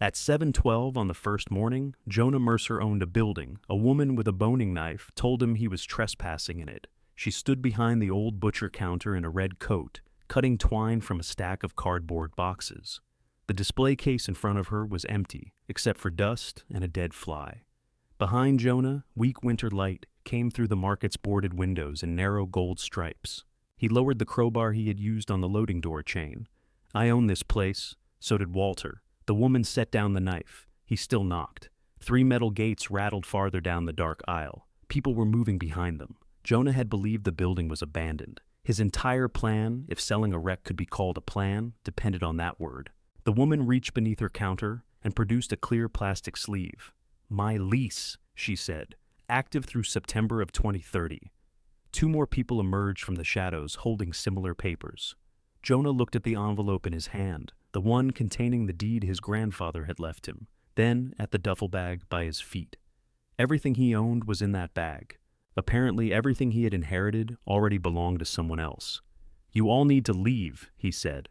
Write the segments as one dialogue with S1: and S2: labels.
S1: At 7:12 on the first morning, Jonah Mercer owned a building. A woman with a boning knife told him he was trespassing in it. She stood behind the old butcher counter in a red coat, cutting twine from a stack of cardboard boxes. The display case in front of her was empty, except for dust and a dead fly. Behind Jonah, weak winter light came through the market's boarded windows in narrow gold stripes. He lowered the crowbar he had used on the loading door chain. "I own this place." So did Walter. The woman set down the knife. He still knocked. 3 metal gates rattled farther down the dark aisle. People were moving behind them. Jonah had believed the building was abandoned. His entire plan, if selling a wreck could be called a plan, depended on that word. The woman reached beneath her counter and produced a clear plastic sleeve. "My lease," she said, "active through September of 2030. 2 more people emerged from the shadows holding similar papers. Jonah looked at the envelope in his hand, the one containing the deed his grandfather had left him, then at the duffel bag by his feet. Everything he owned was in that bag. Apparently everything he had inherited already belonged to someone else. "You all need to leave," he said.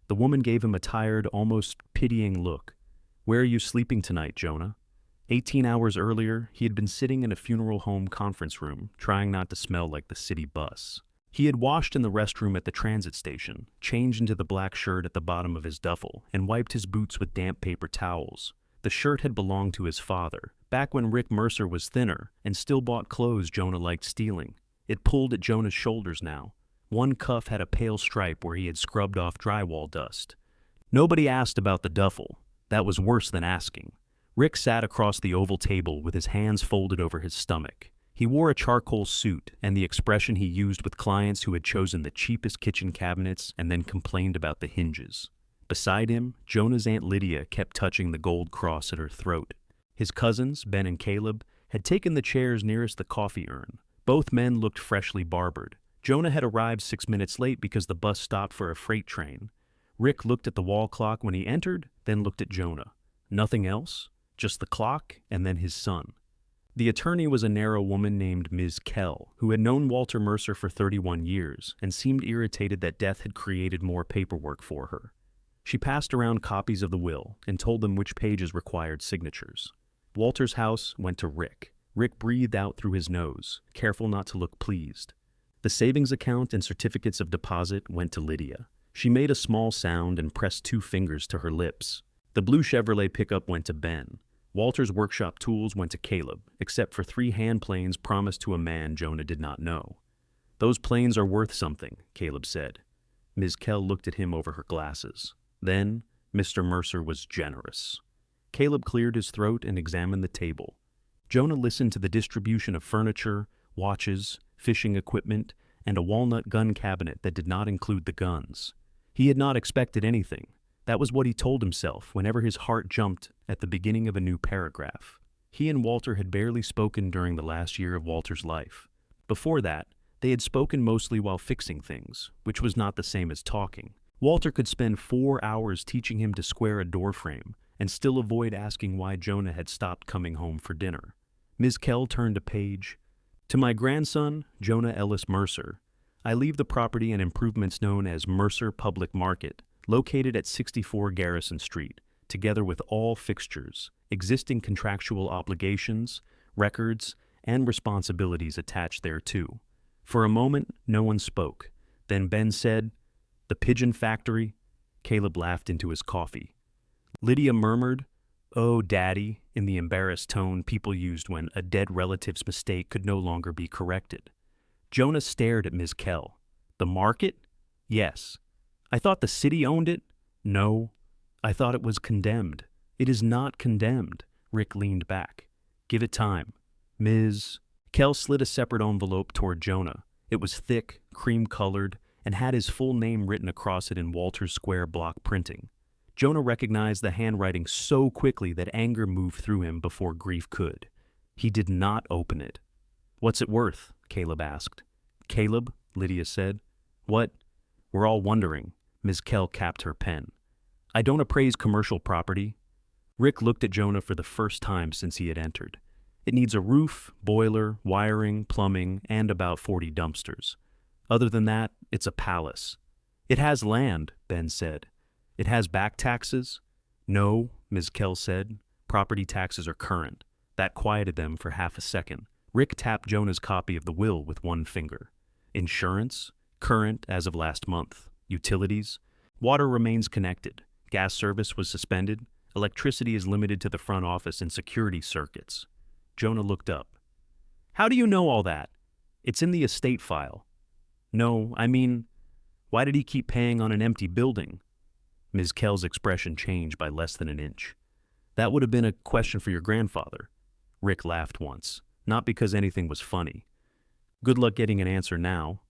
S1: The woman gave him a tired, almost pitying look. "Where are you sleeping tonight, Jonah?" 18 hours earlier, he had been sitting in a funeral home conference room, trying not to smell like the city bus. He had washed in the restroom at the transit station, changed into the black shirt at the bottom of his duffel, and wiped his boots with damp paper towels. The shirt had belonged to his father, back when Rick Mercer was thinner and still bought clothes Jonah liked stealing. It pulled at Jonah's shoulders now. One cuff had a pale stripe where he had scrubbed off drywall dust. Nobody asked about the duffel. That was worse than asking. Rick sat across the oval table with his hands folded over his stomach. He wore a charcoal suit, and the expression he used with clients who had chosen the cheapest kitchen cabinets and then complained about the hinges. Beside him, Jonah's Aunt Lydia kept touching the gold cross at her throat. His cousins, Ben and Caleb, had taken the chairs nearest the coffee urn. Both men looked freshly barbered. Jonah had arrived 6 minutes late because the bus stopped for a freight train. Rick looked at the wall clock when he entered, then looked at Jonah. Nothing else, just the clock and then his son. The attorney was a narrow woman named Ms. Kell, who had known Walter Mercer for 31 years and seemed irritated that death had created more paperwork for her. She passed around copies of the will and told them which pages required signatures. Walter's house went to Rick. Rick breathed out through his nose, careful not to look pleased. The savings account and certificates of deposit went to Lydia. She made a small sound and pressed 2 fingers to her lips. The blue Chevrolet pickup went to Ben. Walter's workshop tools went to Caleb, except for 3 hand planes promised to a man Jonah did not know. "Those planes are worth something," Caleb said. Ms. Kell looked at him over her glasses. Then, Mr. Mercer was generous. Caleb cleared his throat and examined the table. Jonah listened to the distribution of furniture, watches, fishing equipment, and a walnut gun cabinet that did not include the guns. He had not expected anything. That was what he told himself whenever his heart jumped at the beginning of a new paragraph. He and Walter had barely spoken during the last year of Walter's life. Before that, they had spoken mostly while fixing things, which was not the same as talking. Walter could spend 4 hours teaching him to square a door frame and still avoid asking why Jonah had stopped coming home for dinner. Ms. Kell turned a page. "To my grandson, Jonah Ellis Mercer, I leave the property and improvements known as Mercer Public Market, located at 64 Garrison Street, together with all fixtures, existing contractual obligations, records, and responsibilities attached thereto." For a moment, no one spoke. Then Ben said, "The pigeon factory?" Caleb laughed into his coffee. Lydia murmured, "Oh, Daddy," in the embarrassed tone people used when a dead relative's mistake could no longer be corrected. Jonah stared at Ms. Kell. "The market?" "Yes." "I thought the city owned it?" "No. I thought it was condemned." "It is not condemned." Rick leaned back. "Give it time." Ms. Kell slid a separate envelope toward Jonah. It was thick, cream-colored, and had his full name written across it in Walter's square block printing. Jonah recognized the handwriting so quickly that anger moved through him before grief could. He did not open it. "What's it worth?" Caleb asked. "Caleb," Lydia said. "What?" "We're all wondering." Ms. Kell capped her pen. "I don't appraise commercial property." Rick looked at Jonah for the first time since he had entered. "It needs a roof, boiler, wiring, plumbing, and about 40 dumpsters. Other than that, it's a palace." "It has land," Ben said. "It has back taxes?" No, Ms. Kell said. Property taxes are current. That quieted them for half a second. Rick tapped Jonah's copy of the will with one finger. Insurance? Current as of last month. Utilities? Water remains connected. Gas service was suspended. Electricity is limited to the front office and security circuits. Jonah looked up. How do you know all that? It's in the estate file. No, I mean, why did he keep paying on an empty building? Ms. Kell's expression changed by less than an inch. That would have been a question for your grandfather. Rick laughed once, not because anything was funny. Good luck getting an answer now.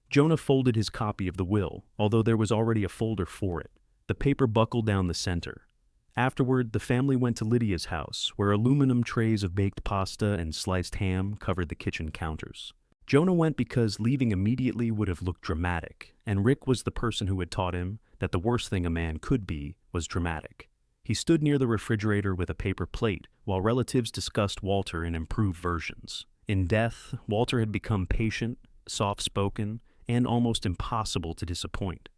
S1: Jonah folded his copy of the will, although there was already a folder for it. The paper buckled down the center. Afterward, the family went to Lydia's house, where aluminum trays of baked pasta and sliced ham covered the kitchen counters. Jonah went because leaving immediately would have looked dramatic, and Rick was the person who had taught him that the worst thing a man could be was dramatic. He stood near the refrigerator with a paper plate, while relatives discussed Walter in improved versions. In death, Walter had become patient, soft-spoken, and almost impossible to disappoint.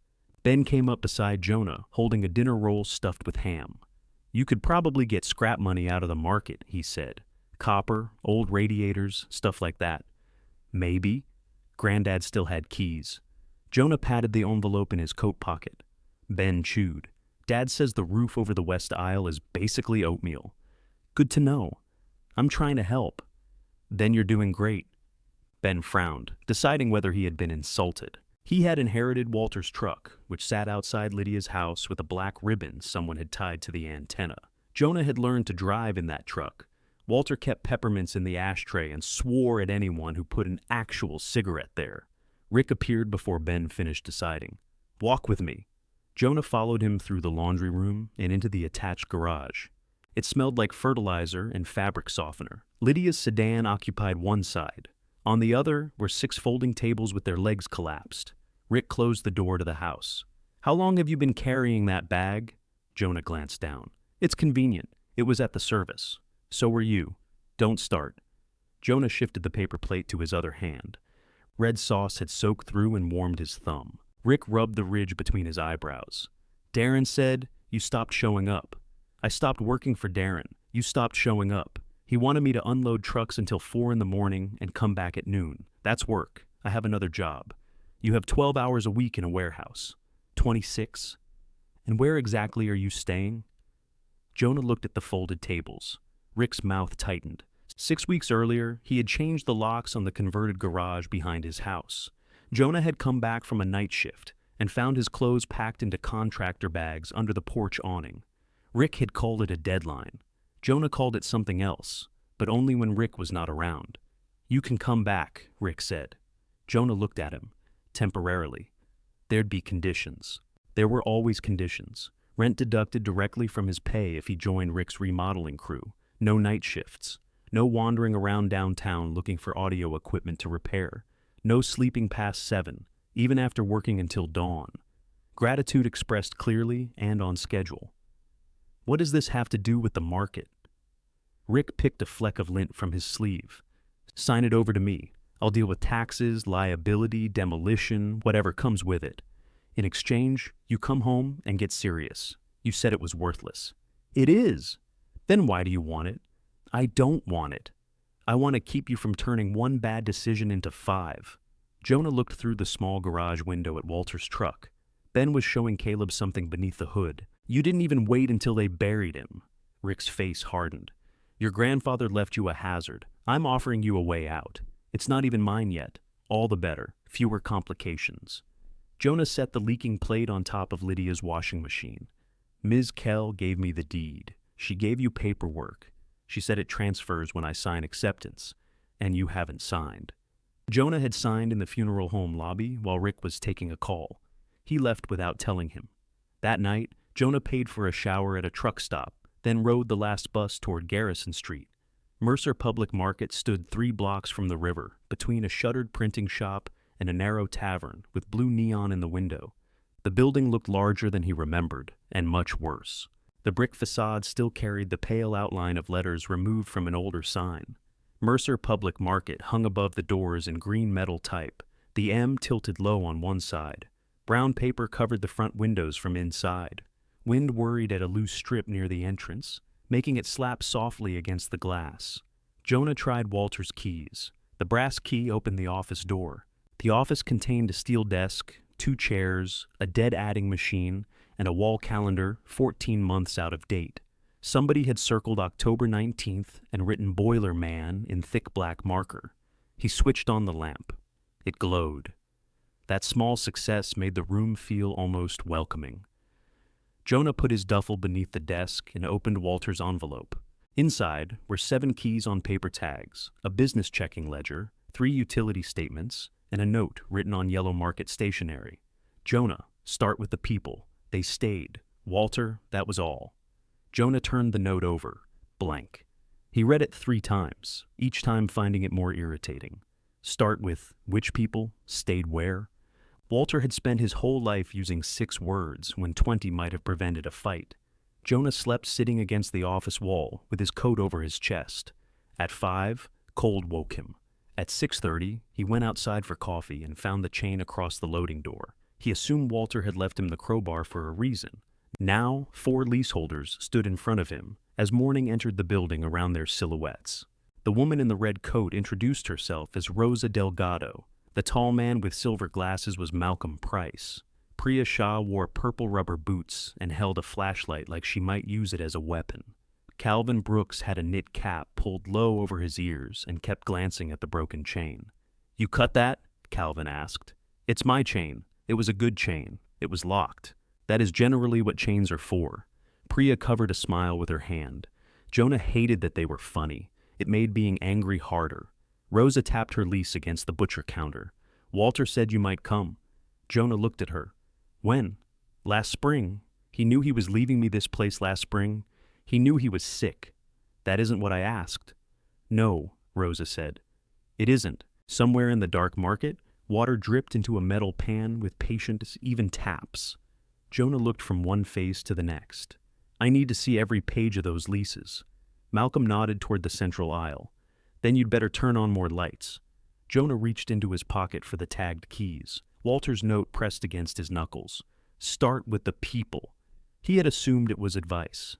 S1: Ben came up beside Jonah, holding a dinner roll stuffed with ham. You could probably get scrap money out of the market, he said. Copper, old radiators, stuff like that. Maybe. Granddad still had keys. Jonah patted the envelope in his coat pocket. Ben chewed. Dad says the roof over the west aisle is basically oatmeal. Good to know. I'm trying to help. Then you're doing great. Ben frowned, deciding whether he had been insulted. He had inherited Walter's truck, which sat outside Lydia's house with a black ribbon someone had tied to the antenna. Jonah had learned to drive in that truck. Walter kept peppermints in the ashtray and swore at anyone who put an actual cigarette there. Rick appeared before Ben finished deciding. Walk with me. Jonah followed him through the laundry room and into the attached garage. It smelled like fertilizer and fabric softener. Lydia's sedan occupied one side. On the other were 6 folding tables with their legs collapsed. Rick closed the door to the house. How long have you been carrying that bag? Jonah glanced down. It's convenient. It was at the service. So were you. Don't start. Jonah shifted the paper plate to his other hand. Red sauce had soaked through and warmed his thumb. Rick rubbed the ridge between his eyebrows. Darren said, you stopped showing up. I stopped working for Darren. You stopped showing up. He wanted me to unload trucks until 4 in the morning and come back at noon. That's work. I have another job. You have 12 hours a week in a warehouse. 26. And where exactly are you staying? Jonah looked at the folded tables. Rick's mouth tightened. 6 weeks earlier, he had changed the locks on the converted garage behind his house. Jonah had come back from a night shift and found his clothes packed into contractor bags under the porch awning. Rick had called it a deadline. Jonah called it something else, but only when Rick was not around. You can come back, Rick said. Jonah looked at him, temporarily. There'd be conditions. There were always conditions. Rent deducted directly from his pay if he joined Rick's remodeling crew. No night shifts. No wandering around downtown looking for audio equipment to repair. No sleeping past 7, even after working until dawn. Gratitude expressed clearly and on schedule. What does this have to do with the market? Rick picked a fleck of lint from his sleeve. Sign it over to me. I'll deal with taxes, liability, demolition, whatever comes with it. In exchange, you come home and get serious. You said it was worthless. It is. Then why do you want it? I don't want it. I want to keep you from turning one bad decision into 5. Jonah looked through the small garage window at Walter's truck. Ben was showing Caleb something beneath the hood. You didn't even wait until they buried him. Rick's face hardened. Your grandfather left you a hazard. I'm offering you a way out. It's not even mine yet. All the better. Fewer complications. Jonah set the leaking plate on top of Lydia's washing machine. Ms. Kell gave me the deed. She gave you paperwork. She said it transfers when I sign acceptance, and you haven't signed. Jonah had signed in the funeral home lobby while Rick was taking a call. He left without telling him. That night, Jonah paid for a shower at a truck stop, then rode the last bus toward Garrison Street. Mercer Public Market stood 3 blocks from the river, between a shuttered printing shop and a narrow tavern with blue neon in the window. The building looked larger than he remembered, and much worse. The brick facade still carried the pale outline of letters removed from an older sign. Mercer Public Market hung above the doors in green metal type, the M tilted low on one side. Brown paper covered the front windows from inside. Wind worried at a loose strip near the entrance, making it slap softly against the glass. Jonah tried Walter's keys. The brass key opened the office door. The office contained a steel desk, 2 chairs, a dead adding machine, and a wall calendar 14 months out of date. Somebody had circled October 19th and written Boiler Man in thick black marker. He switched on the lamp. It glowed. That small success made the room feel almost welcoming. Jonah put his duffel beneath the desk and opened Walter's envelope. Inside were 7 keys on paper tags, a business checking ledger, 3 utility statements, and a note written on yellow market stationery. Jonah, start with the people. They stayed. Walter, that was all. Jonah turned the note over, blank. He read it 3 times, each time finding it more irritating. Start with, which people, stayed where? Walter had spent his whole life using 6 words when 20 might have prevented a fight. Jonah slept sitting against the office wall with his coat over his chest. At 5, cold woke him. At 6:30, he went outside for coffee and found the chain across the loading door. He assumed Walter had left him the crowbar for a reason. Now, 4 leaseholders stood in front of him as morning entered the building around their silhouettes. The woman in the red coat introduced herself as Rosa Delgado. The tall man with silver glasses was Malcolm Price. Priya Shah wore purple rubber boots and held a flashlight like she might use it as a weapon. Calvin Brooks had a knit cap pulled low over his ears and kept glancing at the broken chain. "You cut that?" Calvin asked. "It's my chain. It was a good chain. It was locked. That is generally what chains are for." Priya covered a smile with her hand. Jonah hated that they were funny. It made being angry harder. Rosa tapped her lease against the butcher counter. "Walter said you might come." Jonah looked at her. "When?" "Last spring. He knew he was leaving me this place last spring. He knew he was sick." "That isn't what I asked." "No," Rosa said. "It isn't." Somewhere in the dark market, water dripped into a metal pan with patient, even taps. Jonah looked from one face to the next. "I need to see every page of those leases." Malcolm nodded toward the central aisle. "Then you'd better turn on more lights." Jonah reached into his pocket for the tagged keys. Walter's note pressed against his knuckles. "Start with the people." He had assumed it was advice.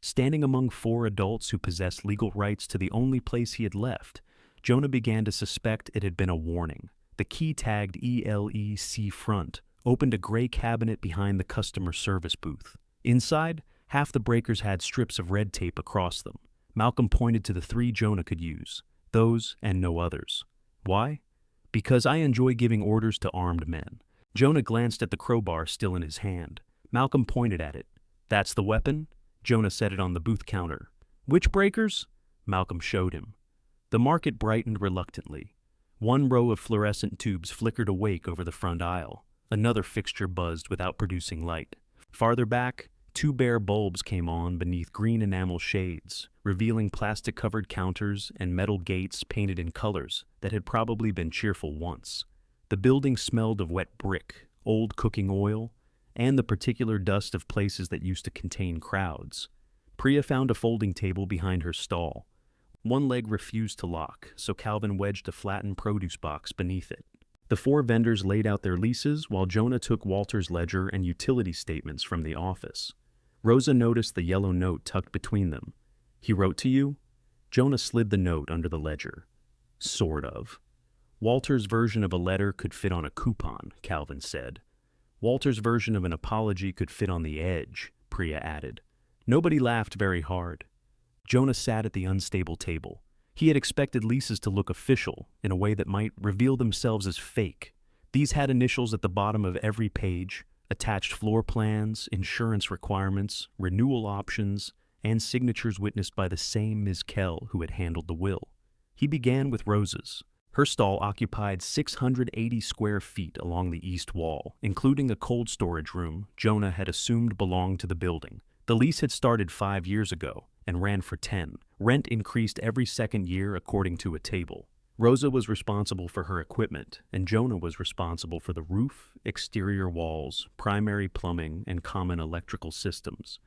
S1: Standing among 4 adults who possessed legal rights to the only place he had left, Jonah began to suspect it had been a warning. The key tagged ELEC front opened a gray cabinet behind the customer service booth. Inside, half the breakers had strips of red tape across them. Malcolm pointed to the 3 Jonah could use, those and no others. "Why?" "Because I enjoy giving orders to armed men." Jonah glanced at the crowbar still in his hand. Malcolm pointed at it. "That's the weapon?" Jonah set it on the booth counter. "Which breakers?" Malcolm showed him. The market brightened reluctantly. 1 row of fluorescent tubes flickered awake over the front aisle. Another fixture buzzed without producing light. Farther back, 2 bare bulbs came on beneath green enamel shades, revealing plastic-covered counters and metal gates painted in colors that had probably been cheerful once. The building smelled of wet brick, old cooking oil, and the particular dust of places that used to contain crowds. Priya found a folding table behind her stall. One leg refused to lock, so Calvin wedged a flattened produce box beneath it. The 4 vendors laid out their leases while Jonah took Walter's ledger and utility statements from the office. Rosa noticed the yellow note tucked between them. "He wrote to you?" Jonah slid the note under the ledger. "Sort of." "Walter's version of a letter could fit on a coupon," Calvin said. "Walter's version of an apology could fit on the edge," Priya added. Nobody laughed very hard. Jonah sat at the unstable table. He had expected leases to look official, in a way that might reveal themselves as fake. These had initials at the bottom of every page, attached floor plans, insurance requirements, renewal options, and signatures witnessed by the same Ms. Kell who had handled the will. He began with Rosa's. Her stall occupied 680 square feet along the east wall, including a cold storage room Jonah had assumed belonged to the building. The lease had started 5 years ago and ran for 10. Rent increased every second year according to a table. Rosa was responsible for her equipment, and Jonah was responsible for the roof, exterior walls, primary plumbing, and common electrical systems.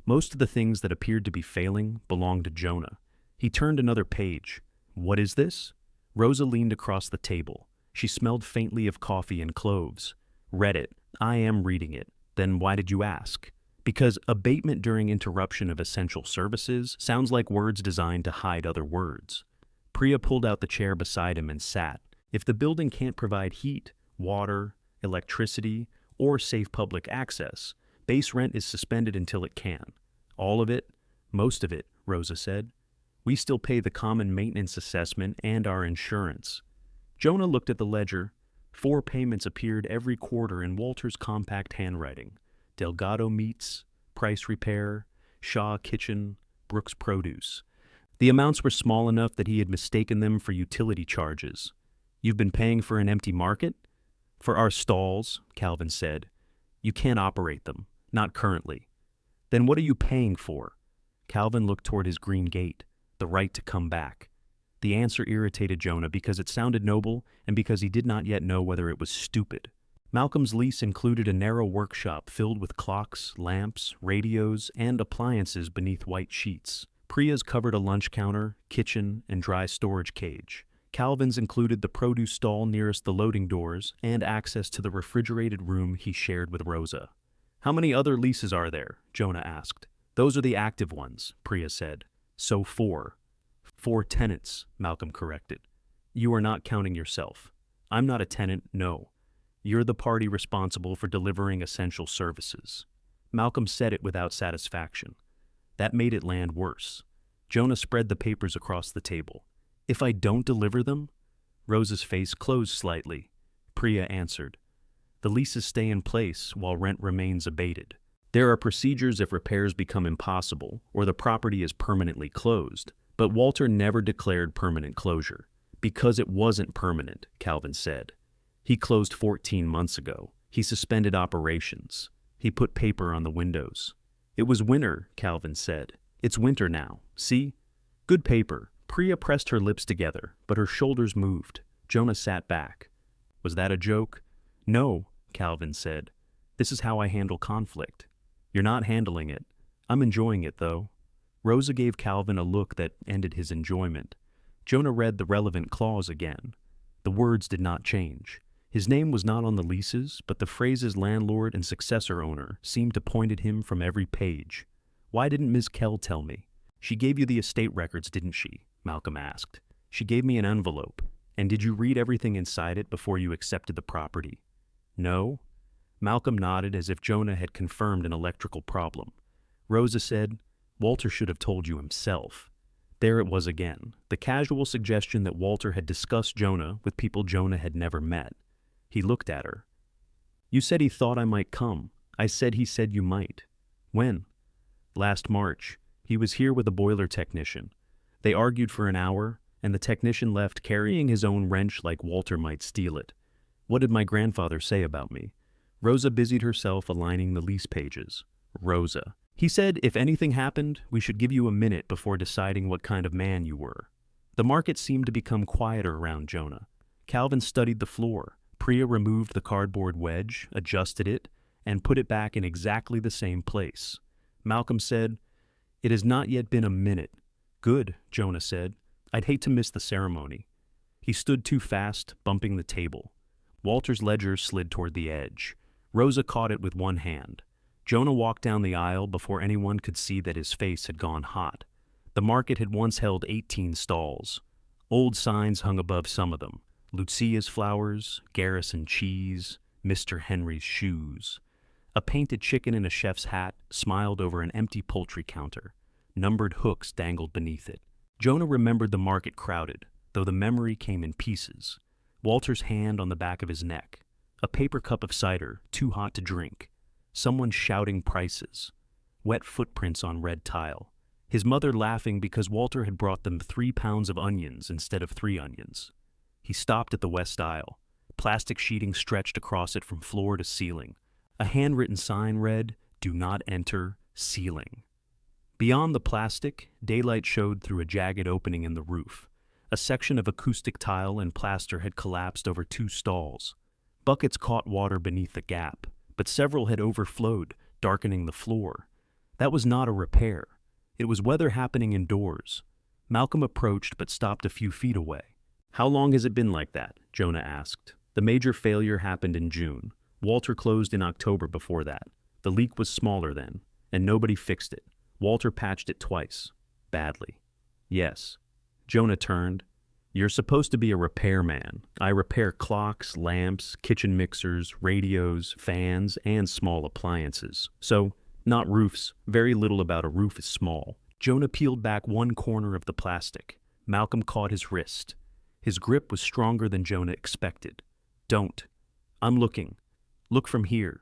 S1: Most of the things that appeared to be failing belonged to Jonah. He turned another page. "What is this?" Rosa leaned across the table. She smelled faintly of coffee and cloves. "Read it. I am reading it. Then why did you ask?" Because abatement during interruption of essential services sounds like words designed to hide other words. Priya pulled out the chair beside him and sat. If the building can't provide heat, water, electricity, or safe public access, base rent is suspended until it can. All of it? Most of it, Rosa said. We still pay the common maintenance assessment and our insurance. Jonah looked at the ledger. 4 payments appeared every quarter in Walter's compact handwriting. Delgado Meats, Price Repair, Shaw Kitchen, Brooks Produce. The amounts were small enough that he had mistaken them for utility charges. You've been paying for an empty market? For our stalls, Calvin said. You can't operate them, not currently. Then what are you paying for? Calvin looked toward his green gate, the right to come back. The answer irritated Jonah because it sounded noble and because he did not yet know whether it was stupid. Malcolm's lease included a narrow workshop filled with clocks, lamps, radios, and appliances beneath white sheets. Priya's covered a lunch counter, kitchen, and dry storage cage. Calvin's included the produce stall nearest the loading doors and access to the refrigerated room he shared with Rosa. How many other leases are there? Jonah asked. Those are the active ones, Priya said. So 4. 4 tenants, Malcolm corrected. You are not counting yourself. I'm not a tenant, no. You're the party responsible for delivering essential services. Malcolm said it without satisfaction. That made it land worse. Jonah spread the papers across the table. If I don't deliver them? Rosa's face closed slightly. Priya answered. The leases stay in place while rent remains abated. There are procedures if repairs become impossible or the property is permanently closed, but Walter never declared permanent closure. Because it wasn't permanent, Calvin said. He closed 14 months ago. He suspended operations. He put paper on the windows. It was winter, Calvin said. It's winter now. See? Good paper. Priya pressed her lips together, but her shoulders moved. Jonah sat back. Was that a joke? No, Calvin said. This is how I handle conflict. You're not handling it. I'm enjoying it, though. Rosa gave Calvin a look that ended his enjoyment. Jonah read the relevant clause again. The words did not change. His name was not on the leases, but the phrases landlord and successor owner seemed to point at him from every page. Why didn't Ms. Kell tell me? She gave you the estate records, didn't she? Malcolm asked. She gave me an envelope. And did you read everything inside it before you accepted the property? No? Malcolm nodded as if Jonah had confirmed an electrical problem. Rosa said, Walter should have told you himself. There it was again, the casual suggestion that Walter had discussed Jonah with people Jonah had never met. He looked at her. You said he thought I might come. I said he said you might. When? Last March. He was here with a boiler technician. They argued for an hour, and the technician left carrying his own wrench like Walter might steal it. What did my grandfather say about me? Rosa busied herself aligning the lease pages. Rosa. He said if anything happened, we should give you a minute before deciding what kind of man you were. The market seemed to become quieter around Jonah. Calvin studied the floor. Priya removed the cardboard wedge, adjusted it, and put it back in exactly the same place. Malcolm said, It has not yet been a minute. Good, Jonah said. I'd hate to miss the ceremony. He stood too fast, bumping the table. Walter's ledger slid toward the edge. Rosa caught it with one hand. Jonah walked down the aisle before anyone could see that his face had gone hot. The market had once held 18 stalls. Old signs hung above some of them. Lucia's Flowers, Garrison Cheese, Mr. Henry's Shoes. A painted chicken in a chef's hat smiled over an empty poultry counter. Numbered hooks dangled beneath it. Jonah remembered the market crowded, though the memory came in pieces. Walter's hand on the back of his neck. A paper cup of cider, too hot to drink. Someone shouting prices. Wet footprints on red tile. His mother laughing because Walter had brought them 3 pounds of onions instead of 3 onions. He stopped at the west aisle. Plastic sheeting stretched across it from floor to ceiling. A handwritten sign read, Do not enter, ceiling. Beyond the plastic, daylight showed through a jagged opening in the roof. A section of acoustic tile and plaster had collapsed over 2 stalls. Buckets caught water beneath the gap, but several had overflowed, darkening the floor. That was not a repair. It was weather happening indoors. Malcolm approached but stopped a few feet away. How long has it been like that? Jonah asked. The major failure happened in June. Walter closed in October before that. The leak was smaller then. and nobody fixed it. Walter patched it twice. Badly. Yes. Jonah turned. You're supposed to be a repairman. I repair clocks, lamps, kitchen mixers, radios, fans, and small appliances. So, not roofs. Very little about a roof is small. Jonah peeled back one corner of the plastic. Malcolm caught his wrist. His grip was stronger than Jonah expected. Don't. I'm looking. Look from here.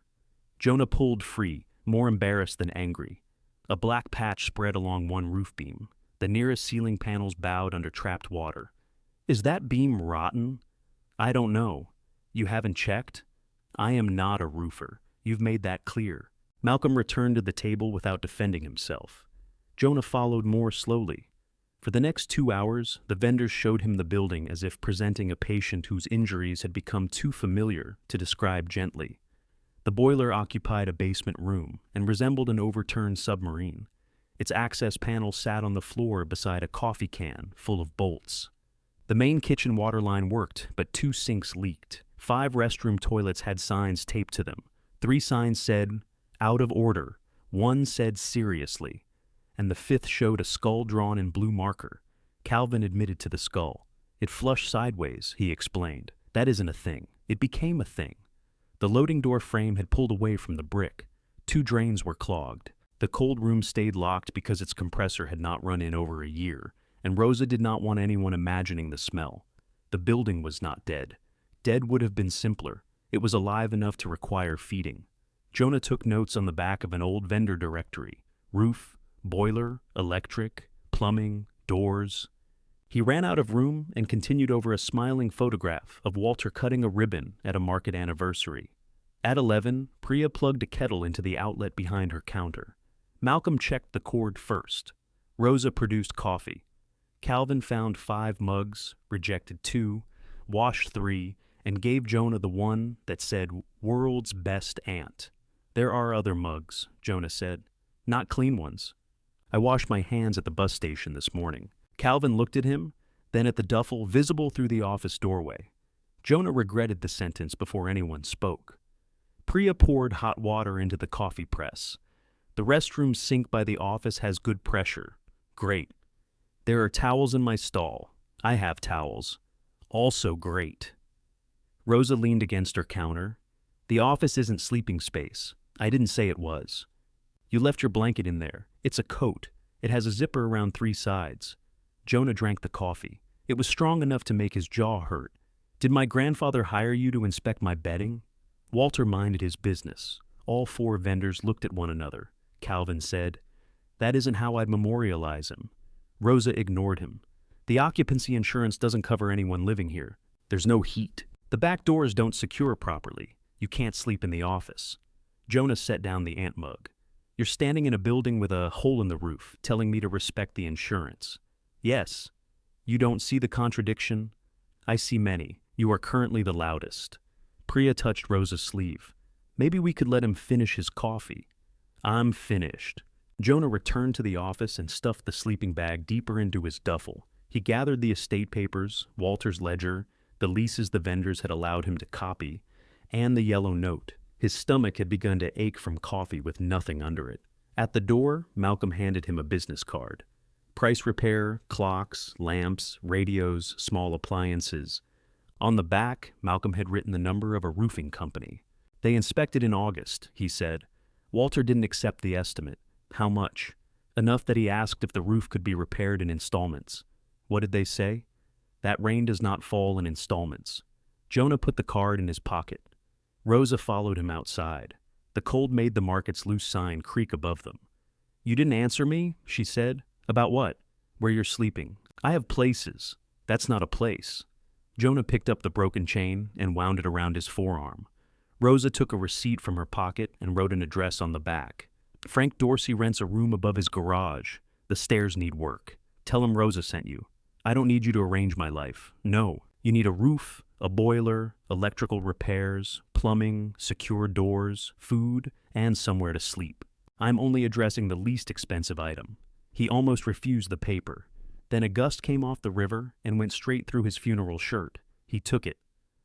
S1: Jonah pulled free, more embarrassed than angry. A black patch spread along one roof beam. The nearest ceiling panels bowed under trapped water. Is that beam rotten? I don't know. You haven't checked? I am not a roofer. You've made that clear. Malcolm returned to the table without defending himself. Jonah followed more slowly. For the next 2 hours, the vendors showed him the building as if presenting a patient whose injuries had become too familiar to describe gently. The boiler occupied a basement room and resembled an overturned submarine. Its access panel sat on the floor beside a coffee can full of bolts. The main kitchen water line worked, but 2 sinks leaked. 5 restroom toilets had signs taped to them. 3 signs said, "Out of order." 1 said, "Seriously." And the 5th showed a skull drawn in blue marker. Calvin admitted to the skull. It flushed sideways, he explained. That isn't a thing. It became a thing. The loading door frame had pulled away from the brick. 2 drains were clogged. The cold room stayed locked because its compressor had not run in over a year, and Rosa did not want anyone imagining the smell. The building was not dead. Dead would have been simpler. It was alive enough to require feeding. Jonah took notes on the back of an old vendor directory. Roof, boiler, electric, plumbing, doors. He ran out of room and continued over a smiling photograph of Walter cutting a ribbon at a market anniversary. At 11, Priya plugged a kettle into the outlet behind her counter. Malcolm checked the cord first. Rosa produced coffee. Calvin found 5 mugs, rejected 2, washed 3, and gave Jonah the one that said, "World's Best Aunt." "There are other mugs," Jonah said. "Not clean ones. I washed my hands at the bus station this morning." Calvin looked at him, then at the duffel visible through the office doorway. Jonah regretted the sentence before anyone spoke. Priya poured hot water into the coffee press. "The restroom sink by the office has good pressure." "Great." "There are towels in my stall." "I have towels." "Also great." Rosa leaned against her counter. "The office isn't sleeping space. I didn't say it was." "You left your blanket in there. It's a coat. It has a zipper around 3 sides." Jonah drank the coffee. It was strong enough to make his jaw hurt. "Did my grandfather hire you to inspect my bedding?" Walter minded his business. All 4 vendors looked at one another. Calvin said, "That isn't how I'd memorialize him." Rosa ignored him. "The occupancy insurance doesn't cover anyone living here. There's no heat. The back doors don't secure properly. You can't sleep in the office." Jonah set down the ant mug. "You're standing in a building with a hole in the roof, telling me to respect the insurance." "Yes." "You don't see the contradiction?" "I see many. You are currently the loudest." Priya touched Rosa's sleeve. "Maybe we could let him finish his coffee." "I'm finished." Jonah returned to the office and stuffed the sleeping bag deeper into his duffel. He gathered the estate papers, Walter's ledger, the leases the vendors had allowed him to copy, and the yellow note. His stomach had begun to ache from coffee with nothing under it. At the door, Malcolm handed him a business card. Price repair, clocks, lamps, radios, small appliances. On the back, Malcolm had written the number of a roofing company. "They inspected in August," he said. Walter didn't accept the estimate. "How much?" "Enough that he asked if the roof could be repaired in installments." "What did they say?" "That rain does not fall in installments." Jonah put the card in his pocket. Rosa followed him outside. The cold made the market's loose sign creak above them. "You didn't answer me," she said. "About what?" "Where you're sleeping." "I have places." "That's not a place." Jonah picked up the broken chain and wound it around his forearm. Rosa took a receipt from her pocket and wrote an address on the back. "Frank Dorsey rents a room above his garage. The stairs need work. Tell him Rosa sent you." "I don't need you to arrange my life." "No. You need a roof, a boiler, electrical repairs, plumbing, secure doors, food, and somewhere to sleep. I'm only addressing the least expensive item." He almost refused the paper. Then a gust came off the river and went straight through his funeral shirt. He took it.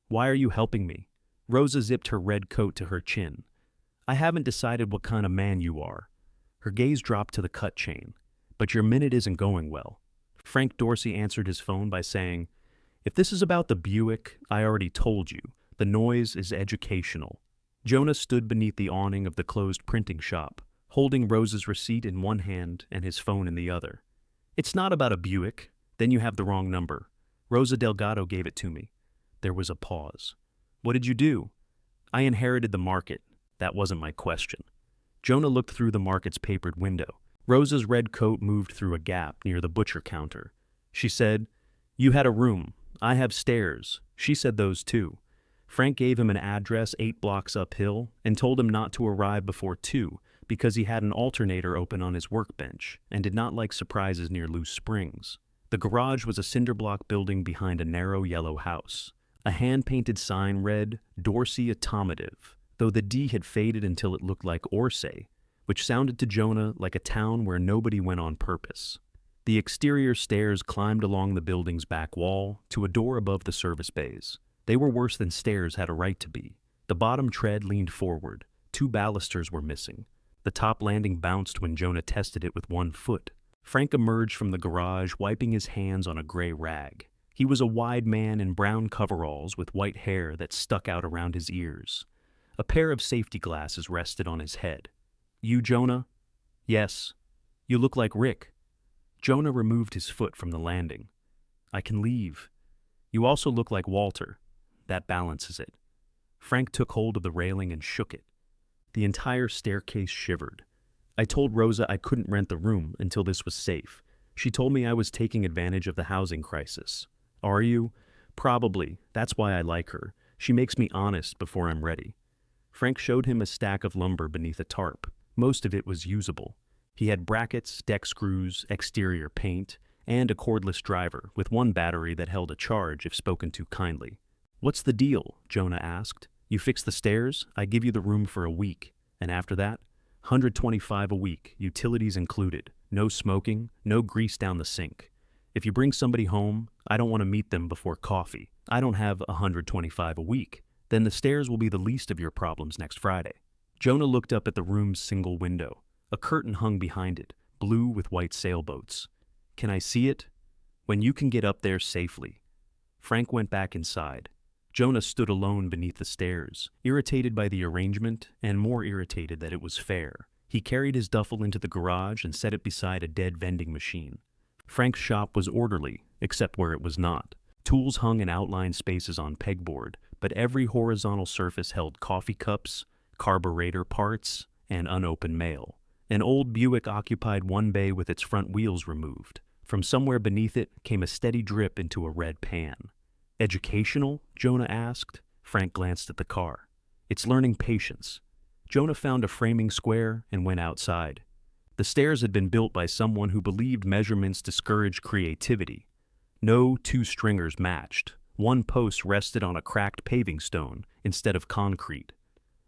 S1: "Why are you helping me?" Rosa zipped her red coat to her chin. "I haven't decided what kind of man you are." Her gaze dropped to the cut chain. "But your minute isn't going well." Frank Dorsey answered his phone by saying, "If this is about the Buick, I already told you. The noise is educational." Jonah stood beneath the awning of the closed printing shop, holding Rose's receipt in one hand and his phone in the other. "It's not about a Buick. Then you have the wrong number. Rosa Delgado gave it to me." There was a pause. "What did you do?" "I inherited the market. That wasn't my question." Jonah looked through the market's papered window. Rosa's red coat moved through a gap near the butcher counter. She said, "You had a room. I have stairs." She said those too. Frank gave him an address 8 blocks uphill and told him not to arrive before 2 because he had an alternator open on his workbench and did not like surprises near loose springs. The garage was a cinder-block building behind a narrow yellow house. A hand-painted sign read, "Dorsey Automotive," though the D had faded until it looked like Orsay, which sounded to Jonah like a town where nobody went on purpose. The exterior stairs climbed along the building's back wall to a door above the service bays. They were worse than stairs had a right to be. The bottom tread leaned forward. 2 balusters were missing. The top landing bounced when Jonah tested it with 1 foot. Frank emerged from the garage, wiping his hands on a gray rag. He was a wide man in brown coveralls with white hair that stuck out around his ears. A pair of safety glasses rested on his head. "You, Jonah?" "Yes." "You look like Rick." Jonah removed his foot from the landing. "I can leave." "You also look like Walter." "That balances it." Frank took hold of the railing and shook it. The entire staircase shivered. "I told Rosa I couldn't rent the room until this was safe. She told me I was taking advantage of the housing crisis." "Are you?" "Probably. That's why I like her. She makes me honest before I'm ready." Frank showed him a stack of lumber beneath a tarp. Most of it was usable. He had brackets, deck screws, exterior paint, and a cordless driver with 1 battery that held a charge if spoken to kindly. "What's the deal?" Jonah asked. "You fix the stairs, I give you the room for a week. And after that, $125 a week, utilities included. No smoking, no grease down the sink. If you bring somebody home, I don't want to meet them before coffee. I don't have $125 a week. Then the stairs will be the least of your problems next Friday." Jonah looked up at the room's single window. A curtain hung behind it, blue with white sailboats. "Can I see it?" "When you can get up there safely." Frank went back inside. Jonah stood alone beneath the stairs, irritated by the arrangement and more irritated that it was fair. He carried his duffel into the garage and set it beside a dead vending machine. Frank's shop was orderly, except where it was not. Tools hung in outline spaces on pegboard, but every horizontal surface held coffee cups, carburetor parts, and unopened mail. An old Buick occupied 1 bay with its front wheels removed. From somewhere beneath it came a steady drip into a red pan. "Educational?" Jonah asked. Frank glanced at the car. "It's learning patience." Jonah found a framing square and went outside. The stairs had been built by someone who believed measurements discouraged creativity. No 2 stringers matched. 1 post rested on a cracked paving stone instead of concrete.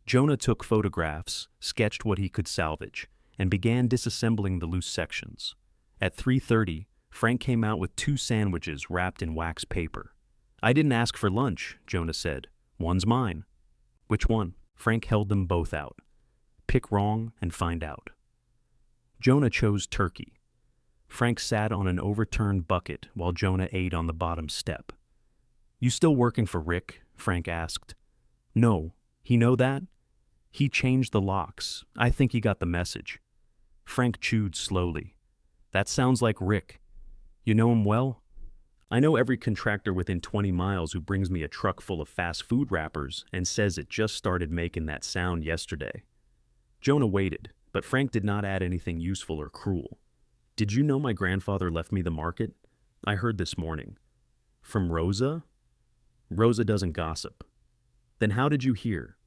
S1: Jonah took photographs, sketched what he could salvage, and began disassembling the loose sections. At 3:30, Frank came out with 2 sandwiches wrapped in wax paper. "I didn't ask for lunch," Jonah said. "One's mine." "Which one?" Frank held them both out. "Pick wrong and find out." Jonah chose turkey. Frank sat on an overturned bucket while Jonah ate on the bottom step. "You still working for Rick?" Frank asked. "No. He know that?" "He changed the locks. I think he got the message." Frank chewed slowly. "That sounds like Rick. You know him well?" "I know every contractor within 20 miles who brings me a truck full of fast food wrappers and says it just started making that sound yesterday." Jonah waited, but Frank did not add anything useful or cruel. "Did you know my grandfather left me the market? I heard this morning." "From Rosa?" "Rosa doesn't gossip." "Then how did you hear?"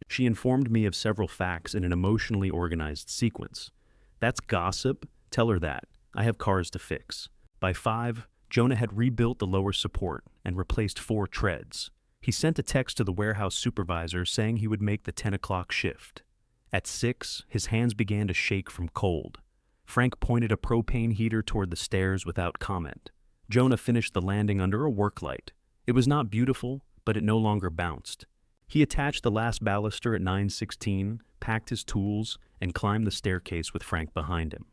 S1: "She informed me of several facts in an emotionally organized sequence." "That's gossip? Tell her that. I have cars to fix." By 5, Jonah had rebuilt the lower support and replaced 4 treads. He sent a text to the warehouse supervisor saying he would make the 10 o'clock shift. At 6, his hands began to shake from cold. Frank pointed a propane heater toward the stairs without comment. Jonah finished the landing under a work light. It was not beautiful, but it no longer bounced. He attached the last baluster at 9:16, packed his tools, and climbed the staircase with Frank behind him.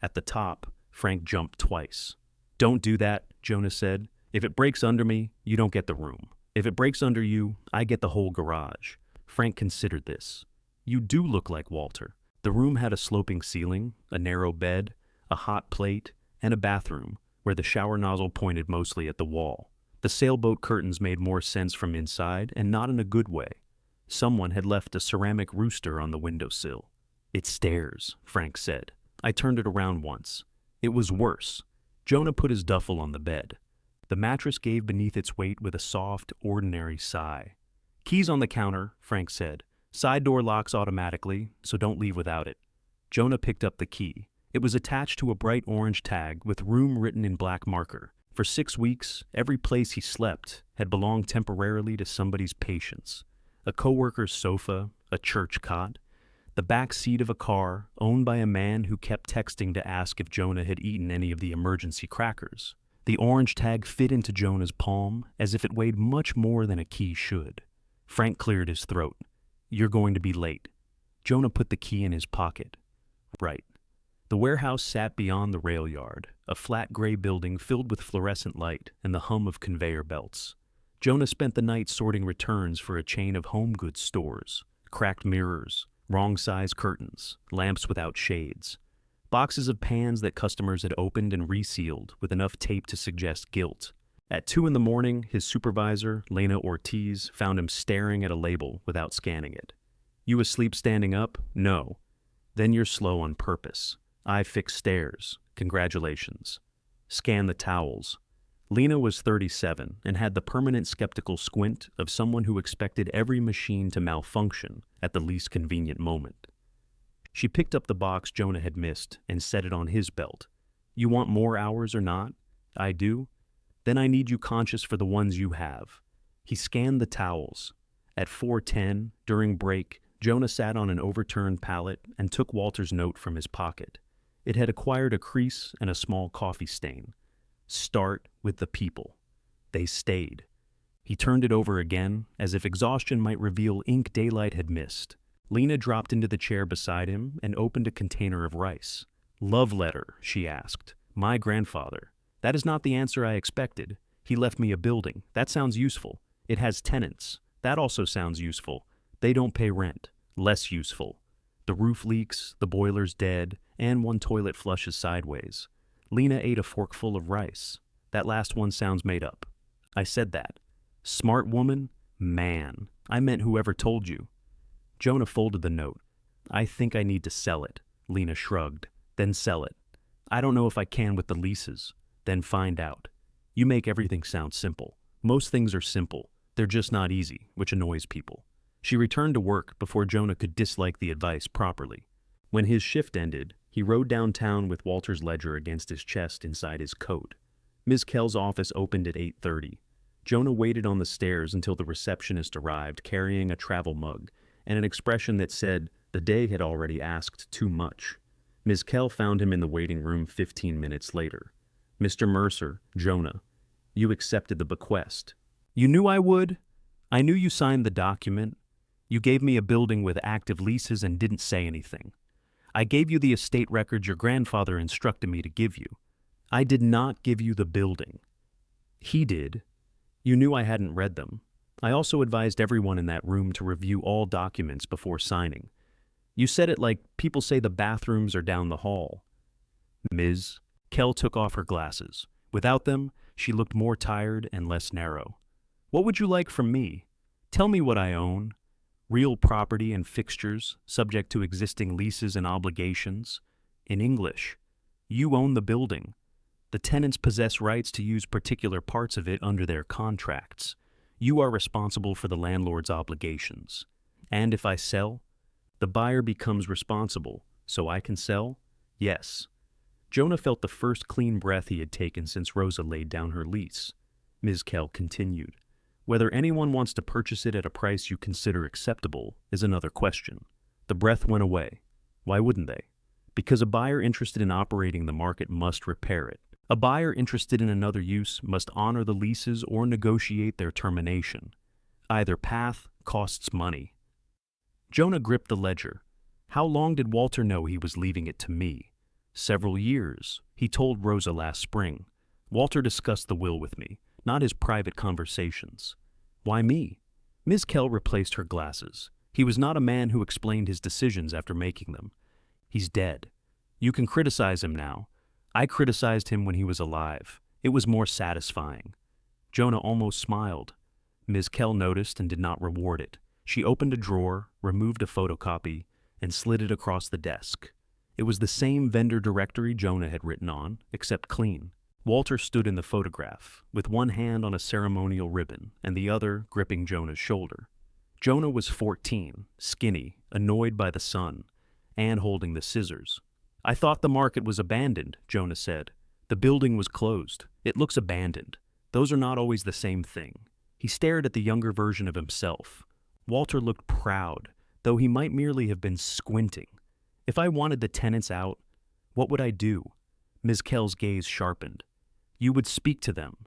S1: At the top, Frank jumped twice. "Don't do that," Jonah said. "If it breaks under me, you don't get the room. If it breaks under you, I get the whole garage." Frank considered this. "You do look like Walter." The room had a sloping ceiling, a narrow bed, a hot plate, and a bathroom, where the shower nozzle pointed mostly at the wall. The sailboat curtains made more sense from inside, and not in a good way. Someone had left a ceramic rooster on the windowsill. "It stares," Frank said. "I turned it around once. It was worse." Jonah put his duffel on the bed. The mattress gave beneath its weight with a soft, ordinary sigh. "Keys on the counter," Frank said. "Side door locks automatically, so don't leave without it." Jonah picked up the key. It was attached to a bright orange tag with room written in black marker. For 6 weeks, every place he slept had belonged temporarily to somebody's patients. A coworker's sofa, a church cot, the back seat of a car owned by a man who kept texting to ask if Jonah had eaten any of the emergency crackers. The orange tag fit into Jonah's palm as if it weighed much more than a key should. Frank cleared his throat. "You're going to be late." Jonah put the key in his pocket. "Right." The warehouse sat beyond the rail yard, a flat gray building filled with fluorescent light and the hum of conveyor belts. Jonah spent the night sorting returns for a chain of home goods stores, cracked mirrors, wrong-size curtains, lamps without shades, boxes of pans that customers had opened and resealed with enough tape to suggest guilt. At 2 in the morning, his supervisor, Lena Ortiz, found him staring at a label without scanning it. "You asleep standing up?" "No." "Then you're slow on purpose. I fix stairs. Congratulations." "Scan the towels." Lena was 37 and had the permanent skeptical squint of someone who expected every machine to malfunction at the least convenient moment. She picked up the box Jonah had missed and set it on his belt. "You want more hours or not?" "I do." "Then I need you conscious for the ones you have." He scanned the towels. At 4:10, during break, Jonah sat on an overturned pallet and took Walter's note from his pocket. It had acquired a crease and a small coffee stain. "Start with the people." They stayed. He turned it over again, as if exhaustion might reveal ink daylight had missed. Lena dropped into the chair beside him and opened a container of rice. "Love letter?" she asked. "My grandfather." "That is not the answer I expected. He left me a building. That sounds useful. It has tenants. That also sounds useful. They don't pay rent. Less useful. The roof leaks, the boiler's dead, and one toilet flushes sideways." Lena ate a forkful of rice. "That last one sounds made up." "I said that." "Smart woman? Man. I meant whoever told you." Jonah folded the note. "I think I need to sell it." Lena shrugged. "Then sell it." "I don't know if I can with the leases." "Then find out." "You make everything sound simple." "Most things are simple. They're just not easy, which annoys people." She returned to work before Jonah could dislike the advice properly. When his shift ended, he rode downtown with Walter's ledger against his chest inside his coat. Ms. Kell's office opened at 8:30. Jonah waited on the stairs until the receptionist arrived carrying a travel mug and an expression that said the day had already asked too much. Ms. Kell found him in the waiting room 15 minutes later. "Mr. Mercer, Jonah, you accepted the bequest." "You knew I would?" "I knew you signed the document. You gave me a building with active leases and didn't say anything. I gave you the estate records your grandfather instructed me to give you. I did not give you the building. He did. You knew I hadn't read them. I also advised everyone in that room to review all documents before signing. You said it like people say the bathrooms are down the hall." "Ms." Kell took off her glasses. Without them, she looked more tired and less narrow. "What would you like from me? Tell me what I own. Real property and fixtures, subject to existing leases and obligations. In English, you own the building. The tenants possess rights to use particular parts of it under their contracts. You are responsible for the landlord's obligations. And if I sell, the buyer becomes responsible, so I can sell? Yes." Jonah felt the first clean breath he had taken since Rosa laid down her lease. Ms. Kell continued. "Whether anyone wants to purchase it at a price you consider acceptable is another question." The breath went away. Why wouldn't they? Because a buyer interested in operating the market must repair it. A buyer interested in another use must honor the leases or negotiate their termination. Either path Costs money. Jonah gripped the ledger. How long did Walter know he was leaving it to me? Several years. He told Rosa last spring. Walter discussed the will with me, not his private conversations. Why me? Ms. Kell replaced her glasses. He was not a man who explained his decisions after making them. He's dead. You can criticize him now. I criticized him when he was alive. It was more satisfying. Jonah almost smiled. Ms. Kell noticed and did not reward it. She opened a drawer, removed a photocopy, and slid it across the desk. It was the same vendor directory Jonah had written on, except clean. Walter stood in the photograph, with one hand on a ceremonial ribbon and the other gripping Jonah's shoulder. Jonah was 14, skinny, annoyed by the sun, and holding the scissors. I thought the market was abandoned, Jonah said. The building was closed. It looks abandoned. Those are not always the same thing. He stared at the younger version of himself. Walter looked proud, though he might merely have been squinting. If I wanted the tenants out, what would I do? Ms. Kell's gaze sharpened. You would speak to them.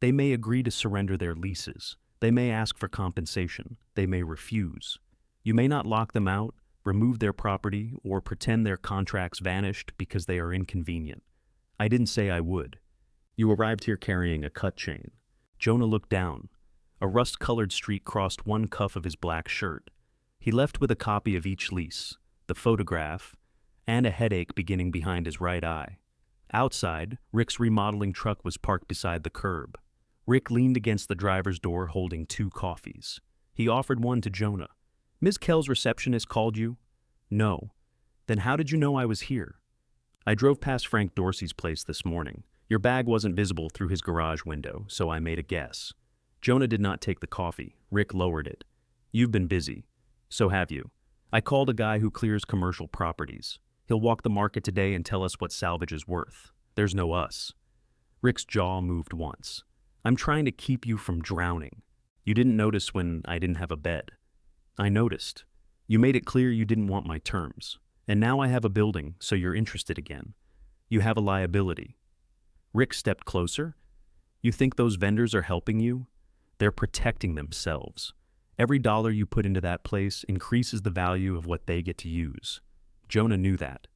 S1: They may agree to surrender their leases. They may ask for compensation. They may refuse. You may not lock them out, remove their property, or pretend their contracts vanished because they are inconvenient. I didn't say I would. You arrived here carrying a cut chain. Jonah looked down. A rust-colored streak crossed one cuff of his black shirt. He left with a copy of each lease, the photograph, and a headache beginning behind his right eye. Outside, Rick's remodeling truck was parked beside the curb. Rick leaned against the driver's door holding 2 coffees. He offered one to Jonah. Ms. Kell's receptionist called you? No. Then how did you know I was here? I drove past Frank Dorsey's place this morning. Your bag wasn't visible through his garage window, so I made a guess. Jonah did not take the coffee. Rick lowered it. You've been busy. So have you. I called a guy who clears commercial properties. He'll walk the market today and tell us what salvage is worth. There's no us. Rick's jaw moved once. I'm trying to keep you from drowning. You didn't notice when I didn't have a bed. I noticed. You made it clear you didn't want my terms. And now I have a building, so you're interested again. You have a liability. Rick stepped closer. You think those vendors are helping you? They're protecting themselves. Every dollar you put into that place increases the value of what they get to use. Jonah knew that.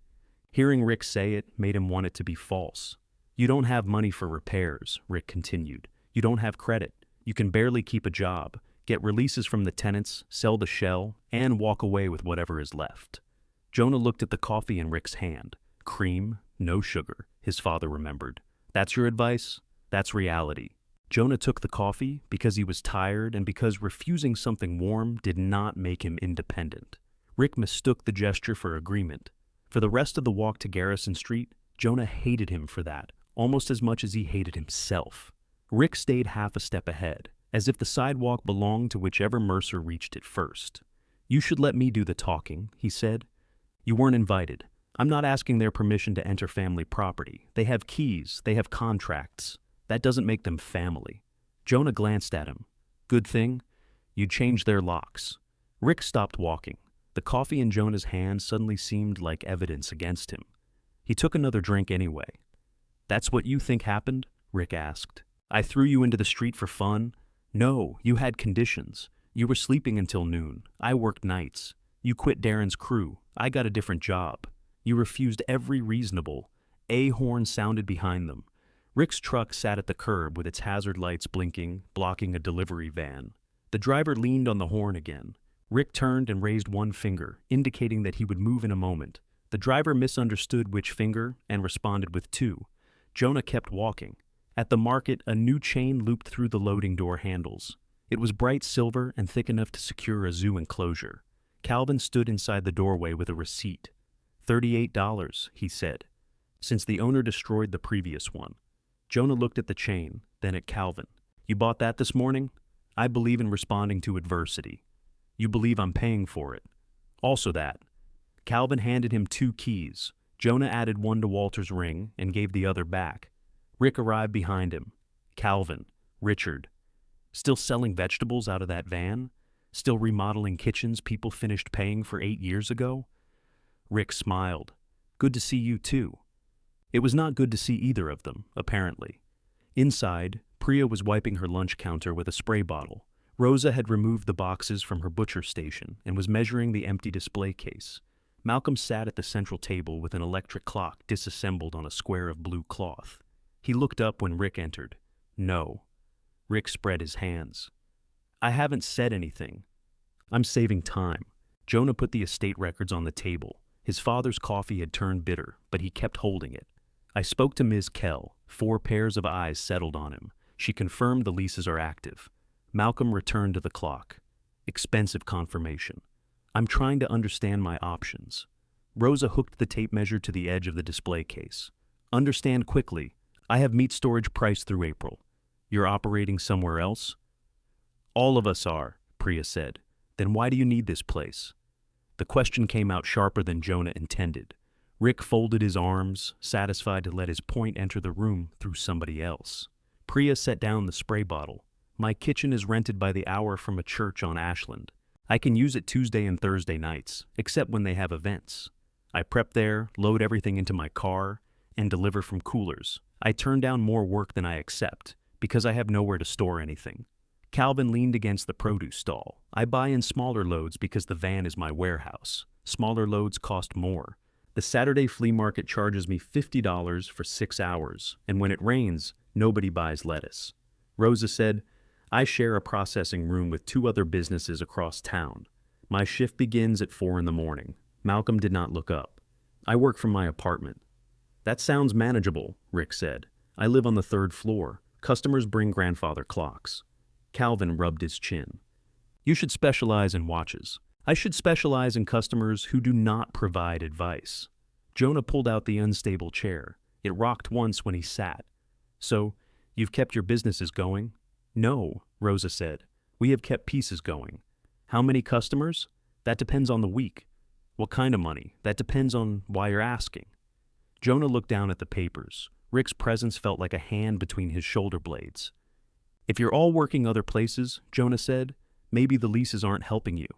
S1: Hearing Rick say it made him want it to be false. You don't have money for repairs, Rick continued. You don't have credit. You can barely keep a job, get releases from the tenants, sell the shell, and walk away with whatever is left. Jonah looked at the coffee in Rick's hand. Cream, no sugar, his father remembered. That's your advice? That's reality. Jonah took the coffee because he was tired and because refusing something warm did not make him independent. Rick mistook the gesture for agreement. For the rest of the walk to Garrison Street, Jonah hated him for that, almost as much as he hated himself. Rick stayed half a step ahead, as if the sidewalk belonged to whichever Mercer reached it first. You should let me do the talking, he said. You weren't invited. I'm not asking their permission to enter family property. They have keys, they have contracts. That doesn't make them family. Jonah glanced at him. Good thing, you changed their locks. Rick stopped walking. The coffee in Jonah's hand suddenly seemed like evidence against him. He took another drink anyway. That's what you think happened? Rick asked. I threw you into the street for fun? No, you had conditions. You were sleeping until noon. I worked nights. You quit Darren's crew. I got a different job. You refused every reasonable. A horn sounded behind them. Rick's truck sat at the curb with its hazard lights blinking, blocking a delivery van. The driver leaned on the horn again. Rick turned and raised one finger, indicating that he would move in a moment. The driver misunderstood which finger and responded with 2. Jonah kept walking. At the market, a new chain looped through the loading door handles. It was bright silver and thick enough to secure a zoo enclosure. Calvin stood inside the doorway with a receipt. $38, he said, since the owner destroyed the previous one. Jonah looked at the chain, then at Calvin. You bought that this morning? I believe in responding to adversity. You believe I'm paying for it. Also that. Calvin handed him 2 keys. Jonah added one to Walter's ring and gave the other back. Rick arrived behind him. Calvin, Richard. Still selling vegetables out of that van? Still remodeling kitchens people finished paying for 8 years ago? Rick smiled. Good to see you too. It was not good to see either of them, apparently. Inside, Priya was wiping her lunch counter with a spray bottle. Rosa had removed the boxes from her butcher station and was measuring the empty display case. Malcolm sat at the central table with an electric clock disassembled on a square of blue cloth. He looked up when Rick entered. No. Rick spread his hands. I haven't said anything. I'm saving time. Jonah put the estate records on the table. His father's coffee had turned bitter, but he kept holding it. I spoke to Ms. Kell. 4 pairs of eyes settled on him. She confirmed the leases are active. Malcolm returned to the clock. Expensive confirmation. I'm trying to understand my options. Rosa hooked the tape measure to the edge of the display case. Understand quickly. I have meat storage priced through April. You're operating somewhere else? All of us are, Priya said. Then why do you need this place? The question came out sharper than Jonah intended. Rick folded his arms, satisfied to let his point enter the room through somebody else. Priya set down the spray bottle. My kitchen is rented by the hour from a church on Ashland. I can use it Tuesday and Thursday nights, except when they have events. I prep there, load everything into my car, and deliver from coolers. I turn down more work than I accept, because I have nowhere to store anything. Calvin leaned against the produce stall. I buy in smaller loads because the van is my warehouse. Smaller loads cost more. The Saturday flea market charges me $50 for 6 hours, and when it rains, nobody buys lettuce. Rosa said, I share a processing room with 2 other businesses across town. My shift begins at 4 in the morning. Malcolm did not look up. I work from my apartment. That sounds manageable, Rick said. I live on the 3rd floor. Customers bring grandfather clocks. Calvin rubbed his chin. You should specialize in watches. I should specialize in customers who do not provide advice. Jonah pulled out the unstable chair. It rocked once when he sat. So, you've kept your businesses going? No, Rosa said. We have kept pieces going. How many customers? That depends on the week. What kind of money? That depends on why you're asking. Jonah looked down at the papers. Rick's presence felt like a hand between his shoulder blades. If you're all working other places, Jonah said, maybe the leases aren't helping you.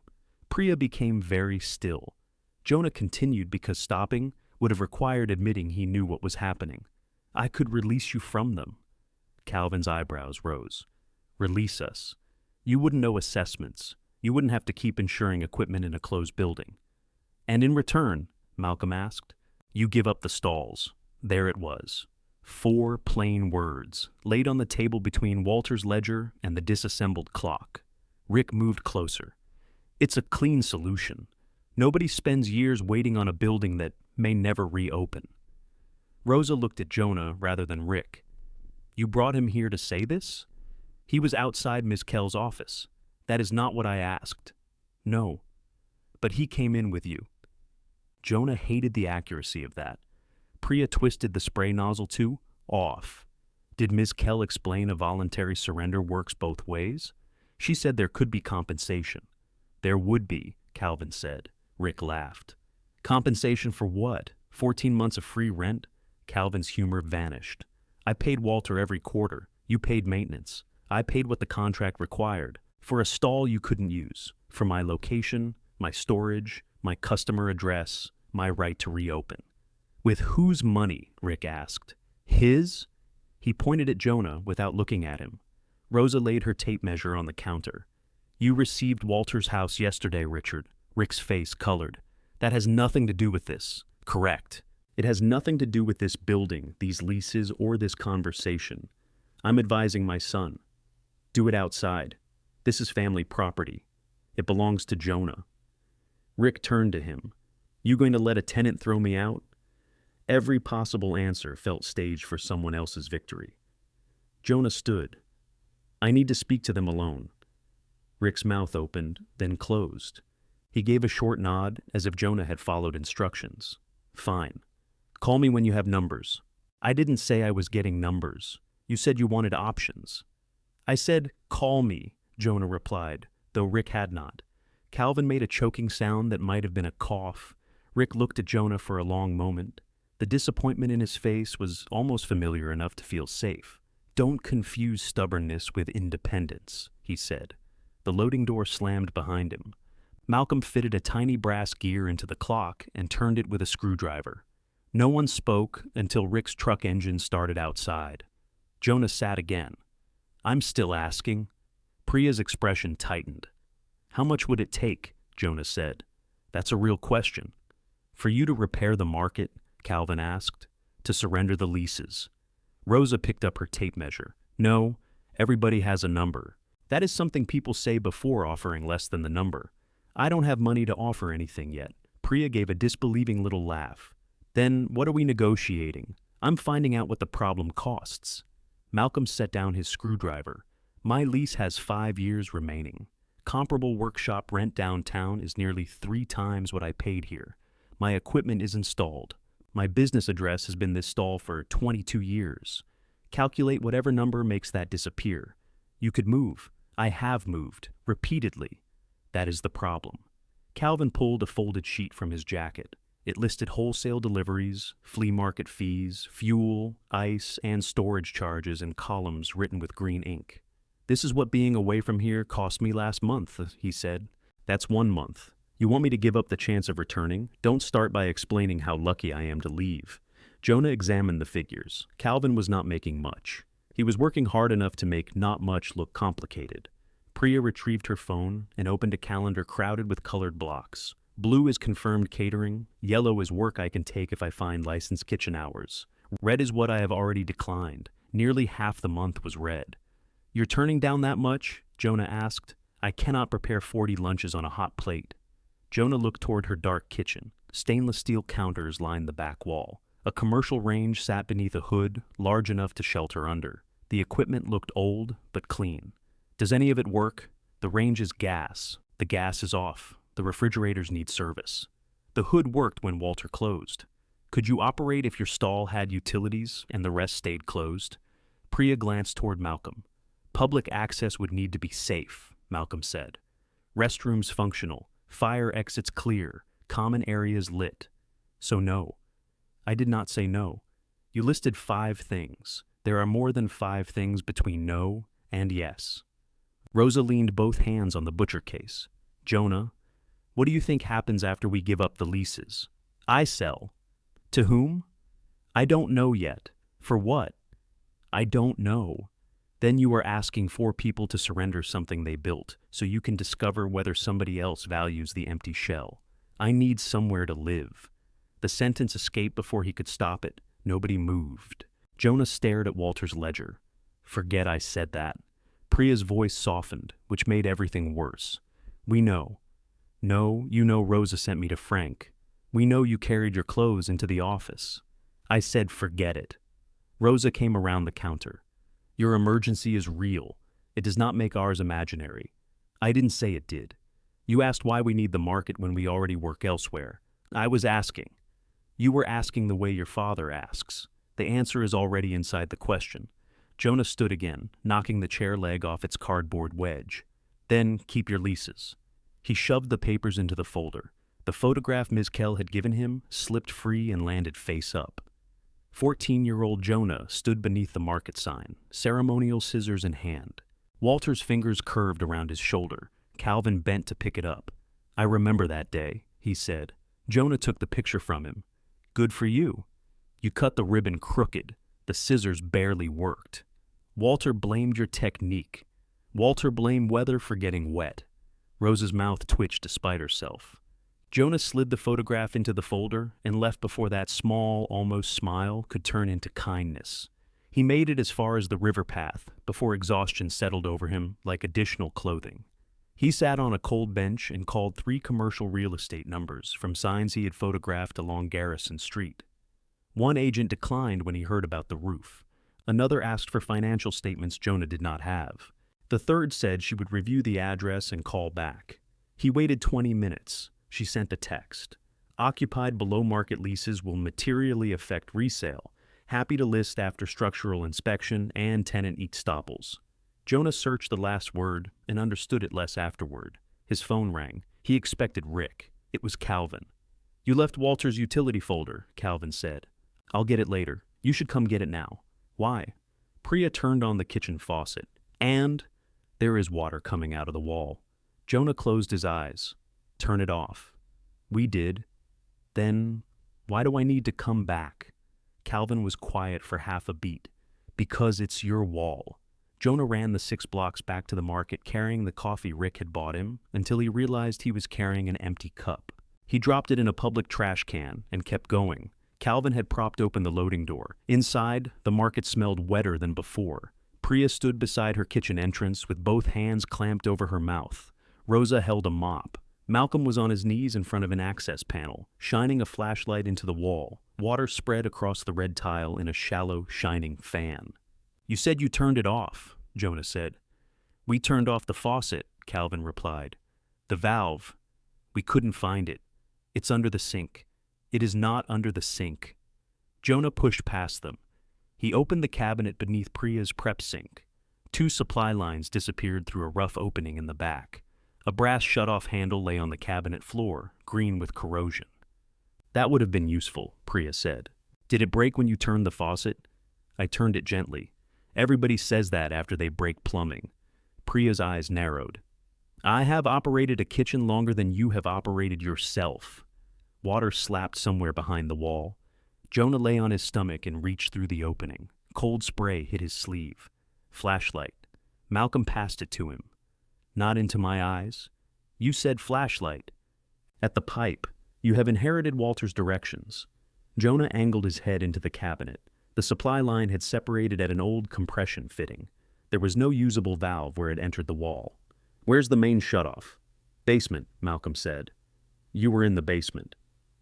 S1: Priya became very still. Jonah continued because stopping would have required admitting he knew what was happening. I could release you from them. Calvin's eyebrows rose. Release us. You wouldn't owe assessments. You wouldn't have to keep insuring equipment in a closed building. And in return, Malcolm asked, you give up the stalls. There it was. 4 plain words, laid on the table between Walter's ledger and the disassembled clock. Rick moved closer. It's a clean solution. Nobody spends years waiting on a building that may never reopen. Rosa looked at Jonah rather than Rick. You brought him here to say this? He was outside Miss Kell's office. That is not what I asked. No. But he came in with you. Jonah hated the accuracy of that. Priya twisted the spray nozzle to off. Did Ms. Kell explain a voluntary surrender works both ways? She said there could be compensation. There would be, Calvin said. Rick laughed. Compensation for what? 14 months of free rent? Calvin's humor vanished. I paid Walter every quarter. You paid maintenance. I paid what the contract required. For a stall you couldn't use. For my location, my storage, my customer address, my right to reopen. With whose money? Rick asked. His? He pointed at Jonah without looking at him. Rosa laid her tape measure on the counter. You received Walter's house yesterday, Richard. Rick's face colored. That has nothing to do with this. Correct. It has nothing to do with this building, these leases, or this conversation. I'm advising my son. Do it outside. This is family property. It belongs to Jonah. Rick turned to him. You going to let a tenant throw me out? Every possible answer felt staged for someone else's victory. Jonah stood. I need to speak to them alone. Rick's mouth opened, then closed. He gave a short nod, as if Jonah had followed instructions. Fine. Call me when you have numbers. I didn't say I was getting numbers. You said you wanted options. I said, call me, Jonah replied, though Rick had not. Calvin made a choking sound that might have been a cough. Rick looked at Jonah for a long moment. The disappointment in his face was almost familiar enough to feel safe. Don't confuse stubbornness with independence, he said. The loading door slammed behind him. Malcolm fitted a tiny brass gear into the clock and turned it with a screwdriver. No one spoke until Rick's truck engine started outside. Jonah sat again. I'm still asking. Priya's expression tightened. How much would it take? Jonah said. That's a real question. For you to repair the market? Calvin asked. To surrender the leases. Rosa picked up her tape measure. No, everybody has a number. That is something people say before offering less than the number. I don't have money to offer anything yet. Priya gave a disbelieving little laugh. Then what are we negotiating? I'm finding out what the problem costs. Malcolm set down his screwdriver. My lease has 5 years remaining. Comparable workshop rent downtown is nearly 3 times what I paid here. My equipment is installed. My business address has been this stall for 22 years. Calculate whatever number makes that disappear. You could move. I have moved, repeatedly. That is the problem. Calvin pulled a folded sheet from his jacket. It listed wholesale deliveries, flea market fees, fuel, ice, and storage charges in columns written with green ink. This is what being away from here cost me last month, he said. That's 1 month. You want me to give up the chance of returning? Don't start by explaining how lucky I am to leave. Jonah examined the figures. Calvin was not making much. He was working hard enough to make not much look complicated. Priya retrieved her phone and opened a calendar crowded with colored blocks. Blue is confirmed catering. Yellow is work I can take if I find licensed kitchen hours. Red is what I have already declined. Nearly half the month was red. You're turning down that much? Jonah asked. I cannot prepare 40 lunches on a hot plate. Jonah looked toward her dark kitchen. Stainless steel counters lined the back wall. A commercial range sat beneath a hood, large enough to shelter under. The equipment looked old, but clean. Does any of it work? The range is gas. The gas is off. The refrigerators need service. The hood worked when Walter closed. Could you operate if your stall had utilities and the rest stayed closed? Priya glanced toward Malcolm. Public access would need to be safe, Malcolm said. Restrooms functional. Fire exits clear, common areas lit. So no. I did not say no. You listed 5 things. There are more than 5 things between no and yes. Rosa leaned both hands on the butcher case. Jonah, what do you think happens after we give up the leases? I sell. To whom? I don't know yet. For what? I don't know. Then you are asking 4 people to surrender something they built, so you can discover whether somebody else values the empty shell. I need somewhere to live. The sentence escaped before he could stop it. Nobody moved. Jonah stared at Walter's ledger. Forget I said that. Priya's voice softened, which made everything worse. We know. No, you know Rosa sent me to Frank. We know you carried your clothes into the office. I said forget it. Rosa came around the counter. Your emergency is real. It does not make ours imaginary. I didn't say it did. You asked why we need the market when we already work elsewhere. I was asking. You were asking the way your father asks. The answer is already inside the question. Jonah stood again, knocking the chair leg off its cardboard wedge. Then keep your leases. He shoved the papers into the folder. The photograph Ms. Kell had given him slipped free and landed face up. 14-year-old Jonah stood beneath the market sign, ceremonial scissors in hand. Walter's fingers curved around his shoulder. Calvin bent to pick it up. I remember that day, he said. Jonah took the picture from him. Good for you. You cut the ribbon crooked. The scissors barely worked. Walter blamed your technique. Walter blamed weather for getting wet. Rosa's mouth twitched despite herself. Jonah slid the photograph into the folder and left before that small, almost smile could turn into kindness. He made it as far as the river path before exhaustion settled over him like additional clothing. He sat on a cold bench and called 3 commercial real estate numbers from signs he had photographed along Garrison Street. One agent declined when he heard about the roof. Another asked for financial statements Jonah did not have. The third said she would review the address and call back. He waited 20 minutes. She sent a text. Occupied below-market leases will materially affect resale. Happy to list after structural inspection and tenant eatstopples. Jonah searched the last word and understood it less afterward. His phone rang. He expected Rick. It was Calvin. You left Walter's utility folder, Calvin said. I'll get it later. You should come get it now. Why? Priya turned on the kitchen faucet. And there is water coming out of the wall. Jonah closed his eyes. Turn it off. We did. Then, why do I need to come back? Calvin was quiet for half a beat. Because it's your wall. Jonah ran the 6 blocks back to the market carrying the coffee Rick had bought him until he realized he was carrying an empty cup. He dropped it in a public trash can and kept going. Calvin had propped open the loading door. Inside, the market smelled wetter than before. Priya stood beside her kitchen entrance with both hands clamped over her mouth. Rosa held a mop. Malcolm was on his knees in front of an access panel, shining a flashlight into the wall. Water spread across the red tile in a shallow, shining fan. "You said you turned it off," Jonah said. "We turned off the faucet," Calvin replied. "The valve. We couldn't find it. It's under the sink." "It is not under the sink." Jonah pushed past them. He opened the cabinet beneath Priya's prep sink. 2 supply lines disappeared through a rough opening in the back. A brass shut-off handle lay on the cabinet floor, green with corrosion. "That would have been useful," Priya said. "Did it break when you turned the faucet?" "I turned it gently. Everybody says that after they break plumbing." Priya's eyes narrowed. "I have operated a kitchen longer than you have operated yourself." Water slapped somewhere behind the wall. Jonah lay on his stomach and reached through the opening. Cold spray hit his sleeve. "Flashlight." Malcolm passed it to him. "Not into my eyes." "You said flashlight." "At the pipe. You have inherited Walter's directions." Jonah angled his head into the cabinet. The supply line had separated at an old compression fitting. There was no usable valve where it entered the wall. "Where's the main shutoff?" "Basement," Malcolm said. "You were in the basement."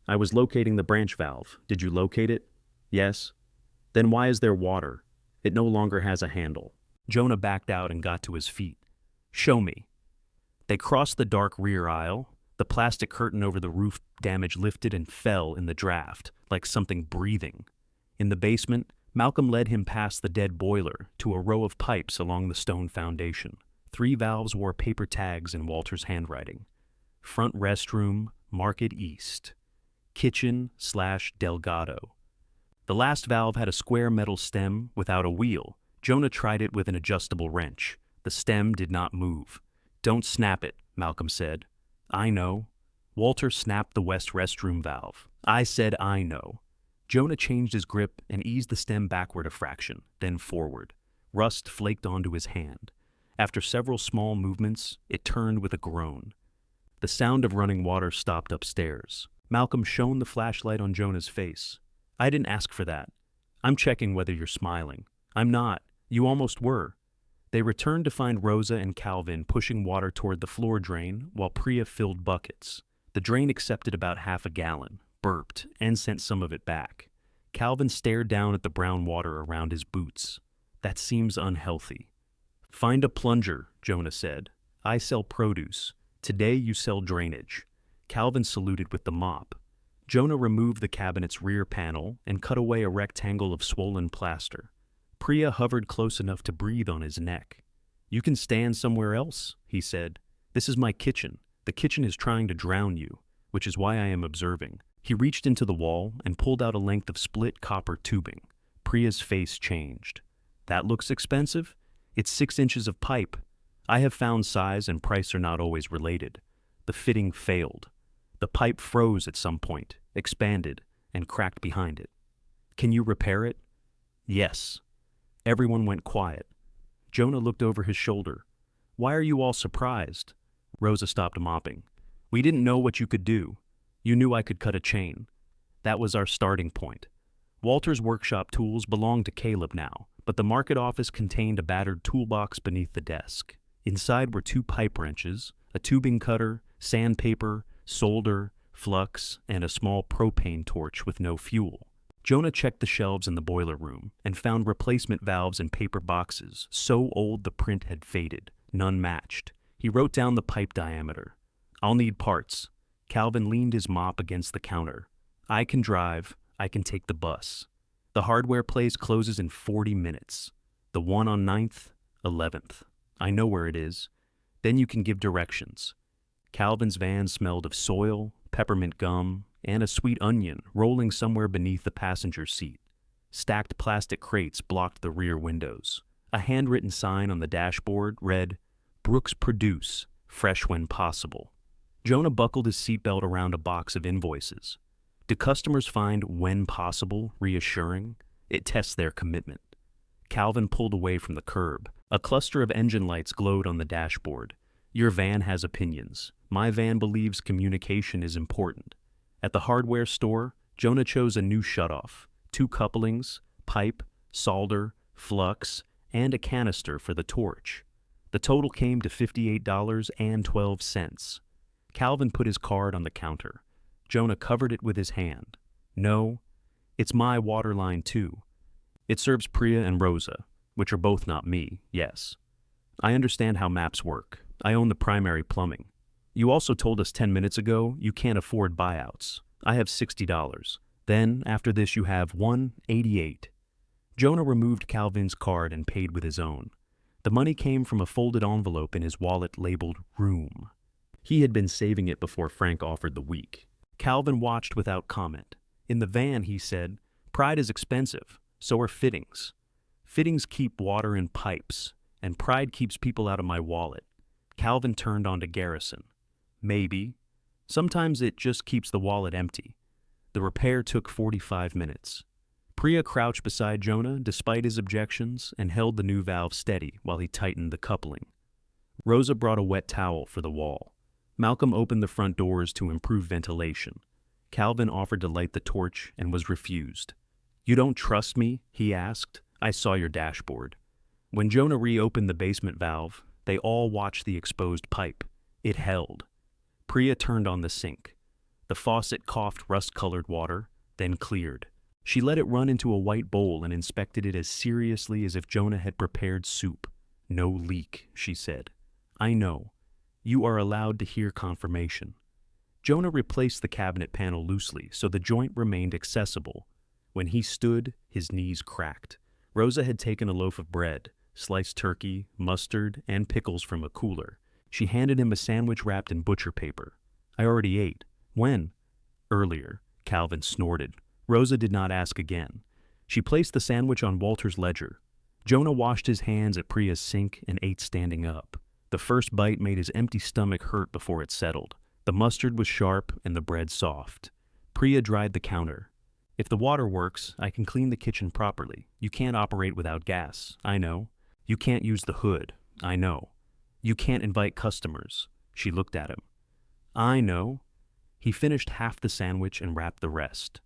S1: "I was locating the branch valve. Did you locate it?" "Yes." "Then why is there water?" "It no longer has a handle." Jonah backed out and got to his feet. "Show me." They crossed the dark rear aisle. The plastic curtain over the roof damage lifted and fell in the draft, like something breathing. In the basement, Malcolm led him past the dead boiler to a row of pipes along the stone foundation. 3 valves wore paper tags in Walter's handwriting. Front restroom, Market East. Kitchen/Delgado. The last valve had a square metal stem without a wheel. Jonah tried it with an adjustable wrench. The stem did not move. "Don't snap it," Malcolm said. "I know." Walter snapped the west restroom valve. "I said I know." Jonah changed his grip and eased the stem backward a fraction, then forward. Rust flaked onto his hand. After several small movements, it turned with a groan. The sound of running water stopped upstairs. Malcolm shone the flashlight on Jonah's face. "I didn't ask for that. I'm checking whether you're smiling." "I'm not. You almost were." They returned to find Rosa and Calvin pushing water toward the floor drain while Priya filled buckets. The drain accepted about half a gallon, burped, and sent some of it back. Calvin stared down at the brown water around his boots. "That seems unhealthy." "Find a plunger," Jonah said. "I sell produce. Today you sell drainage." Calvin saluted with the mop. Jonah removed the cabinet's rear panel and cut away a rectangle of swollen plaster. Priya hovered close enough to breathe on his neck. "You can stand somewhere else," he said. "This is my kitchen. The kitchen is trying to drown you, which is why I am observing." He reached into the wall and pulled out a length of split copper tubing. Priya's face changed. "That looks expensive? It's 6 inches of pipe. I have found size and price are not always related." The fitting failed. The pipe froze at some point, expanded, and cracked behind it. "Can you repair it?" "Yes." Everyone went quiet. Jonah looked over his shoulder. "Why are you all surprised?" Rosa stopped mopping. "We didn't know what you could do. You knew I could cut a chain. That was our starting point." Walter's workshop tools belonged to Caleb now, but the market office contained a battered toolbox beneath the desk. Inside were 2 pipe wrenches, a tubing cutter, sandpaper, solder, flux, and a small propane torch with no fuel. Jonah checked the shelves in the boiler room and found replacement valves in paper boxes, so old the print had faded. None matched. He wrote down the pipe diameter. "I'll need parts." Calvin leaned his mop against the counter. "I can drive. I can take the bus." "The hardware place closes in 40 minutes. The one on 9th, 11th. I know where it is. Then you can give directions." Calvin's van smelled of soil, peppermint gum, and a sweet onion rolling somewhere beneath the passenger seat. Stacked plastic crates blocked the rear windows. A handwritten sign on the dashboard read, "Brooks Produce, fresh when possible." Jonah buckled his seatbelt around a box of invoices. Do customers find "when possible" reassuring? It tests their commitment. Calvin pulled away from the curb. A cluster of engine lights glowed on the dashboard. Your van has opinions. My van believes communication is important. At the hardware store, Jonah chose a new shutoff, 2 couplings, pipe, solder, flux, and a canister for the torch. The total came to $58.12. Calvin put his card on the counter. Jonah covered it with his hand. No, it's my water line too. It serves Priya and Rosa, which are both not me, yes. I understand how maps work. I own the primary plumbing. You also told us 10 minutes ago you can't afford buyouts. I have $60. Then, after this, you have $188. Jonah removed Calvin's card and paid with his own. The money came from a folded envelope in his wallet labeled room. He had been saving it before Frank offered the week. Calvin watched without comment. In the van, he said, "Pride is expensive, so are fittings. Fittings keep water in pipes, and pride keeps people out of my wallet." Calvin turned on to Garrison. "Maybe. Sometimes it just keeps the wallet empty." The repair took 45 minutes. Priya crouched beside Jonah despite his objections and held the new valve steady while he tightened the coupling. Rosa brought a wet towel for the wall. Malcolm opened the front doors to improve ventilation. Calvin offered to light the torch and was refused. "You don't trust me?" he asked. "I saw your dashboard." When Jonah reopened the basement valve, they all watched the exposed pipe. It held. Priya turned on the sink. The faucet coughed rust-colored water, then cleared. She let it run into a white bowl and inspected it as seriously as if Jonah had prepared soup. "No leak," she said. "I know. You are allowed to hear confirmation." Jonah replaced the cabinet panel loosely so the joint remained accessible. When he stood, his knees cracked. Rosa had taken a loaf of bread, sliced turkey, mustard, and pickles from a cooler. She handed him a sandwich wrapped in butcher paper. "I already ate." "When?" "Earlier." Calvin snorted. Rosa did not ask again. She placed the sandwich on Walter's ledger. Jonah washed his hands at Priya's sink and ate standing up. The first bite made his empty stomach hurt before it settled. The mustard was sharp and the bread soft. Priya dried the counter. "If the water works, I can clean the kitchen properly. You can't operate without gas, I know. You can't use the hood, I know. You can't invite customers." She looked at him. "I know." He finished half the sandwich and wrapped the rest.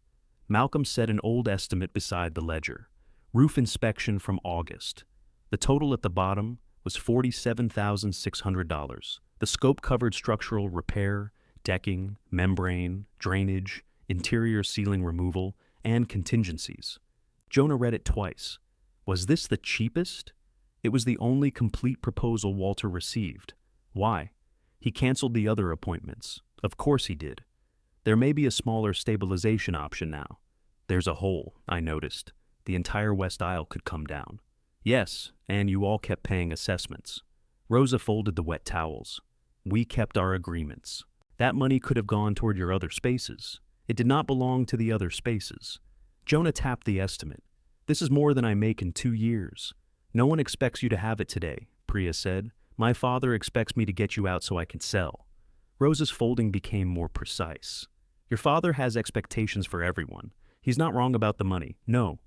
S1: Malcolm set an old estimate beside the ledger. Roof inspection from August. The total at the bottom was $47,600. The scope covered structural repair, decking, membrane, drainage, interior ceiling removal, and contingencies. Jonah read it twice. Was this the cheapest? It was the only complete proposal Walter received. Why? He canceled the other appointments. Of course he did. There may be a smaller stabilization option now. There's a hole, I noticed. The entire west aisle could come down. Yes, and you all kept paying assessments. Rosa folded the wet towels. We kept our agreements. That money could have gone toward your other spaces. It did not belong to the other spaces. Jonah tapped the estimate. This is more than I make in 2 years. No one expects you to have it today, Priya said. My father expects me to get you out so I can sell. Rosa's folding became more precise. Your father has expectations for everyone. He's not wrong about the money, no.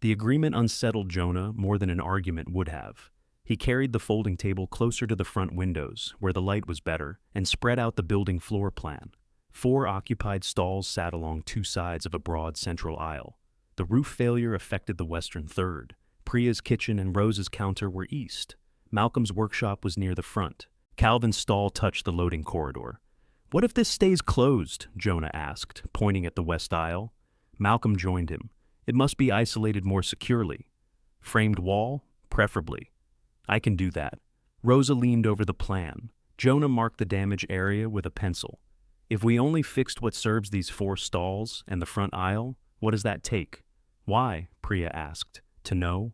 S1: The agreement unsettled Jonah more than an argument would have. He carried the folding table closer to the front windows, where the light was better, and spread out the building floor plan. 4 occupied stalls sat along 2 sides of a broad central aisle. The roof failure affected the western third. Priya's kitchen and Rosa's counter were east. Malcolm's workshop was near the front. Calvin's stall touched the loading corridor. What if this stays closed? Jonah asked, pointing at the west aisle. Malcolm joined him. It must be isolated more securely. Framed wall? Preferably. I can do that. Rosa leaned over the plan. Jonah marked the damage area with a pencil. If we only fixed what serves these 4 stalls and the front aisle, what does that take? Why? Priya asked. To know?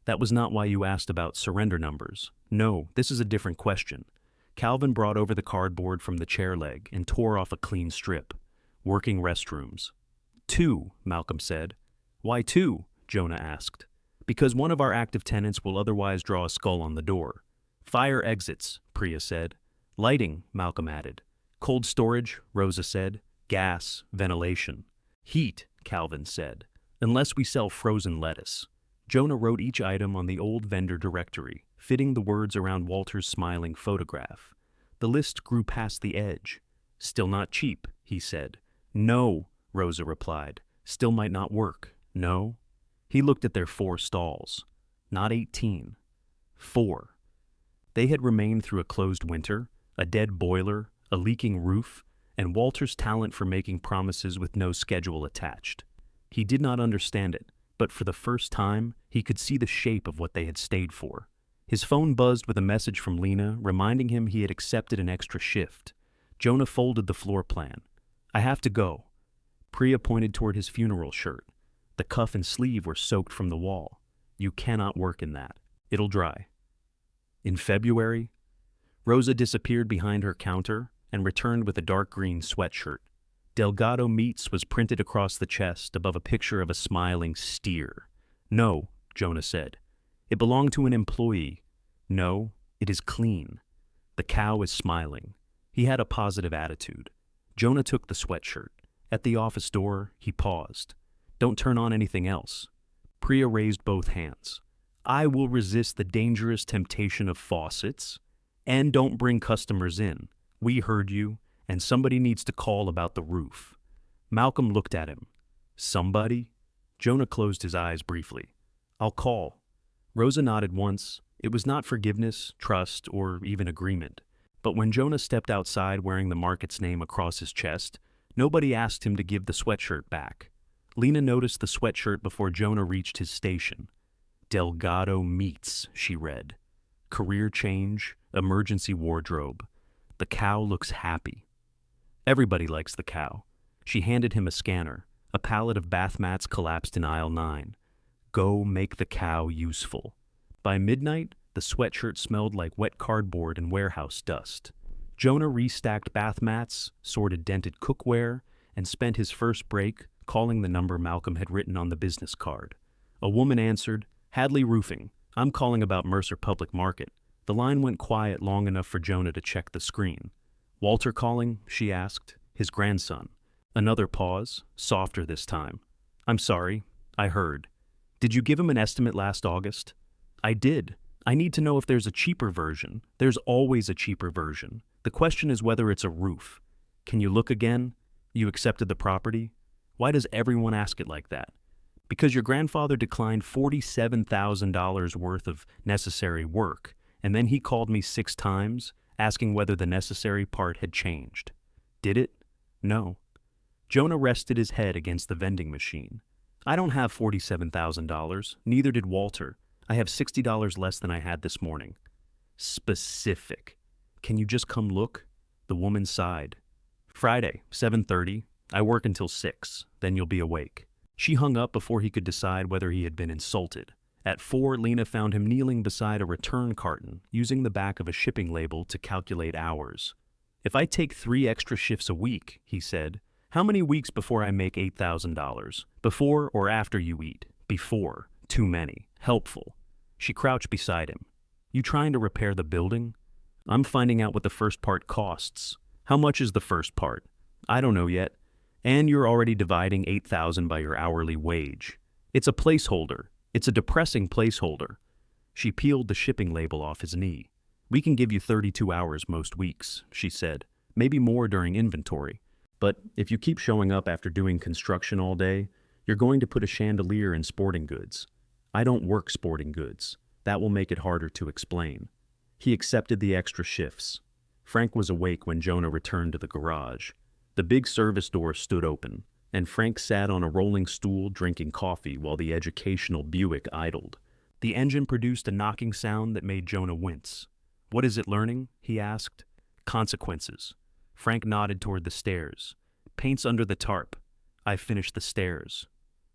S1: That was not why you asked about surrender numbers. No, this is a different question. Calvin brought over the cardboard from the chair leg and tore off a clean strip. Working restrooms. 2, Malcolm said. Why 2? Jonah asked. Because one of our active tenants will otherwise draw a skull on the door. Fire exits, Priya said. Lighting, Malcolm added. Cold storage, Rosa said. Gas, ventilation. Heat, Calvin said. Unless we sell frozen lettuce. Jonah wrote each item on the old vendor directory, fitting the words around Walter's smiling photograph. The list grew past the edge. "Still not cheap," he said. "No," Rosa replied. "Still might not work." "No?" He looked at their 4 stalls. Not 18. 4. They had remained through a closed winter, a dead boiler, a leaking roof, and Walter's talent for making promises with no schedule attached. He did not understand it, but for the first time, he could see the shape of what they had stayed for. His phone buzzed with a message from Lena reminding him he had accepted an extra shift. Jonah folded the floor plan. "I have to go." Priya pointed toward his funeral shirt. The cuff and sleeve were soaked from the wall. "You cannot work in that. It'll dry." In February, Rosa disappeared behind her counter and returned with a dark green sweatshirt. Delgado Meats was printed across the chest above a picture of a smiling steer. "No," Jonah said. "It belonged to an employee." "No, it is clean." "The cow is smiling." He had a positive attitude. Jonah took the sweatshirt. At the office door, he paused. "Don't turn on anything else." Priya raised both hands. "I will resist the dangerous temptation of faucets. And don't bring customers in. We heard you, and somebody needs to call about the roof." Malcolm looked at him. "Somebody?" Jonah closed his eyes briefly. "I'll call." Rosa nodded once. It was not forgiveness, trust, or even agreement. But when Jonah stepped outside wearing the market's name across his chest, nobody asked him to give the sweatshirt back. Lena noticed the sweatshirt before Jonah reached his station. "Delgado Meats," she read. "Career change, emergency wardrobe. The cow looks happy." "Everybody likes the cow." She handed him a scanner. A pallet of bath mats collapsed in aisle 9. "Go make the cow useful." By midnight, the sweatshirt smelled like wet cardboard and warehouse dust. Jonah restacked bath mats, sorted dented cookware, and spent his first break calling the number Malcolm had written on the business card. A woman answered, "Hadley Roofing. I'm calling about Mercer Public Market." The line went quiet long enough for Jonah to check the screen. "Walter calling?" she asked. "His grandson." Another pause, softer this time. "I'm sorry. I heard. Did you give him an estimate last August?" "I did. I need to know if there's a cheaper version." "There's always a cheaper version. The question is whether it's a roof." "Can you look again? You accepted the property?" "Why does everyone ask it like that?" "Because your grandfather declined $47,000 worth of necessary work, and then he called me 6 times, asking whether the necessary part had changed." "Did it?" "No." Jonah rested his head against the vending machine. "I don't have $47,000. Neither did Walter. I have $60 less than I had this morning." "Specific. Can you just come look?" The woman sighed. "Friday, 7:30. I work until 6. Then you'll be awake." She hung up before he could decide whether he had been insulted. At 4, Lena found him kneeling beside a return carton, using the back of a shipping label to calculate hours. "If I take 3 extra shifts a week," he said, "how many weeks before I make $8,000? Before or after you eat?" "Before. Too many. Helpful." She crouched beside him. "You trying to repair the building?" "I'm finding out what the first part costs." "How much is the first part?" "I don't know yet." "And you're already dividing $8,000 by your hourly wage." "It's a placeholder. It's a depressing placeholder." She peeled the shipping label off his knee. "We can give you 32 hours most weeks," she said. "Maybe more during inventory. But if you keep showing up after doing construction all day, you're going to put a chandelier in sporting goods." "I don't work sporting goods." "That will make it harder to explain." He accepted the extra shifts. Frank was awake when Jonah returned to the garage. The big service door stood open, and Frank sat on a rolling stool drinking coffee while the educational Buick idled. The engine produced a knocking sound that made Jonah wince. "What is it learning?" he asked. "Consequences." Frank nodded toward the stairs. "Paint's under the tarp." "I've finished the stairs."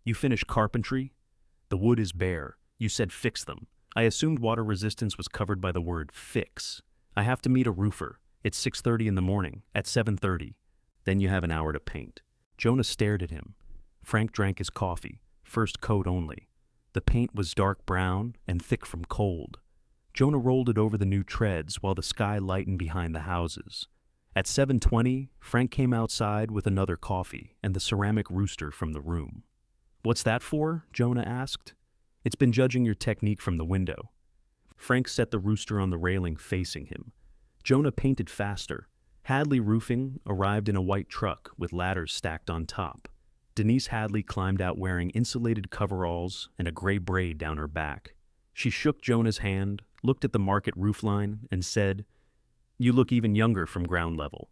S1: "You finished carpentry?" "The wood is bare. You said fix them." I assumed water resistance was covered by the word fix. "I have to meet a roofer. It's 6:30 in the morning. At 7:30. Then you have an hour to paint." Jonah stared at him. Frank drank his coffee, first coat only. The paint was dark brown and thick from cold. Jonah rolled it over the new treads while the sky lightened behind the houses. At 7:20, Frank came outside with another coffee and the ceramic rooster from the room. "What's that for?" Jonah asked. It's been judging your technique from the window. Frank set the rooster on the railing facing him. Jonah painted faster. Hadley Roofing arrived in a white truck with ladders stacked on top. Denise Hadley climbed out wearing insulated coveralls and a gray braid down her back. She shook Jonah's hand, looked at the market roofline, and said, "You look even younger from ground level."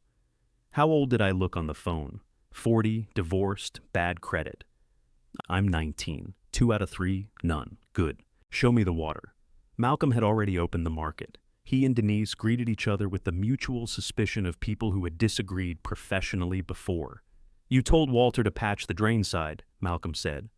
S1: "How old did I look on the phone?" 40, divorced, bad credit. "I'm 19. 2 out of 3, none. Good. Show me the water." Malcolm had already opened the market. He and Denise greeted each other with the mutual suspicion of people who had disagreed professionally before. "You told Walter to patch the drain side," Malcolm said.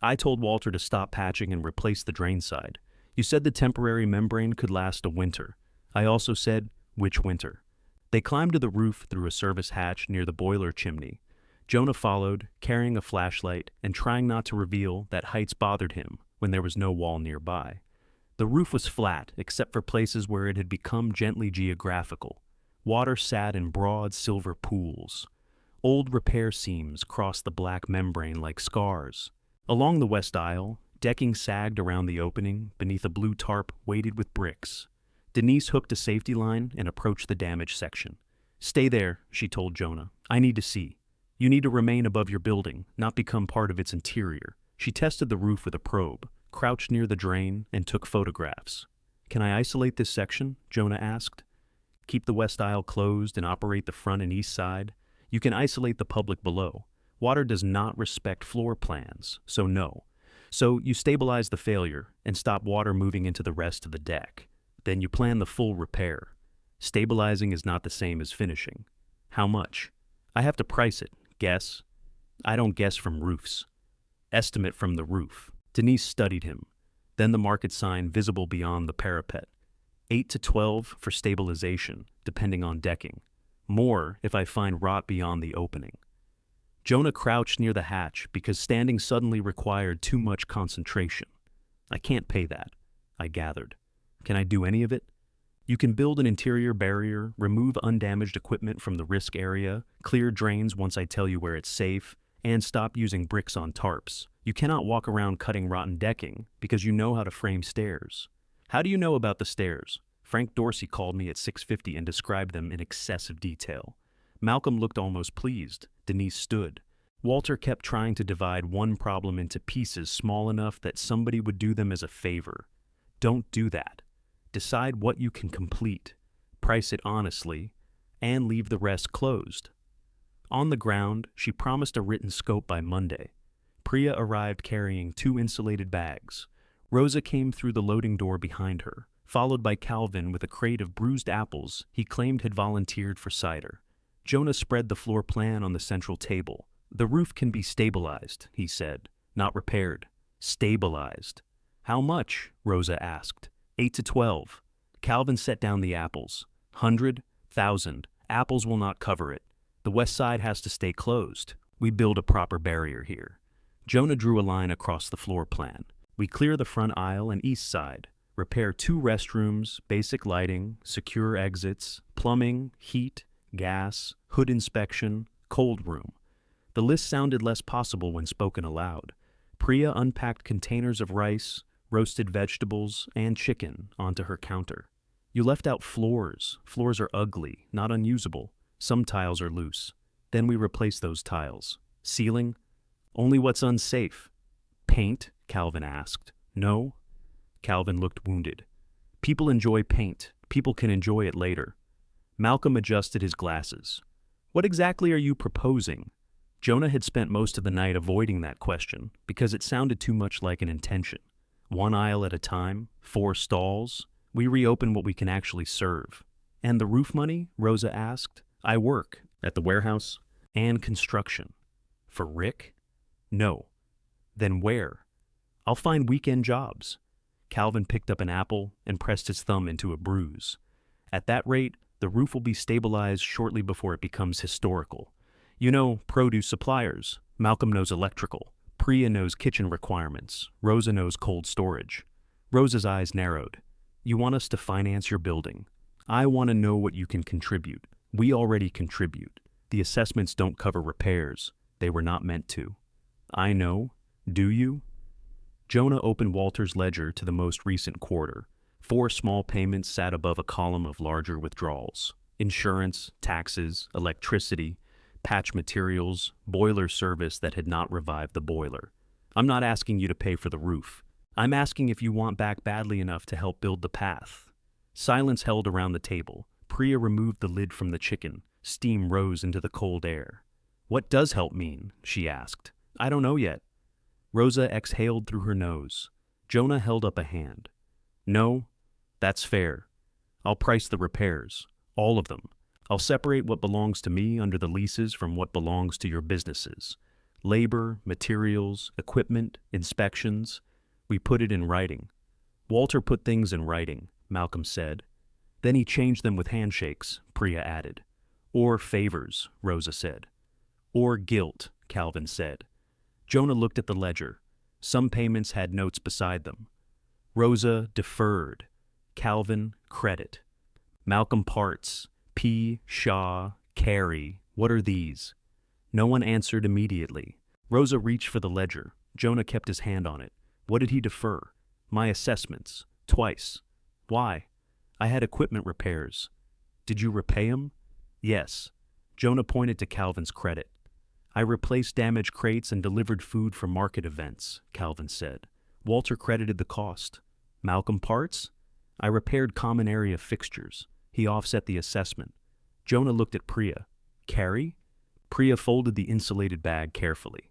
S1: "I told Walter to stop patching and replace the drain side. You said the temporary membrane could last a winter. I also said, which winter?" They climbed to the roof through a service hatch near the boiler chimney. Jonah followed, carrying a flashlight and trying not to reveal that heights bothered him when there was no wall nearby. The roof was flat, except for places where it had become gently geographical. Water sat in broad silver pools. Old repair seams crossed the black membrane like scars. Along the west aisle, decking sagged around the opening beneath a blue tarp weighted with bricks. Denise hooked a safety line and approached the damaged section. "Stay there," she told Jonah. "I need to see. You need to remain above your building, not become part of its interior." She tested the roof with a probe, crouched near the drain, and took photographs. "Can I isolate this section?" Jonah asked. "Keep the west aisle closed and operate the front and east side? You can isolate the public below. Water does not respect floor plans, so no. So you stabilize the failure and stop water moving into the rest of the deck. Then you plan the full repair. Stabilizing is not the same as finishing." "How much?" "I have to price it. Guess?" "I don't guess from roofs." "Estimate from the roof." Denise studied him. Then the market sign visible beyond the parapet. 8 to 12 for stabilization, depending on decking. More if I find rot beyond the opening. Jonah crouched near the hatch because standing suddenly required too much concentration. "I can't pay that," I gathered. "Can I do any of it?" "You can build an interior barrier, remove undamaged equipment from the risk area, clear drains once I tell you where it's safe, and stop using bricks on tarps. You cannot walk around cutting rotten decking because you know how to frame stairs." "How do you know about the stairs?" Frank Dorsey called me at 6:50 and described them in excessive detail. Malcolm looked almost pleased. Denise stood. "Walter kept trying to divide one problem into pieces small enough that somebody would do them as a favor. Don't do that. Decide what you can complete, price it honestly, and leave the rest closed." On the ground, she promised a written scope by Monday. Priya arrived carrying 2 insulated bags. Rosa came through the loading door behind her, followed by Calvin with a crate of bruised apples he claimed had volunteered for cider. Jonah spread the floor plan on the central table. "The roof can be stabilized," he said, "not repaired. Stabilized." "How much?" Rosa asked. 8 to 12. Calvin set down the apples. 100, 1,000. Apples will not cover it. The west side has to stay closed. We build a proper barrier here. Jonah drew a line across the floor plan. We clear the front aisle and east side. Repair 2 restrooms, basic lighting, secure exits, plumbing, heat, gas, hood inspection, cold room. The list sounded less possible when spoken aloud. Priya unpacked containers of rice, roasted vegetables, and chicken onto her counter. "You left out floors. Floors are ugly, not unusable. Some tiles are loose. Then we replace those tiles. Ceiling? Only what's unsafe." "Paint?" Calvin asked. "No." Calvin looked wounded. "People enjoy paint. People can enjoy it later." Malcolm adjusted his glasses. "What exactly are you proposing?" Jonah had spent most of the night avoiding that question because it sounded too much like an intention. 1 aisle at a time, 4 stalls. We reopen what we can actually serve. "And the roof money?" Rosa asked. "I work at the warehouse and construction." "For Rick?" "No." "Then where?" "I'll find weekend jobs." Calvin picked up an apple and pressed his thumb into a bruise. "At that rate, the roof will be stabilized shortly before it becomes historical. You know, produce suppliers. Malcolm knows electrical. Priya knows kitchen requirements. Rosa knows cold storage." Rosa's eyes narrowed. "You want us to finance your building. I want to know what you can contribute. We already contribute. The assessments don't cover repairs. They were not meant to." "I know. Do you?" Jonah opened Walter's ledger to the most recent quarter. 4 small payments sat above a column of larger withdrawals. Insurance, taxes, electricity, patch materials, boiler service that had not revived the boiler. I'm not asking you to pay for the roof. I'm asking if you want back badly enough to help build the path. Silence held around the table. Priya removed the lid from the chicken. Steam rose into the cold air. What does help mean? She asked. I don't know yet. Rosa exhaled through her nose. Jonah held up a hand. No, that's fair. I'll price the repairs. All of them. I'll separate what belongs to me under the leases from what belongs to your businesses. Labor, materials, equipment, inspections. We put it in writing. Walter put things in writing, Malcolm said. Then he changed them with handshakes, Priya added. Or favors, Rosa said. Or guilt, Calvin said. Jonah looked at the ledger. Some payments had notes beside them. Rosa deferred. Calvin credit. Malcolm parts. P. Shaw. Carey. What are these? No one answered immediately. Rosa reached for the ledger. Jonah kept his hand on it. What did he defer? My assessments. Twice. Why? I had equipment repairs. Did you repay 'em? Yes. Jonah pointed to Calvin's credit. I replaced damaged crates and delivered food for market events, Calvin said. Walter credited the cost. Malcolm parts? I repaired common area fixtures. He offset the assessment. Jonah looked at Priya. Carrie? Priya folded the insulated bag carefully.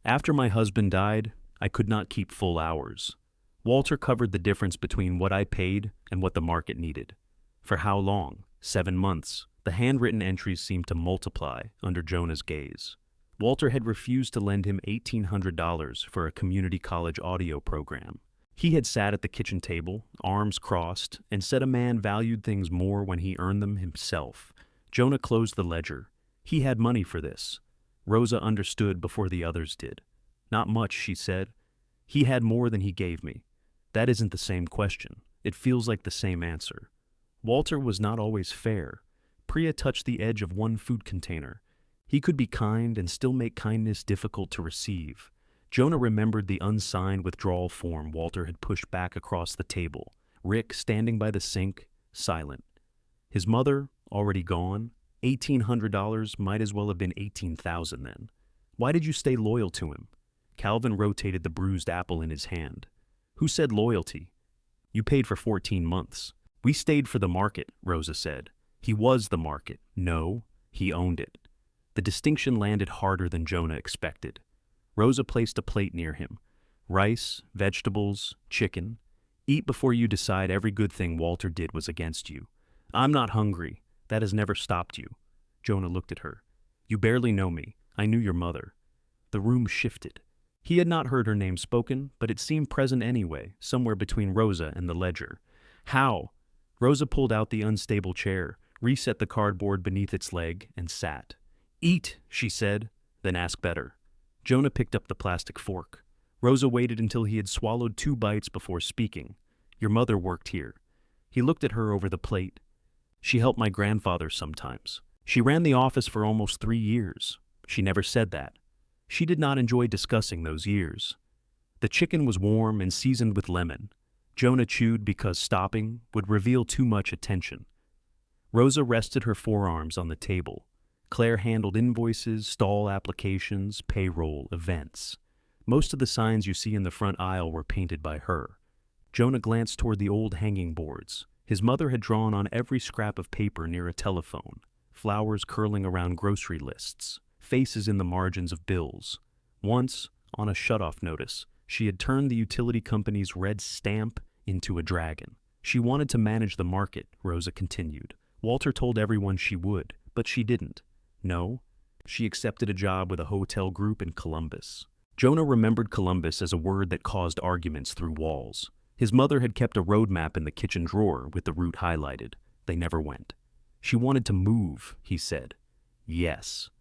S1: After my husband died, I could not keep full hours. Walter covered the difference between what I paid and what the market needed. For how long? 7 months. The handwritten entries seemed to multiply under Jonah's gaze. Walter had refused to lend him $1,800 for a community college audio program. He had sat at the kitchen table, arms crossed, and said a man valued things more when he earned them himself. Jonah closed the ledger. He had money for this. Rosa understood before the others did. Not much, she said. He had more than he gave me. That isn't the same question. It feels like the same answer. Walter was not always fair. Priya touched the edge of one food container. He could be kind and still make kindness difficult to receive. Jonah remembered the unsigned withdrawal form Walter had pushed back across the table. Rick, standing by the sink, silent. His mother, already gone. $1,800 might as well have been $18,000 then. Why did you stay loyal to him? Calvin rotated the bruised apple in his hand. Who said loyalty? You paid for 14 months. We stayed for the market, Rosa said. He was the market. No, he owned it. The distinction landed harder than Jonah expected. Rosa placed a plate near him. Rice, vegetables, chicken. Eat before you decide every good thing Walter did was against you. I'm not hungry. That has never stopped you. Jonah looked at her. You barely know me. I knew your mother. The room shifted. He had not heard her name spoken, but it seemed present anyway, somewhere between Rosa and the ledger. How? Rosa pulled out the unstable chair, reset the cardboard beneath its leg, and sat. Eat, she said, then ask better. Jonah picked up the plastic fork. Rosa waited until he had swallowed 2 bites before speaking. Your mother worked here. He looked at her over the plate. She helped my grandfather sometimes. She ran the office for almost 3 years. She never said that. She did not enjoy discussing those years. The chicken was warm and seasoned with lemon. Jonah chewed because stopping would reveal too much attention. Rosa rested her forearms on the table. Claire handled invoices, stall applications, payroll, events. Most of the signs you see in the front aisle were painted by her. Jonah glanced toward the old hanging boards. His mother had drawn on every scrap of paper near a telephone, flowers curling around grocery lists, faces in the margins of bills. Once, on a shutoff notice, she had turned the utility company's red stamp into a dragon. She wanted to manage the market, Rosa continued. Walter told everyone she would, but she didn't. No, she accepted a job with a hotel group in Columbus. Jonah remembered Columbus as a word that caused arguments through walls. His mother had kept a road map in the kitchen drawer with the route highlighted. They never went. She wanted to move, he said. Yes.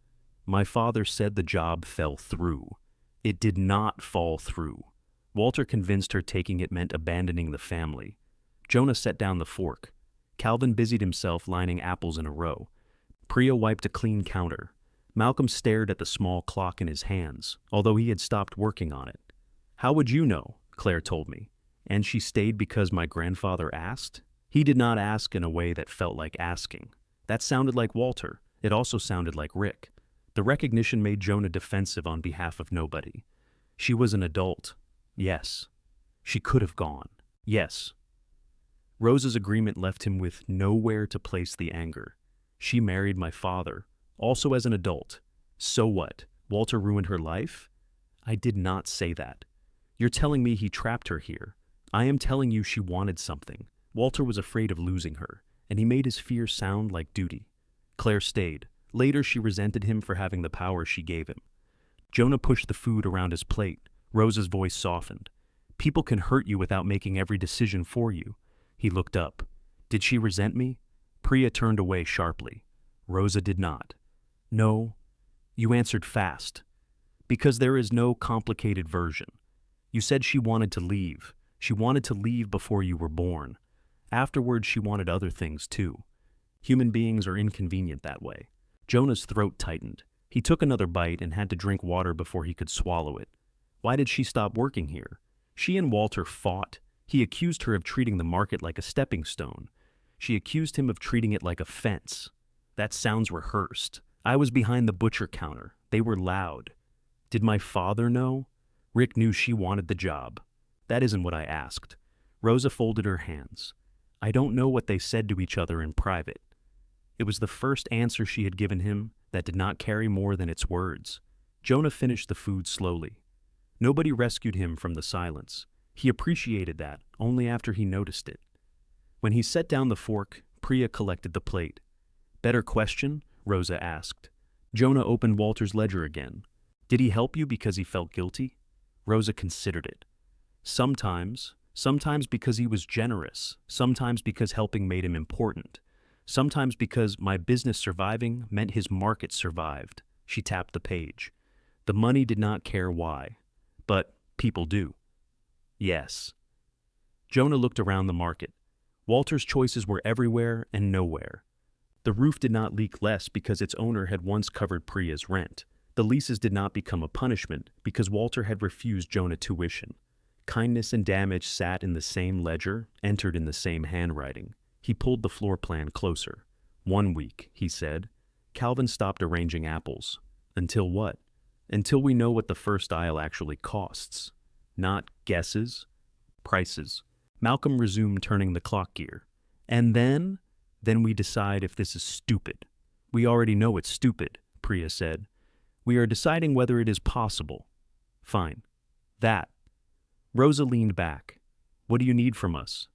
S1: My father said the job fell through. It did not fall through. Walter convinced her taking it meant abandoning the family. Jonah set down the fork. Calvin busied himself lining apples in a row. Priya wiped a clean counter. Malcolm stared at the small clock in his hands, although he had stopped working on it. How would you know? Claire told me. And she stayed because my grandfather asked? He did not ask in a way that felt like asking. That sounded like Walter. It also sounded like Rick. The recognition made Jonah defensive on behalf of nobody. She was an adult. Yes. She could have gone. Yes. Rosa's agreement left him with nowhere to place the anger. She married my father, also as an adult. So what? Walter ruined her life? I did not say that. You're telling me he trapped her here. I am telling you she wanted something. Walter was afraid of losing her, and he made his fear sound like duty. Claire stayed. Later, she resented him for having the power she gave him. Jonah pushed the food around his plate. Rosa's voice softened. People can hurt you without making every decision for you. He looked up. Did she resent me? Priya turned away sharply. Rosa did not. No. You answered fast. Because there is no complicated version. You said she wanted to leave. She wanted to leave before you were born. Afterwards, she wanted other things too. Human beings are inconvenient that way. Jonah's throat tightened. He took another bite and had to drink water before he could swallow it. Why did she stop working here? She and Walter fought. He accused her of treating the market like a stepping stone. She accused him of treating it like a fence. That sounds rehearsed. I was behind the butcher counter. They were loud. Did my father know? Rick knew she wanted the job. That isn't what I asked. Rosa folded her hands. I don't know what they said to each other in private. It was the first answer she had given him that did not carry more than its words. Jonah finished the food slowly. Nobody rescued him from the silence. He appreciated that only after he noticed it. When he set down the fork, Priya collected the plate. Better question? Rosa asked. Jonah opened Walter's ledger again. Did he help you because he felt guilty? Rosa considered it. Sometimes because he was generous, sometimes because helping made him important, sometimes because my business surviving meant his market survived. She tapped the page. The money did not care why, but people do. Yes. Jonah looked around the market. Walter's choices were everywhere and nowhere. The roof did not leak less because its owner had once covered Priya's rent. The leases did not become a punishment because Walter had refused Jonah tuition. Kindness and damage sat in the same ledger, entered in the same handwriting. He pulled the floor plan closer. 1 week, he said. Calvin stopped arranging apples. Until what? Until we know what the first aisle actually costs. Not guesses, prices. Malcolm resumed turning the clock gear. And then we decide if this is stupid. We already know it's stupid, Priya said. We are deciding whether it is possible. Fine. That. Rosa leaned back. What do you need from us?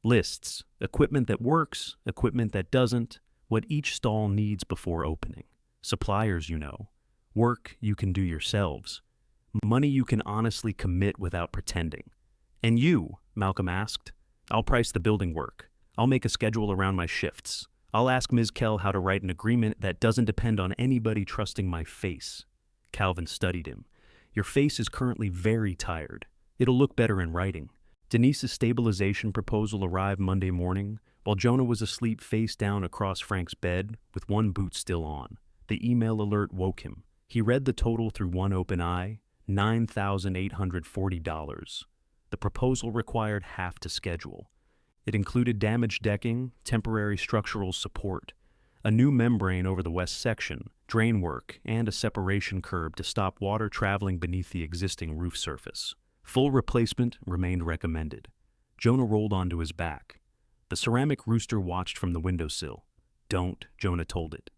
S1: Lists. Equipment that works, equipment that doesn't, what each stall needs before opening. Suppliers, you know. Work you can do yourselves. Money you can honestly commit without pretending. And you, Malcolm asked. I'll price the building work. I'll make a schedule around my shifts. I'll ask Ms. Kell how to write an agreement that doesn't depend on anybody trusting my face. Calvin studied him. Your face is currently very tired. It'll look better in writing. Denise's stabilization proposal arrived Monday morning, while Jonah was asleep face down across Frank's bed, with one boot still on. The email alert woke him. He read the total through one open eye, $9,840. The proposal required half to schedule. It included damaged decking, temporary structural support, a new membrane over the west section, drain work, and a separation curb to stop water traveling beneath the existing roof surface. Full replacement remained recommended. Jonah rolled onto his back. The ceramic rooster watched from the windowsill. Don't, Jonah told it.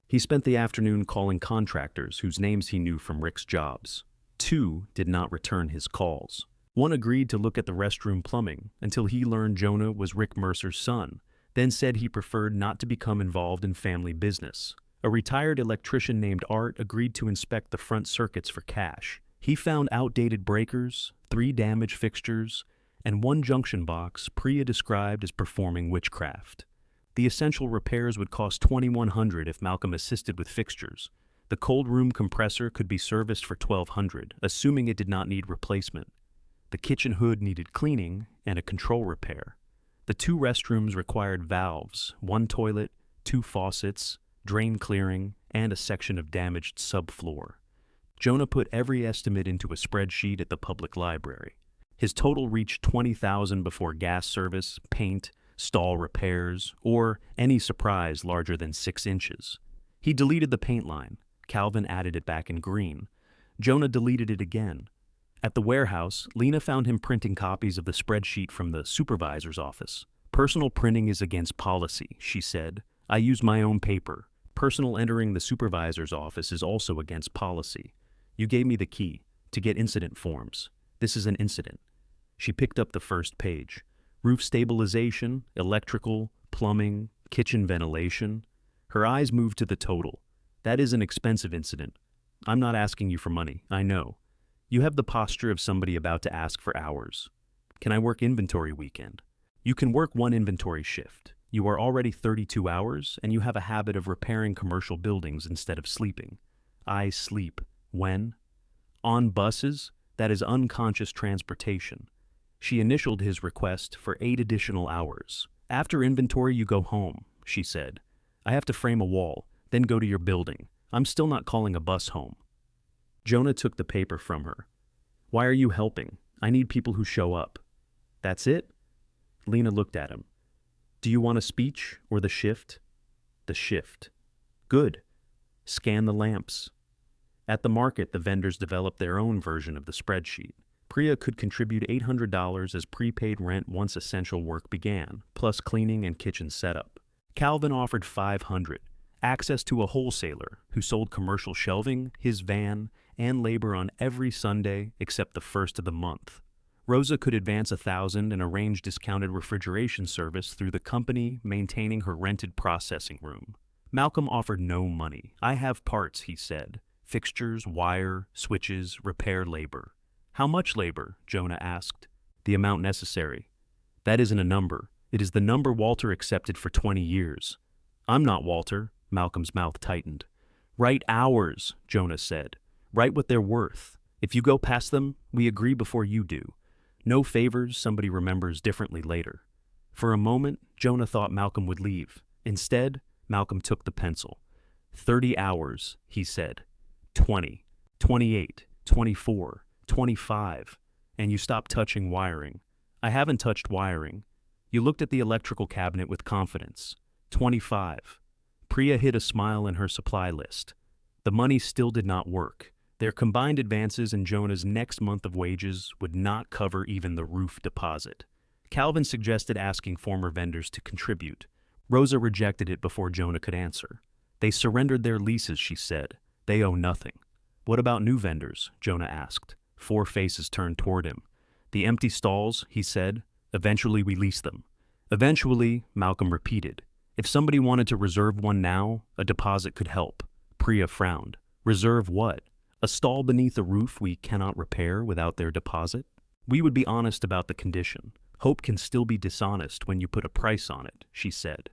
S1: He spent the afternoon calling contractors whose names he knew from Rick's jobs. 2 did not return his calls. 1 agreed to look at the restroom plumbing until he learned Jonah was Rick Mercer's son, then said he preferred not to become involved in family business. A retired electrician named Art agreed to inspect the front circuits for cash. He found outdated breakers, 3 damaged fixtures, and 1 junction box Priya described as performing witchcraft. The essential repairs would cost $2,100 if Malcolm assisted with fixtures. The cold room compressor could be serviced for $1,200, assuming it did not need replacement. The kitchen hood needed cleaning and a control repair. The 2 restrooms required valves, 1 toilet, 2 faucets, drain clearing, and a section of damaged subfloor. Jonah put every estimate into a spreadsheet at the public library. His total reached $20,000 before gas service, paint, stall repairs, or any surprise larger than 6 inches. He deleted the paint line. Calvin added it back in green. Jonah deleted it again. At the warehouse, Lena found him printing copies of the spreadsheet from the supervisor's office. "Personal printing is against policy," she said. "I use my own paper. Personal entering the supervisor's office is also against policy. You gave me the key to get incident forms. This is an incident." She picked up the first page. Roof stabilization, electrical, plumbing, kitchen ventilation. Her eyes moved to the total. "That is an expensive incident. I'm not asking you for money, I know. You have the posture of somebody about to ask for hours. Can I work inventory weekend?" "You can work one inventory shift. You are already 32 hours, and you have a habit of repairing commercial buildings instead of sleeping." "I sleep. When?" "On buses. That is unconscious transportation." She initialed his request for 8 additional hours. "After inventory, you go home," she said. "I have to frame a wall, then go to your building. I'm still not calling a bus home." Jonah took the paper from her. "Why are you helping? I need people who show up." "That's it?" Lena looked at him. "Do you want a speech or the shift?" "The shift." "Good. Scan the lamps." At the market, the vendors developed their own version of the spreadsheet. Priya could contribute $800 as prepaid rent once essential work began, plus cleaning and kitchen setup. Calvin offered $500, access to a wholesaler who sold commercial shelving, his van, and labor on every Sunday except the first of the month. Rosa could advance $1,000 and arrange discounted refrigeration service through the company maintaining her rented processing room. Malcolm offered no money. "I have parts," he said. "Fixtures, wire, switches, repair labor." "How much labor?" Jonah asked. "The amount necessary." "That isn't a number. It is the number Walter accepted for 20 years. "I'm not Walter." Malcolm's mouth tightened. "Write hours," Jonah said. "Write what they're worth. If you go past them, we agree before you do. No favors somebody remembers differently later." For a moment, Jonah thought Malcolm would leave. Instead, Malcolm took the pencil. 30 hours, he said. 20, 28, 24, 25, and you stopped touching wiring. "I haven't touched wiring." You looked at the electrical cabinet with confidence. 25. Priya hid a smile in her supply list. The money still did not work. Their combined advances and Jonah's next month of wages would not cover even the roof deposit. Calvin suggested asking former vendors to contribute. Rosa rejected it before Jonah could answer. "They surrendered their leases," she said. "They owe nothing." "What about new vendors?" Jonah asked. 4 faces turned toward him. "The empty stalls," he said. "Eventually we lease them." "Eventually," Malcolm repeated. "If somebody wanted to reserve one now, a deposit could help." Priya frowned. "Reserve what? A stall beneath a roof we cannot repair without their deposit?" "We would be honest about the condition. Hope can still be dishonest when you put a price on it," she said.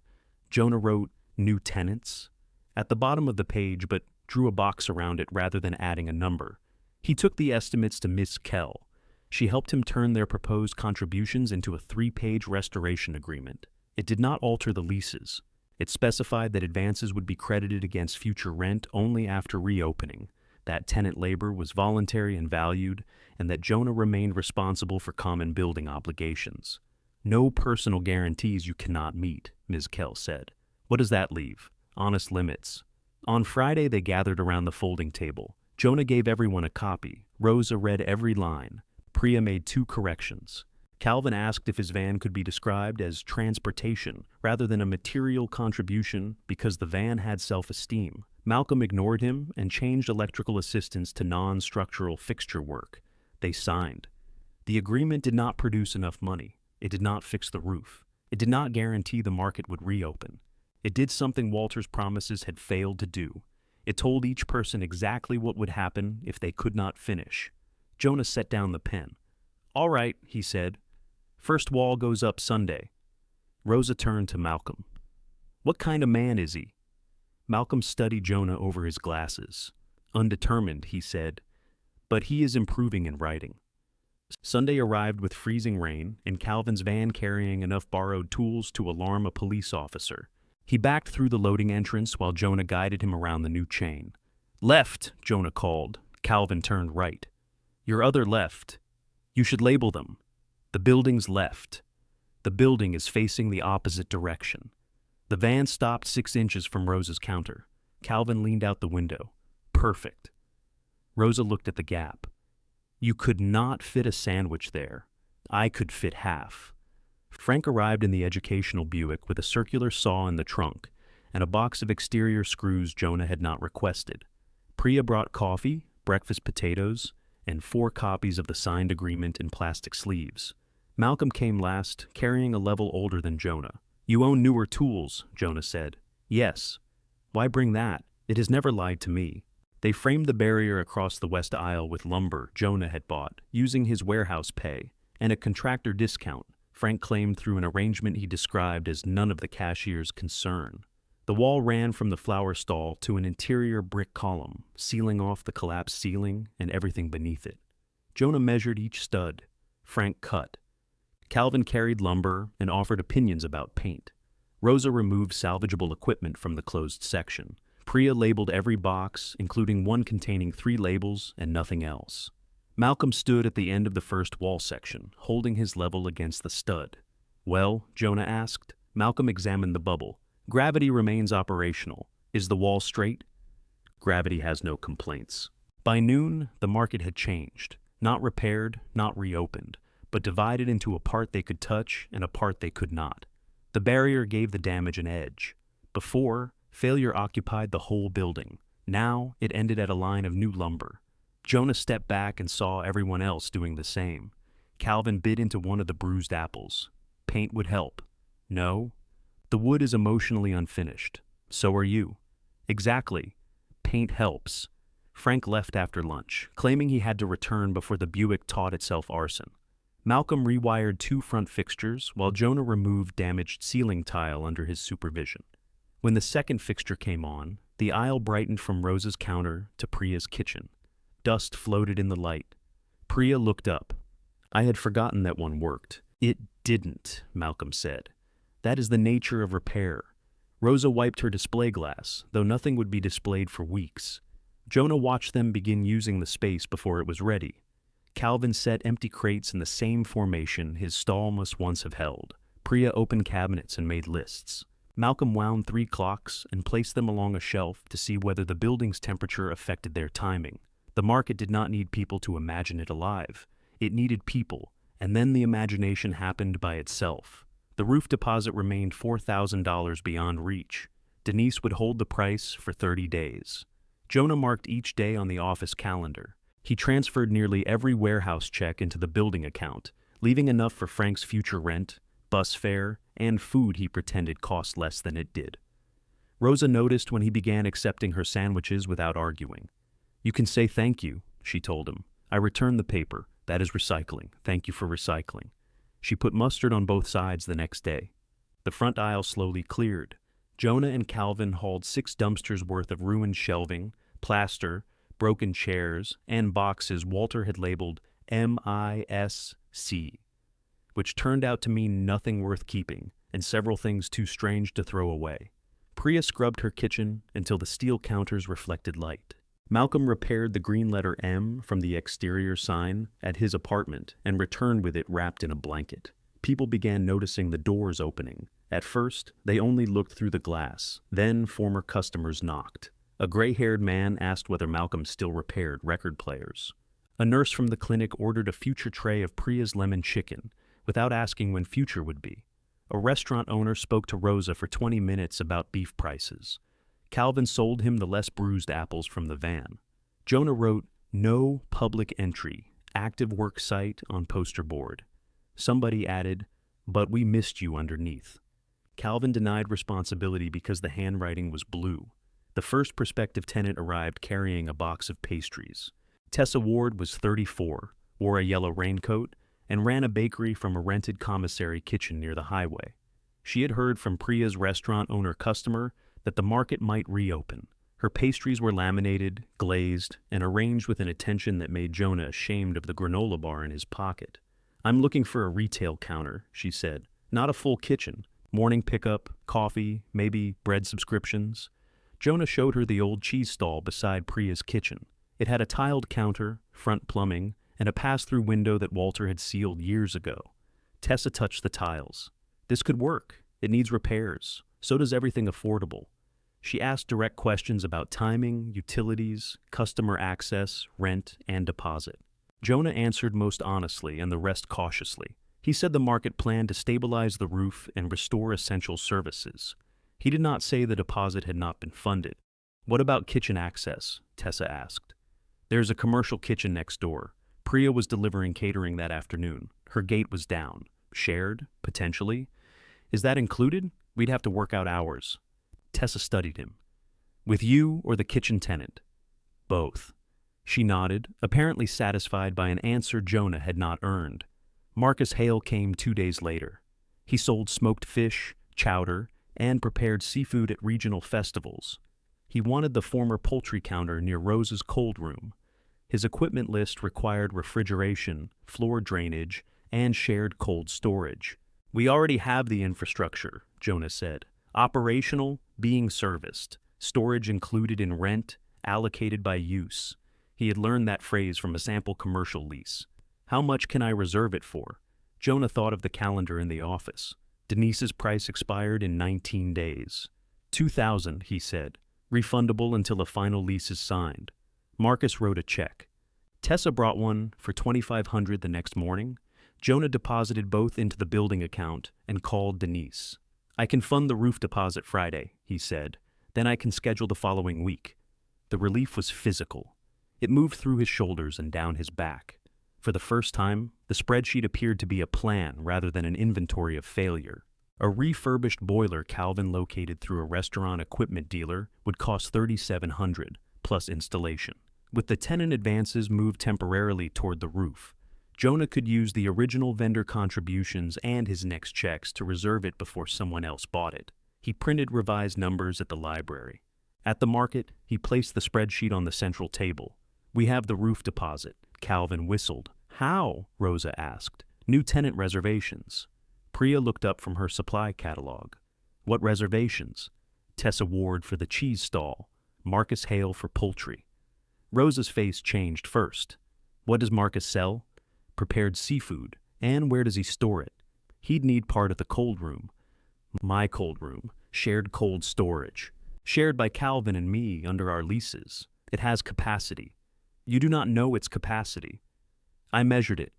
S1: Jonah wrote, "New tenants," at the bottom of the page, but drew a box around it rather than adding a number. He took the estimates to Miss Kell. She helped him turn their proposed contributions into a 3-page restoration agreement. It did not alter the leases. It specified that advances would be credited against future rent only after reopening, that tenant labor was voluntary and valued, and that Jonah remained responsible for common building obligations. "No personal guarantees you cannot meet," Ms. Kell said. "What does that leave?" "Honest limits." On Friday, they gathered around the folding table. Jonah gave everyone a copy. Rosa read every line. Priya made 2 corrections. Calvin asked if his van could be described as transportation rather than a material contribution because the van had self-esteem. Malcolm ignored him and changed electrical assistance to non-structural fixture work. They signed. The agreement did not produce enough money. It did not fix the roof. It did not guarantee the market would reopen. It did something Walter's promises had failed to do. It told each person exactly what would happen if they could not finish. Jonah set down the pen. "All right," he said. "First wall goes up Sunday." Rosa turned to Malcolm. "What kind of man is he?" Malcolm studied Jonah over his glasses. "Undetermined," he said, "but he is improving in writing." Sunday arrived with freezing rain, and Calvin's van carrying enough borrowed tools to alarm a police officer. He backed through the loading entrance while Jonah guided him around the new chain. "Left," Jonah called. Calvin turned right. "Your other left." You should label them. The building's left. The building is facing the opposite direction. The van stopped 6 inches from Rosa's counter. Calvin leaned out the window. Perfect. Rosa looked at the gap. You could not fit a sandwich there. I could fit half. Frank arrived in the educational Buick with a circular saw in the trunk and a box of exterior screws Jonah had not requested. Priya brought coffee, breakfast potatoes, and 4 copies of the signed agreement in plastic sleeves. Malcolm came last, carrying a level older than Jonah. You own newer tools, Jonah said. Yes. Why bring that? It has never lied to me. They framed the barrier across the west aisle with lumber Jonah had bought, using his warehouse pay, and a contractor discount Frank claimed through an arrangement he described as none of the cashier's concern. The wall ran from the flower stall to an interior brick column, sealing off the collapsed ceiling and everything beneath it. Jonah measured each stud. Frank cut. Calvin carried lumber and offered opinions about paint. Rosa removed salvageable equipment from the closed section. Priya labeled every box, including one containing 3 labels and nothing else. Malcolm stood at the end of the first wall section, holding his level against the stud. Well, Jonah asked. Malcolm examined the bubble. Gravity remains operational. Is the wall straight? Gravity has no complaints. By noon, the market had changed. Not repaired, not reopened, but divided into a part they could touch and a part they could not. The barrier gave the damage an edge. Before, failure occupied the whole building. Now, it ended at a line of new lumber. Jonah stepped back and saw everyone else doing the same. Calvin bit into one of the bruised apples. Paint would help. No. The wood is emotionally unfinished. So are you. Exactly. Paint helps. Frank left after lunch, claiming he had to return before the Buick taught itself arson. Malcolm rewired 2 front fixtures, while Jonah removed damaged ceiling tile under his supervision. When the second fixture came on, the aisle brightened from Rosa's counter to Priya's kitchen. Dust floated in the light. Priya looked up. I had forgotten that one worked. It didn't, Malcolm said. That is the nature of repair. Rosa wiped her display glass, though nothing would be displayed for weeks. Jonah watched them begin using the space before it was ready. Calvin set empty crates in the same formation his stall must once have held. Priya opened cabinets and made lists. Malcolm wound 3 clocks and placed them along a shelf to see whether the building's temperature affected their timing. The market did not need people to imagine it alive. It needed people, and then the imagination happened by itself. The roof deposit remained $4,000 beyond reach. Denise would hold the price for 30 days. Jonah marked each day on the office calendar. He transferred nearly every warehouse check into the building account, leaving enough for Frank's future rent, bus fare, and food he pretended cost less than it did. Rosa noticed when he began accepting her sandwiches without arguing. You can say thank you, she told him. I returned the paper. That is recycling. Thank you for recycling. She put mustard on both sides the next day. The front aisle slowly cleared. Jonah and Calvin hauled 6 dumpsters worth of ruined shelving, plaster, broken chairs, and boxes Walter had labeled MISC, which turned out to mean nothing worth keeping and several things too strange to throw away. Priya scrubbed her kitchen until the steel counters reflected light. Malcolm repaired the green letter M from the exterior sign at his apartment and returned with it wrapped in a blanket. People began noticing the doors opening. At first, they only looked through the glass. Then former customers knocked. A gray-haired man asked whether Malcolm still repaired record players. A nurse from the clinic ordered a future tray of Priya's lemon chicken, without asking when future would be. A restaurant owner spoke to Rosa for 20 minutes about beef prices. Calvin sold him the less bruised apples from the van. Jonah wrote, "No public entry, active work site" on poster board. Somebody added, "But we missed you" underneath. Calvin denied responsibility because the handwriting was blue. The first prospective tenant arrived carrying a box of pastries. Tessa Ward was 34, wore a yellow raincoat, and ran a bakery from a rented commissary kitchen near the highway. She had heard from Priya's restaurant owner customer that the market might reopen. Her pastries were laminated, glazed, and arranged with an attention that made Jonah ashamed of the granola bar in his pocket. "I'm looking for a retail counter," she said. "Not a full kitchen. Morning pickup, coffee, maybe bread subscriptions." Jonah showed her the old cheese stall beside Priya's kitchen. It had a tiled counter, front plumbing, and a pass-through window that Walter had sealed years ago. Tessa touched the tiles. This could work. It needs repairs. So does everything affordable. She asked direct questions about timing, utilities, customer access, rent, and deposit. Jonah answered most honestly and the rest cautiously. He said the market planned to stabilize the roof and restore essential services. He did not say the deposit had not been funded. What about kitchen access? Tessa asked. There's a commercial kitchen next door. Priya was delivering catering that afternoon. Her gate was down. Shared, potentially. Is that included? We'd have to work out hours. Tessa studied him. With you or the kitchen tenant? Both. She nodded, apparently satisfied by an answer Jonah had not earned. Marcus Hale came 2 days later. He sold smoked fish, chowder, and prepared seafood at regional festivals. He wanted the former poultry counter near Rose's cold room. His equipment list required refrigeration, floor drainage, and shared cold storage. We already have the infrastructure, Jonah said. Operational, being serviced. Storage included in rent, allocated by use. He had learned that phrase from a sample commercial lease. How much can I reserve it for? Jonah thought of the calendar in the office. Denise's price expired in 19 days. 2,000, he said. Refundable until a final lease is signed. Marcus wrote a check. Tessa brought one for 2,500 the next morning. Jonah deposited both into the building account and called Denise. I can fund the roof deposit Friday, he said. Then I can schedule the following week. The relief was physical. It moved through his shoulders and down his back. For the first time, the spreadsheet appeared to be a plan rather than an inventory of failure. A refurbished boiler Calvin located through a restaurant equipment dealer would cost $3,700 plus installation. With the tenant advances moved temporarily toward the roof, Jonah could use the original vendor contributions and his next checks to reserve it before someone else bought it. He printed revised numbers at the library. At the market, he placed the spreadsheet on the central table. We have the roof deposit. Calvin whistled. How? Rosa asked. New tenant reservations. Priya looked up from her supply catalog. What reservations? Tessa Ward for the cheese stall. Marcus Hale for poultry. Rosa's face changed first. What does Marcus sell? Prepared seafood. And where does he store it? He'd need part of the cold room. My cold room. Shared cold storage. Shared by Calvin and me under our leases. It has capacity. You do not know its capacity. I measured it.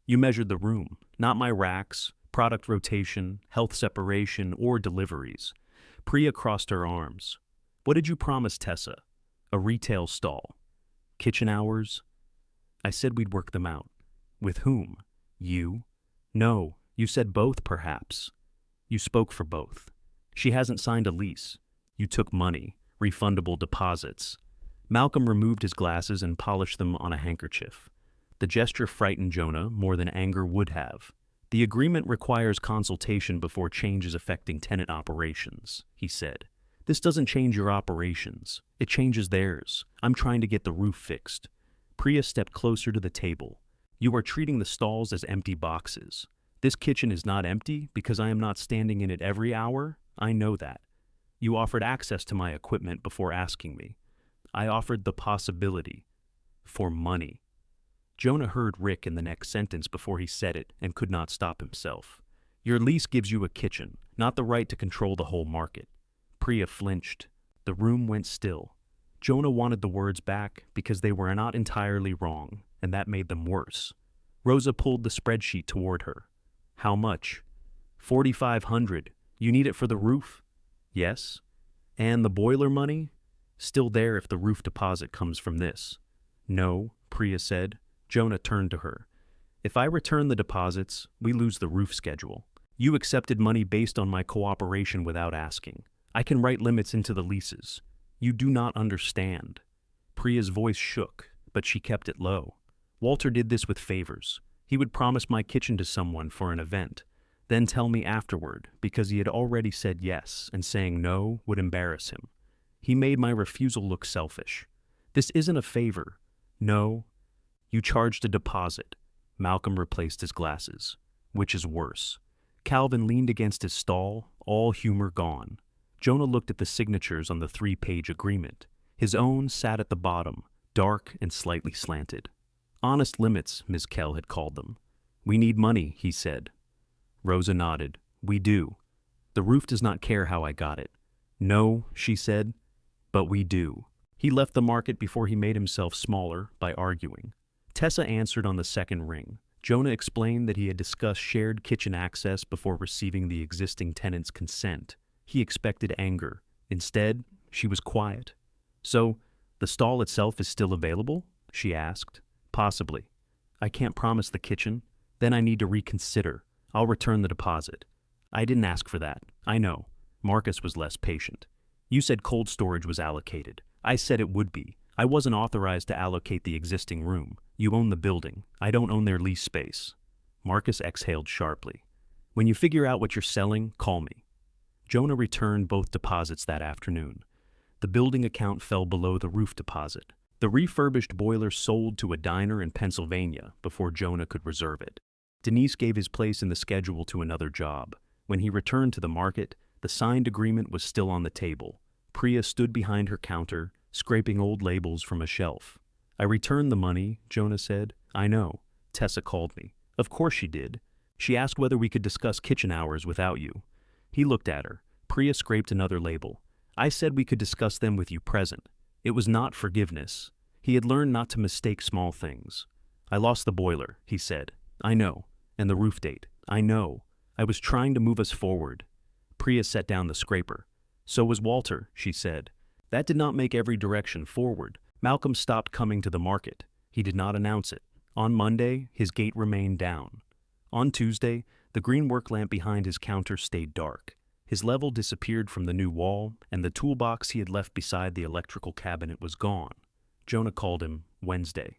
S1: You measured the room, not my racks, product rotation, health separation, or deliveries. Priya crossed her arms. What did you promise Tessa? A retail stall. Kitchen hours? I said we'd work them out. With whom? You? No, you said both, perhaps. You spoke for both. She hasn't signed a lease. You took money, refundable deposits. Malcolm removed his glasses and polished them on a handkerchief. The gesture frightened Jonah more than anger would have. The agreement requires consultation before changes affecting tenant operations, he said. This doesn't change your operations. It changes theirs. I'm trying to get the roof fixed. Priya stepped closer to the table. You are treating the stalls as empty boxes. This kitchen is not empty because I am not standing in it every hour. I know that. You offered access to my equipment before asking me. I offered the possibility. For money. Jonah heard Rick in the next sentence before he said it and could not stop himself. Your lease gives you a kitchen, not the right to control the whole market. Priya flinched. The room went still. Jonah wanted the words back because they were not entirely wrong, and that made them worse. Rosa pulled the spreadsheet toward her. How much? 4,500. You need it for the roof? Yes. And the boiler money? Still there if the roof deposit comes from this. No, Priya said. Jonah turned to her. If I return the deposits, we lose the roof schedule. You accepted money based on my cooperation without asking. I can write limits into the leases. You do not understand. Priya's voice shook, but she kept it low. Walter did this with favors. He would promise my kitchen to someone for an event, then tell me afterward because he had already said yes and saying no would embarrass him. He made my refusal look selfish. This isn't a favor. No. You charged a deposit. Malcolm replaced his glasses. Which is worse? Calvin leaned against his stall, all humor gone. Jonah looked at the signatures on the 3-page agreement. His own sat at the bottom, dark and slightly slanted. Honest limits, Ms. Kell had called them. We need money, he said. Rosa nodded. We do. The roof does not care how I got it. No, she said, but we do. He left the market before he made himself smaller by arguing. Tessa answered on the second ring. Jonah explained that he had discussed shared kitchen access before receiving the existing tenant's consent. He expected anger. Instead, she was quiet. So, the stall itself is still available? She asked. Possibly. I can't promise the kitchen. Then I need to reconsider. I'll return the deposit. I didn't ask for that. I know. Marcus was less patient. You said cold storage was allocated. I said it would be. I wasn't authorized to allocate the existing room. You own the building. I don't own their lease space. Marcus exhaled sharply. When you figure out what you're selling, call me. Jonah returned both deposits that afternoon. The building account fell below the roof deposit. The refurbished boiler sold to a diner in Pennsylvania before Jonah could reserve it. Denise gave his place in the schedule to another job. When he returned to the market, the signed agreement was still on the table. Priya stood behind her counter, scraping old labels from a shelf. I returned the money, Jonah said. I know. Tessa called me. Of course she did. She asked whether we could discuss kitchen hours without you. He looked at her. Priya scraped another label. I said we could discuss them with you present. It was not forgiveness. He had learned not to mistake small things. I lost the boiler, he said. I know. And the roof date. I know. I was trying to move us forward. Priya set down the scraper. So was Walter, she said. That did not make every direction forward. Malcolm stopped coming to the market. He did not announce it. On Monday, his gate remained down. On Tuesday, the green work lamp behind his counter stayed dark. His level disappeared from the new wall, and the toolbox he had left beside the electrical cabinet was gone. Jonah called him Wednesday.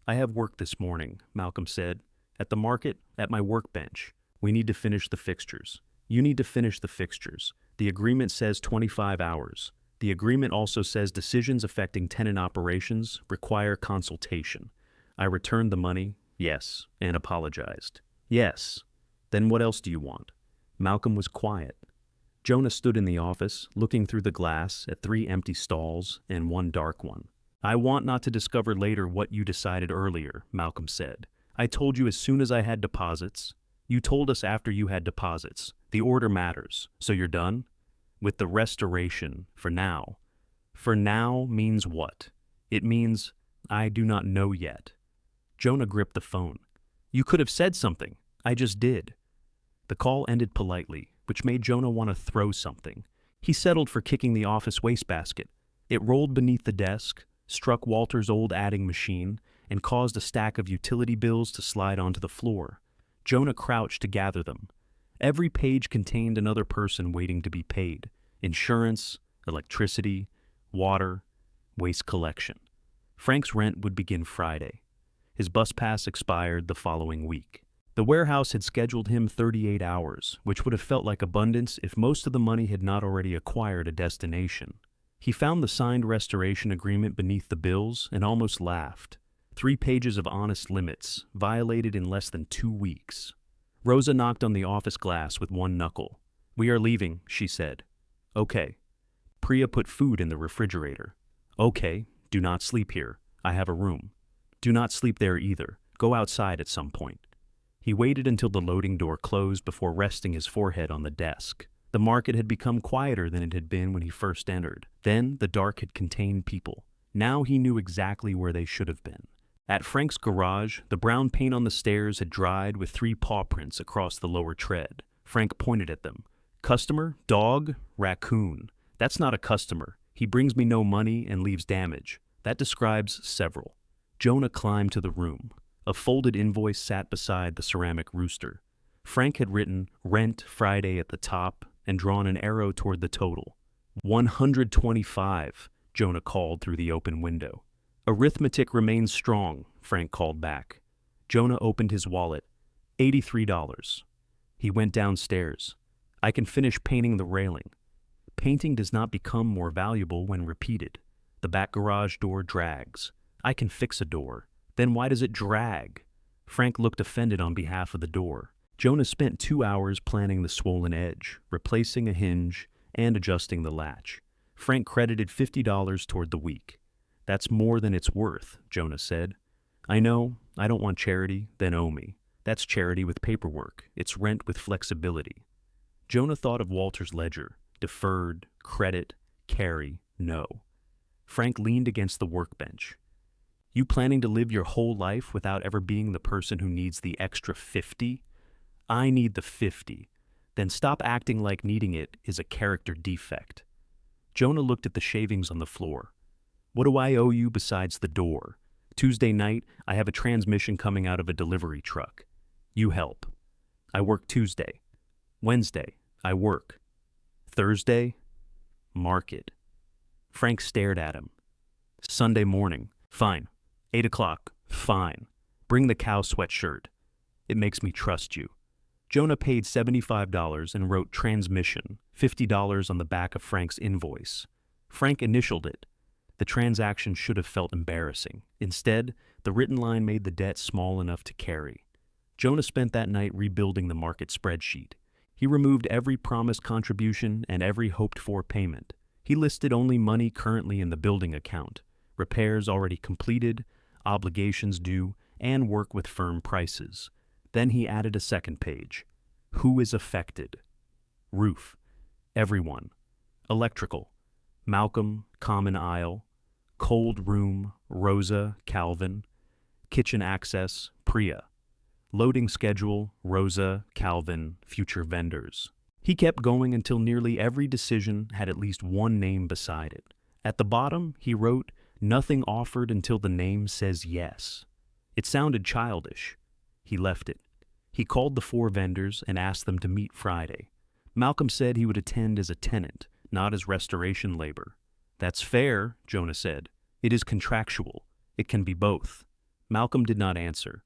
S1: I have work this morning, Malcolm said. At the market, at my workbench. We need to finish the fixtures. You need to finish the fixtures. The agreement says 25 hours. The agreement also says decisions affecting tenant operations require consultation. I returned the money, yes, and apologized. Yes. Then what else do you want? Malcolm was quiet. Jonah stood in the office, looking through the glass at 3 empty stalls and 1 dark one. I want not to discover later what you decided earlier, Malcolm said. I told you as soon as I had deposits. You told us after you had deposits. The order matters. So you're done? With the restoration, for now. For now means what? It means, I do not know yet. Jonah gripped the phone. You could have said something. I just did. The call ended politely, which made Jonah want to throw something. He settled for kicking the office wastebasket. It rolled beneath the desk, struck Walter's old adding machine, and caused a stack of utility bills to slide onto the floor. Jonah crouched to gather them. Every page contained another person waiting to be paid. Insurance, electricity, water, waste collection. Frank's rent would begin Friday. His bus pass expired the following week. The warehouse had scheduled him 38 hours, which would have felt like abundance if most of the money had not already acquired a destination. He found the signed restoration agreement beneath the bills and almost laughed. 3 pages of honest limits, violated in less than 2 weeks. Rosa knocked on the office glass with 1 knuckle. We are leaving, she said. Okay. Priya put food in the refrigerator. Okay, do not sleep here. I have a room. Do not sleep there either. Go outside at some point. He waited until the loading door closed before resting his forehead on the desk. The market had become quieter than it had been when he first entered. Then the dark had contained people. Now he knew exactly where they should have been. At Frank's garage, the brown paint on the stairs had dried with 3 paw prints across the lower tread. Frank pointed at them. Customer, dog, raccoon. That's not a customer. He brings me no money and leaves damage. That describes several. Jonah climbed to the room. A folded invoice sat beside the ceramic rooster. Frank had written rent Friday at the top and drawn an arrow toward the total. 125, Jonah called through the open window. Arithmetic remains strong, Frank called back. Jonah opened his wallet. $83. He went downstairs. I can finish painting the railing. Painting does not become more valuable when repeated. The back garage door drags. I can fix a door. Then why does it drag? Frank looked offended on behalf of the door. Jonah spent 2 hours planning the swollen edge, replacing a hinge, and adjusting the latch. Frank credited $50 toward the week. That's more than it's worth, Jonah said. I know, I don't want charity, then owe me. That's charity with paperwork. It's rent with flexibility. Jonah thought of Walter's ledger. Deferred, credit, carry, no. Frank leaned against the workbench. You planning to live your whole life without ever being the person who needs the extra 50? I need the 50. Then stop acting like needing it is a character defect. Jonah looked at the shavings on the floor. What do I owe you besides the door? Tuesday night, I have a transmission coming out of a delivery truck. You help. I work Tuesday. Wednesday, I work. Thursday, market. Frank stared at him. Sunday morning, fine. 8 o'clock, fine. Bring the cow sweatshirt. It makes me trust you. Jonah paid $75 and wrote transmission, $50 on the back of Frank's invoice. Frank initialed it. The transaction should have felt embarrassing. Instead, the written line made the debt small enough to carry. Jonah spent that night rebuilding the market spreadsheet. He removed every promised contribution and every hoped-for payment. He listed only money currently in the building account, repairs already completed, obligations due, and work with firm prices. Then he added a second page. Who is affected? Roof. Everyone. Electrical. Malcolm, common aisle. Cold room, Rosa, Calvin. Kitchen access, Priya. Loading schedule, Rosa, Calvin, future vendors. He kept going until nearly every decision had at least one name beside it. At the bottom, he wrote, nothing offered until the name says yes. It sounded childish. He left it. He called the 4 vendors and asked them to meet Friday. Malcolm said he would attend as a tenant, not as restoration labor. That's fair, Jonah said. It is contractual. It can be both. Malcolm did not answer.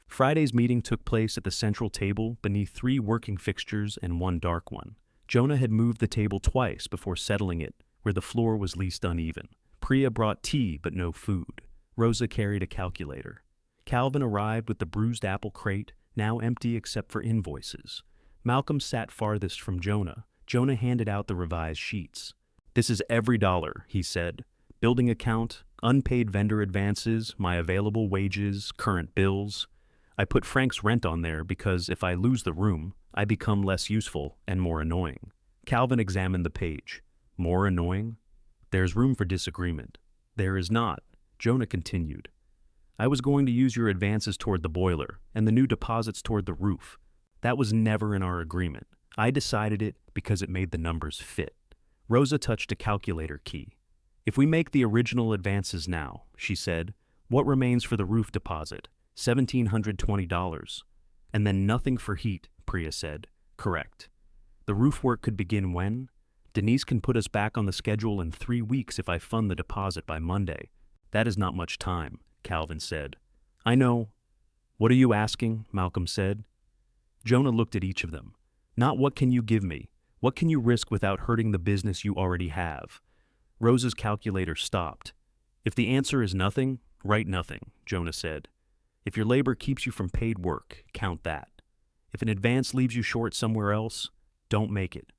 S1: Friday's meeting took place at the central table beneath 3 working fixtures and 1 dark one. Jonah had moved the table twice before settling it, where the floor was least uneven. Priya brought tea but no food. Rosa carried a calculator. Calvin arrived with the bruised apple crate, now empty except for invoices. Malcolm sat farthest from Jonah. Jonah handed out the revised sheets. This is every dollar, he said. Building account, unpaid vendor advances, my available wages, current bills. I put Frank's rent on there because if I lose the room, I become less useful and more annoying. Calvin examined the page. More annoying? There's room for disagreement. There is not, Jonah continued. I was going to use your advances toward the boiler and the new deposits toward the roof. That was never in our agreement. I decided it because it made the numbers fit. Rosa touched a calculator key. If we make the original advances now, she said, what remains for the roof deposit? $1,720. And then nothing for heat, Priya said. Correct. The roof work could begin when? Denise can put us back on the schedule in 3 weeks if I fund the deposit by Monday. That is not much time, Calvin said. I know. What are you asking? Malcolm said. Jonah looked at each of them. Not what can you give me? What can you risk without hurting the business you already have? Rosa's calculator stopped. If the answer is nothing, write nothing, Jonah said. If your labor keeps you from paid work, count that. If an advance leaves you short somewhere else, don't make it.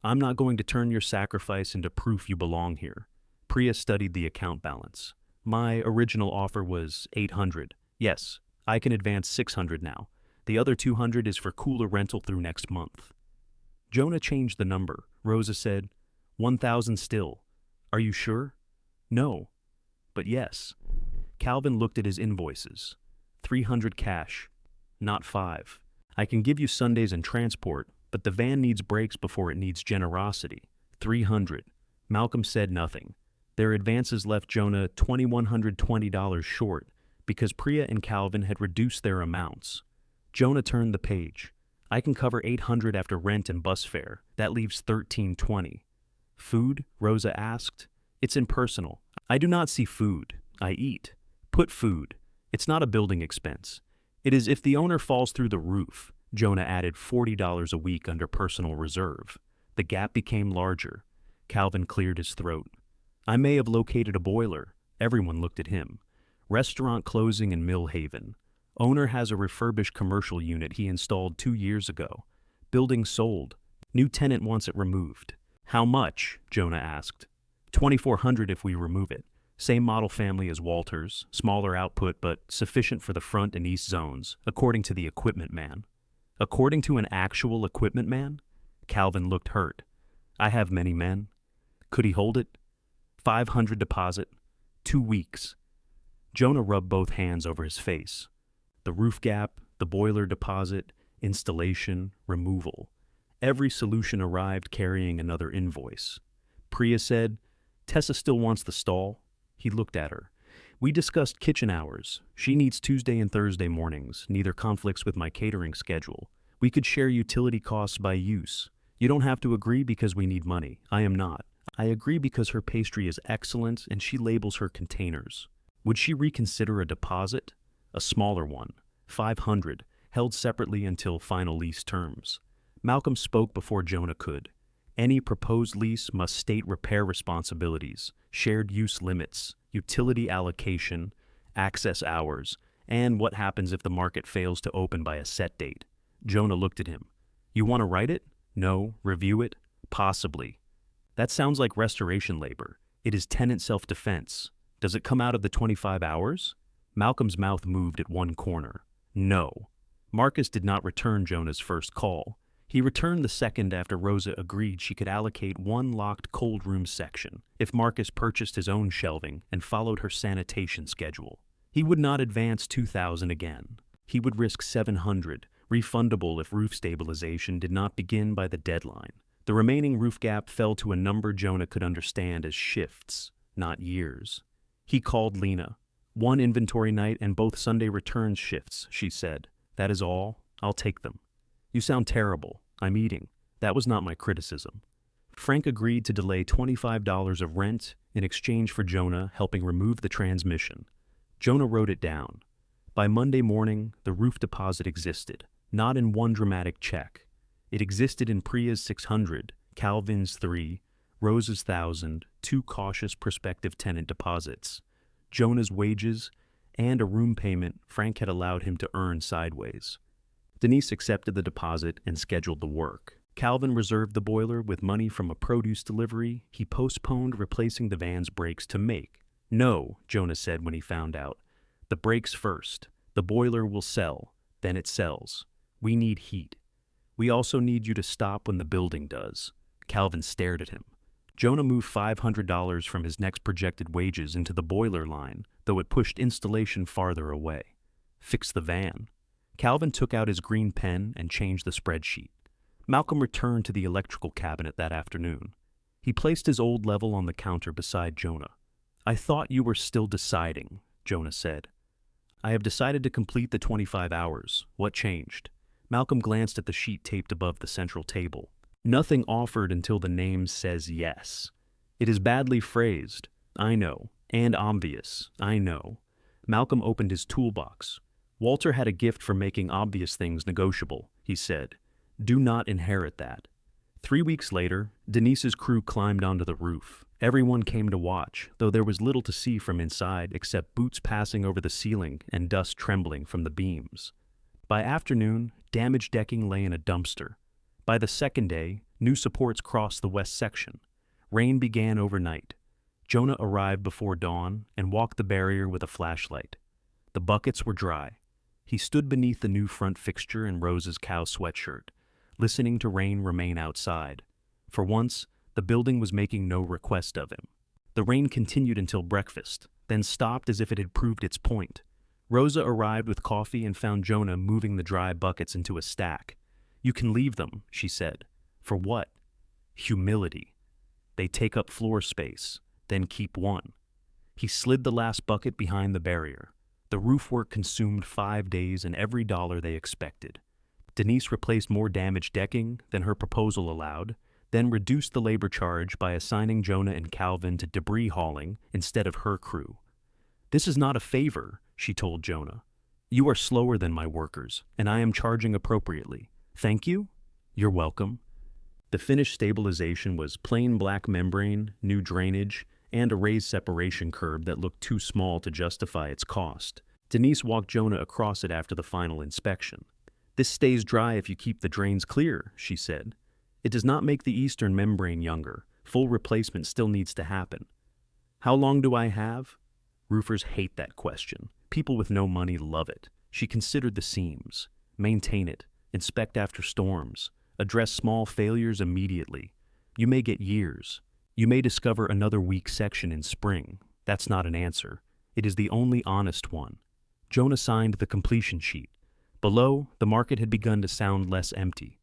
S1: I'm not going to turn your sacrifice into proof you belong here. Priya studied the account balance. My original offer was $800. Yes, I can advance $600 now. The other $200 is for cooler rental through next month. Jonah changed the number. Rosa said, 1,000 still. Are you sure? No. But yes. Calvin looked at his invoices. 300 cash, not 5. I can give you Sundays and transport, but the van needs brakes before it needs generosity. 300. Malcolm said nothing. Their advances left Jonah $2,120 short because Priya and Calvin had reduced their amounts. Jonah turned the page. I can cover $800 after rent and bus fare. That leaves $1,320. Food? Rosa asked. It's impersonal. I do not see food. I eat. Put food. It's not a building expense. It is if the owner falls through the roof. Jonah added $40 a week under personal reserve. The gap became larger. Calvin cleared his throat. I may have located a boiler. Everyone looked at him. Restaurant closing in Mill Haven. Owner has a refurbished commercial unit he installed 2 years ago. Building sold. New tenant wants it removed. How much? Jonah asked. $2,400 if we remove it. Same model family as Walter's, smaller output but sufficient for the front and east zones, according to the equipment man. According to an actual equipment man? Calvin looked hurt. I have many men. Could he hold it? 500 deposit. 2 weeks. Jonah rubbed both hands over his face. The roof gap, the boiler deposit, installation, removal. Every solution arrived carrying another invoice. Priya said, Tessa still wants the stall. He looked at her. We discussed kitchen hours. She needs Tuesday and Thursday mornings, neither conflicts with my catering schedule. We could share utility costs by use. You don't have to agree because we need money. I am not. I agree because her pastry is excellent and she labels her containers. Would she reconsider a deposit? A smaller one, 500, held separately until final lease terms. Malcolm spoke before Jonah could. Any proposed lease must state repair responsibilities, shared use limits, utility allocation, access hours, and what happens if the market fails to open by a set date. Jonah looked at him. You want to write it? No. Review it? Possibly. That sounds like restoration labor. It is tenant self-defense. Does it come out of the 25 hours? Malcolm's mouth moved at one corner. No. Marcus did not return Jonah's first call. He returned the second after Rosa agreed she could allocate one locked cold room section if Marcus purchased his own shelving and followed her sanitation schedule. He would not advance $2,000 again. He would risk $700, refundable if roof stabilization did not begin by the deadline. The remaining roof gap fell to a number Jonah could understand as shifts, not years. He called Lena. 1 inventory night and both Sunday returns shifts, she said. That is all. I'll take them. You sound terrible. I'm eating. That was not my criticism. Frank agreed to delay $25 of rent in exchange for Jonah helping remove the transmission. Jonah wrote it down. By Monday morning, the roof deposit existed, not in one dramatic check. It existed in Priya's 600, Calvin's 3, Rose's 1,000, 2 cautious prospective tenant deposits, Jonah's wages, and a room payment Frank had allowed him to earn sideways. Denise accepted the deposit and scheduled the work. Calvin reserved the boiler with money from a produce delivery he postponed replacing the van's brakes to make. No, Jonah said when he found out. The brakes first. The boiler will sell. Then it sells. We need heat. We also need you to stop when the building does. Calvin stared at him. Jonah moved $500 from his next projected wages into the boiler line, though it pushed installation farther away. Fix the van. Calvin took out his green pen and changed the spreadsheet. Malcolm returned to the electrical cabinet that afternoon. He placed his old level on the counter beside Jonah. I thought you were still deciding, Jonah said. I have decided to complete the 25 hours. What changed? Malcolm glanced at the sheet taped above the central table. Nothing offered until the name says yes. It is badly phrased. I know. And obvious. I know. Malcolm opened his toolbox. Walter had a gift for making obvious things negotiable, he said. Do not inherit that. 3 weeks later, Denise's crew climbed onto the roof. Everyone came to watch, though there was little to see from inside except boots passing over the ceiling and dust trembling from the beams. By afternoon, damaged decking lay in a dumpster. By the second day, new supports crossed the west section. Rain began overnight. Jonah arrived before dawn and walked the barrier with a flashlight. The buckets were dry. He stood beneath the new front fixture in Rose's cow sweatshirt, listening to rain remain outside. For once, the building was making no request of him. The rain continued until breakfast, then stopped as if it had proved its point. Rosa arrived with coffee and found Jonah moving the dry buckets into a stack. You can leave them, she said. For what? Humility. They take up floor space, then keep one. He slid the last bucket behind the barrier. The roof work consumed 5 days and every dollar they expected. Denise replaced more damaged decking than her proposal allowed, then reduced the labor charge by assigning Jonah and Calvin to debris hauling instead of her crew. This is not a favor, she told Jonah. You are slower than my workers, and I am charging appropriately. Thank you? You're welcome. The finished stabilization was plain black membrane, new drainage, and a raised separation curb that looked too small to justify its cost. Denise walked Jonah across it after the final inspection. This stays dry if you keep the drains clear, she said. It does not make the eastern membrane younger. Full replacement still needs to happen. How long do I have? Roofers hate that question. People with no money love it. She considered the seams. Maintain it. Inspect after storms. Address small failures immediately. You may get years. You may discover another weak section in spring. That's not an answer. It is the only honest one. Jonah signed the completion sheet. Below, the market had begun to sound less empty.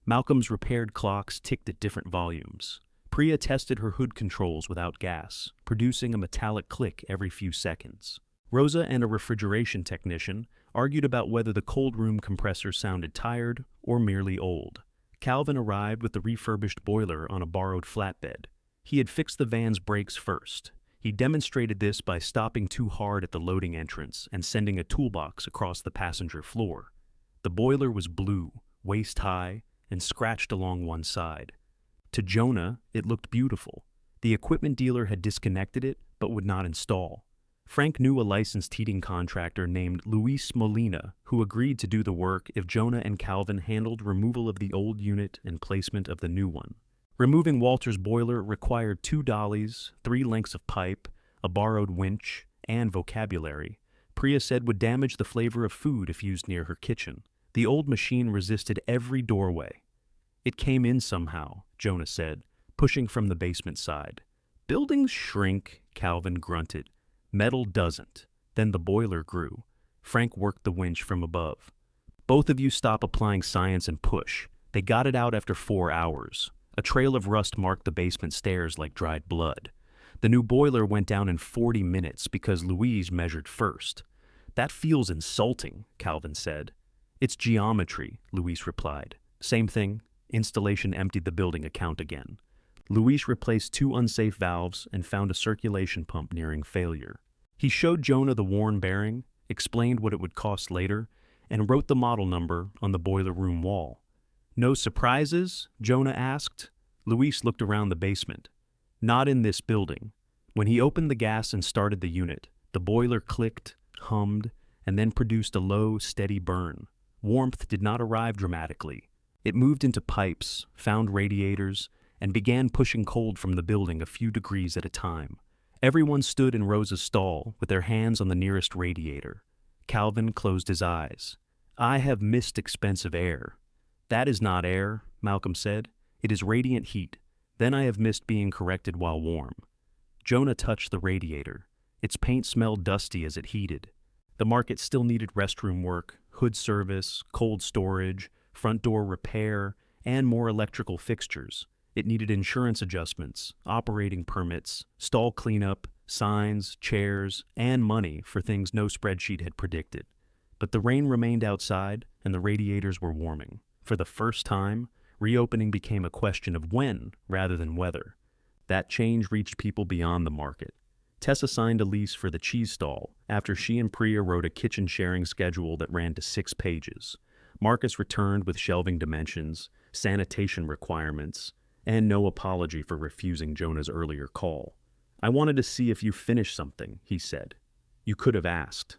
S1: Malcolm's repaired clocks ticked at different volumes. Priya tested her hood controls without gas, producing a metallic click every few seconds. Rosa and a refrigeration technician argued about whether the cold room compressor sounded tired or merely old. Calvin arrived with the refurbished boiler on a borrowed flatbed. He had fixed the van's brakes first. He demonstrated this by stopping too hard at the loading entrance and sending a toolbox across the passenger floor. The boiler was blue, waist-high, and scratched along one side. To Jonah, it looked beautiful. The equipment dealer had disconnected it, but would not install. Frank knew a licensed heating contractor named Luis Molina, who agreed to do the work if Jonah and Calvin handled removal of the old unit and placement of the new one. Removing Walter's boiler required 2 dollies, 3 lengths of pipe, a borrowed winch, and vocabulary. Priya said would damage the flavor of food if used near her kitchen. The old machine resisted every doorway. It came in somehow, Jonah said, pushing from the basement side. Buildings shrink, Calvin grunted. Metal doesn't. Then the boiler grew. Frank worked the winch from above. Both of you stop applying science and push. They got it out after 4 hours. A trail of rust marked the basement stairs like dried blood. The new boiler went down in 40 minutes because Louise measured first. That feels insulting, Calvin said. It's geometry, Louise replied. Same thing. Installation emptied the building account again. Luis replaced 2 unsafe valves and found a circulation pump nearing failure. He showed Jonah the worn bearing, explained what it would cost later, and wrote the model number on the boiler room wall. No surprises? Jonah asked. Luis looked around the basement. Not in this building. When he opened the gas and started the unit, the boiler clicked, hummed, and then produced a low, steady burn. Warmth did not arrive dramatically. It moved into pipes, found radiators, and began pushing cold from the building a few degrees at a time. Everyone stood in Rosa's stall with their hands on the nearest radiator. Calvin closed his eyes. I have missed expensive air. That is not air, Malcolm said. It is radiant heat. Then I have missed being corrected while warm. Jonah touched the radiator. Its paint smelled dusty as it heated. The market still needed restroom work, hood service, cold storage, front door repair, and more electrical fixtures. It needed insurance adjustments, operating permits, stall cleanup, signs, chairs, and money for things no spreadsheet had predicted. But the rain remained outside, and the radiators were warming. For the first time, reopening became a question of when rather than whether. That change reached people beyond the market. Tessa signed a lease for the cheese stall after she and Priya wrote a kitchen sharing schedule that ran to 6 pages. Marcus returned with shelving dimensions, sanitation requirements, and no apology for refusing Jonah's earlier call. I wanted to see if you finished something, he said. You could have asked.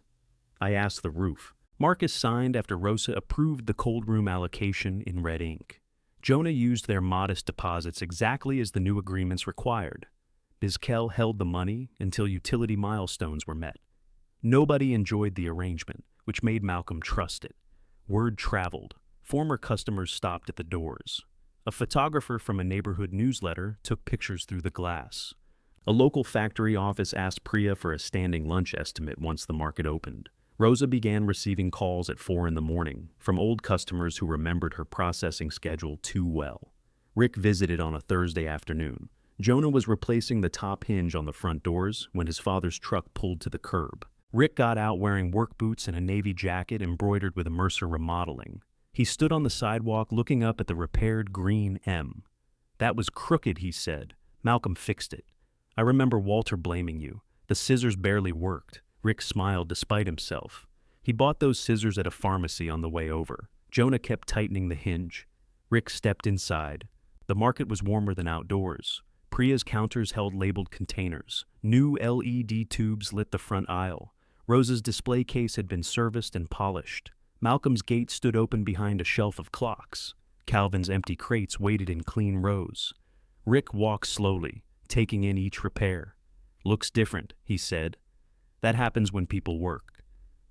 S1: I asked the roof. Marcus signed after Rosa approved the cold room allocation in red ink. Jonah used their modest deposits exactly as the new agreements required. Bizkel held the money until utility milestones were met. Nobody enjoyed the arrangement, which made Malcolm trust it. Word traveled. Former customers stopped at the doors. A photographer from a neighborhood newsletter took pictures through the glass. A local factory office asked Priya for a standing lunch estimate once the market opened. Rosa began receiving calls at 4 in the morning from old customers who remembered her processing schedule too well. Rick visited on a Thursday afternoon. Jonah was replacing the top hinge on the front doors when his father's truck pulled to the curb. Rick got out wearing work boots and a navy jacket embroidered with a Mercer remodeling. He stood on the sidewalk looking up at the repaired green M. That was crooked, he said. Malcolm fixed it. I remember Walter blaming you. The scissors barely worked. Rick smiled despite himself. He bought those scissors at a pharmacy on the way over. Jonah kept tightening the hinge. Rick stepped inside. The market was warmer than outdoors. Priya's counters held labeled containers. New LED tubes lit the front aisle. Rosa's display case had been serviced and polished. Malcolm's gate stood open behind a shelf of clocks. Calvin's empty crates waited in clean rows. Rick walked slowly, taking in each repair. Looks different, he said. That happens when people work.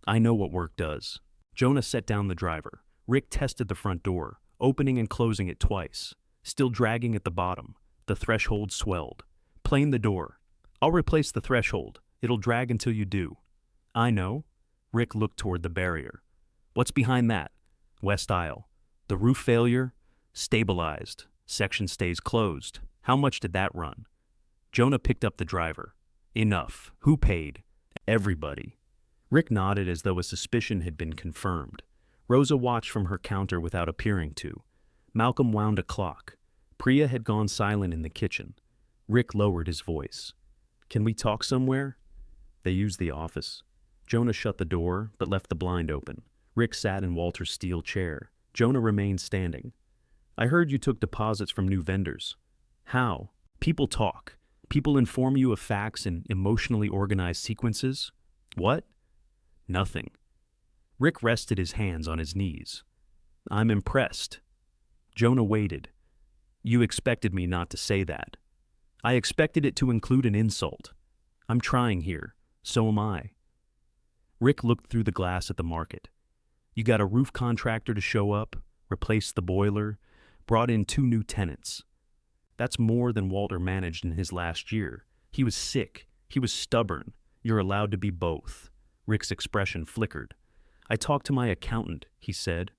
S1: I know what work does. Jonah set down the driver. Rick tested the front door, opening and closing it twice. Still dragging at the bottom. The threshold swelled. Plane the door. I'll replace the threshold. It'll drag until you do. I know. Rick looked toward the barrier. What's behind that? West aisle. The roof failure? Stabilized. Section stays closed. How much did that run? Jonah picked up the driver. Enough. Who paid? Everybody. Rick nodded as though a suspicion had been confirmed. Rosa watched from her counter without appearing to. Malcolm wound a clock. Priya had gone silent in the kitchen. Rick lowered his voice. Can we talk somewhere? They used the office. Jonah shut the door, but left the blind open. Rick sat in Walter's steel chair. Jonah remained standing. I heard you took deposits from new vendors. How? People talk. People inform you of facts in emotionally organized sequences. What? Nothing. Rick rested his hands on his knees. I'm impressed. Jonah waited. You expected me not to say that. I expected it to include an insult. I'm trying here. So am I. Rick looked through the glass at the market. You got a roof contractor to show up, replaced the boiler, brought in 2 new tenants. That's more than Walter managed in his last year. He was sick. He was stubborn. You're allowed to be both. Rick's expression flickered. I talked to my accountant, he said.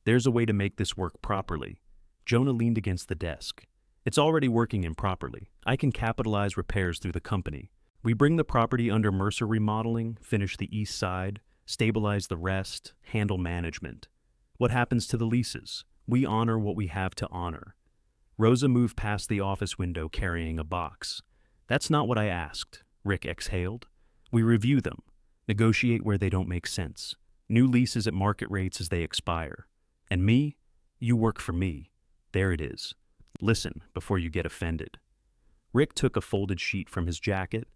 S1: There's a way to make this work properly. Jonah leaned against the desk. It's already working improperly. I can capitalize repairs through the company. We bring the property under Mercer Remodeling, finish the east side, stabilize the rest, handle management. What happens to the leases? We honor what we have to honor. Rosa moved past the office window carrying a box. That's not what I asked, Rick exhaled. We review them, negotiate where they don't make sense. New leases at market rates as they expire. And me? You work for me. There it is. Listen before you get offended. Rick took a folded sheet from his jacket.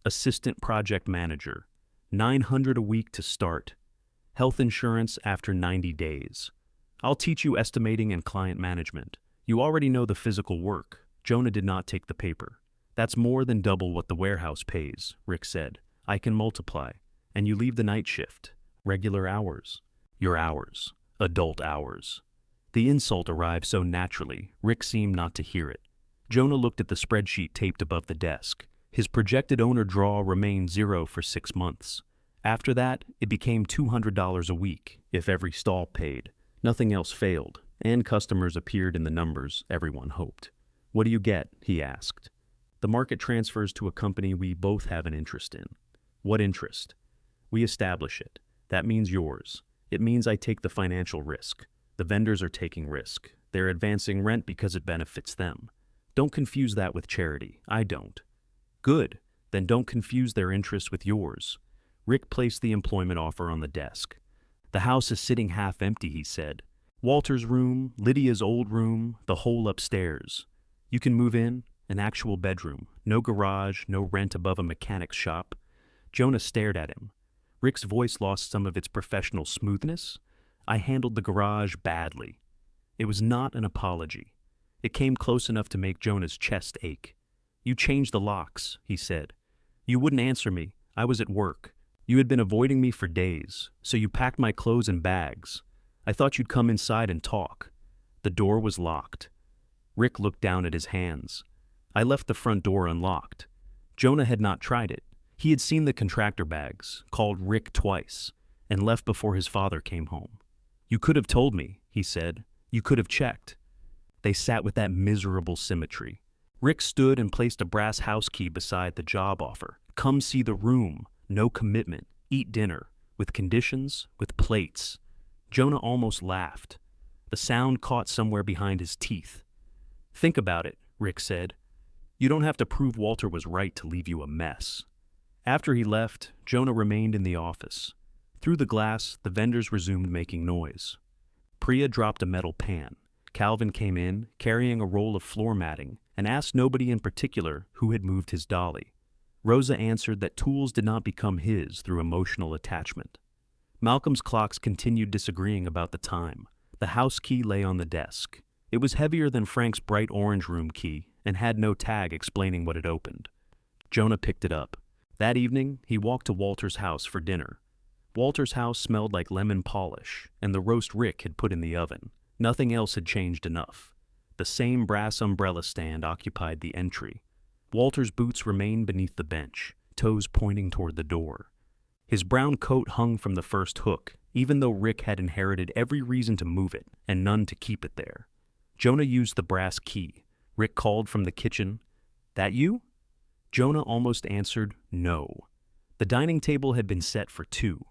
S1: Assistant project manager. $900 a week to start. Health insurance after 90 days. I'll teach you estimating and client management. You already know the physical work. Jonah did not take the paper. That's more than double what the warehouse pays, Rick said. I can multiply. And you leave the night shift. Regular hours. Your hours. Adult hours. The insult arrived so naturally, Rick seemed not to hear it. Jonah looked at the spreadsheet taped above the desk. His projected owner draw remained 0 for 6 months. After that, it became $200 a week, if every stall paid. Nothing else failed, and customers appeared in the numbers everyone hoped. What do you get? He asked. The market transfers to a company we both have an interest in. What interest? We establish it. That means yours. It means I take the financial risk. The vendors are taking risk. They're advancing rent because it benefits them. Don't confuse that with charity. I don't. Good. Then don't confuse their interest with yours. Rick placed the employment offer on the desk. The house is sitting half empty, he said. Walter's room, Lydia's old room, the whole upstairs. You can move in, an actual bedroom. No garage, no rent above a mechanic's shop. Jonah stared at him. Rick's voice lost some of its professional smoothness. I handled the garage badly. It was not an apology. It came close enough to make Jonah's chest ache. You changed the locks, he said. You wouldn't answer me. I was at work. You had been avoiding me for days, so you packed my clothes in bags. I thought you'd come inside and talk. The door was locked. Rick looked down at his hands. I left the front door unlocked. Jonah had not tried it. He had seen the contractor bags, called Rick twice, and left before his father came home. You could have told me, he said. You could have checked. They sat with that miserable symmetry. Rick stood and placed a brass house key beside the job offer. Come see the room. No commitment. Eat dinner. With conditions. With plates. Jonah almost laughed. The sound caught somewhere behind his teeth. Think about it, Rick said. You don't have to prove Walter was right to leave you a mess. After he left, Jonah remained in the office. Through the glass, the vendors resumed making noise. Priya dropped a metal pan. Calvin came in, carrying a roll of floor matting, and asked nobody in particular who had moved his dolly. Rosa answered that tools did not become his through emotional attachment. Malcolm's clocks continued disagreeing about the time. The house key lay on the desk. It was heavier than Frank's bright orange room key and had no tag explaining what it opened. Jonah picked it up. That evening, he walked to Walter's house for dinner. Walter's house smelled like lemon polish, and the roast Rick had put in the oven. Nothing else had changed enough. The same brass umbrella stand occupied the entry. Walter's boots remained beneath the bench, toes pointing toward the door. His brown coat hung from the first hook, even though Rick had inherited every reason to move it and none to keep it there. Jonah used the brass key. Rick called from the kitchen, "That you?" Jonah almost answered, "No." The dining table had been set for two.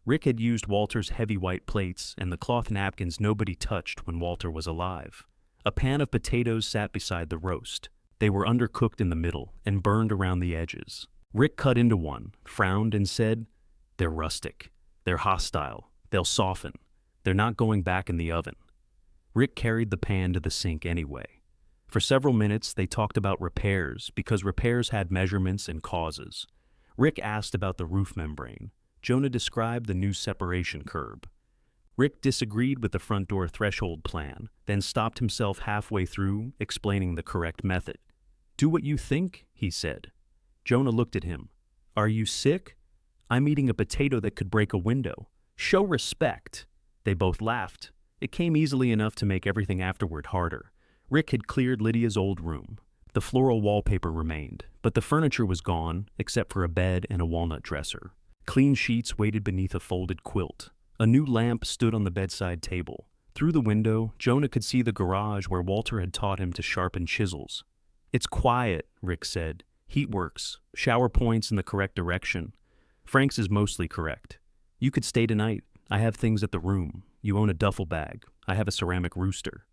S1: Rick had used Walter's heavy white plates and the cloth napkins nobody touched when Walter was alive. A pan of potatoes sat beside the roast. They were undercooked in the middle and burned around the edges. Rick cut into one, frowned, and said, "They're rustic. They're hostile. They'll soften. They're not going back in the oven." Rick carried the pan to the sink anyway. For several minutes, they talked about repairs because repairs had measurements and causes. Rick asked about the roof membrane. Jonah described the new separation curb. Rick disagreed with the front door threshold plan, then stopped himself halfway through, explaining the correct method. "Do what you think," he said. Jonah looked at him. "Are you sick? I'm eating a potato that could break a window. Show respect." They both laughed. It came easily enough to make everything afterward harder. Rick had cleared Lydia's old room. The floral wallpaper remained, but the furniture was gone, except for a bed and a walnut dresser. Clean sheets waited beneath a folded quilt. A new lamp stood on the bedside table. Through the window, Jonah could see the garage where Walter had taught him to sharpen chisels. "It's quiet," Rick said. "Heat works, shower points in the correct direction. Frank's is mostly correct. You could stay tonight. I have things at the room. You own a duffel bag. I have a ceramic rooster."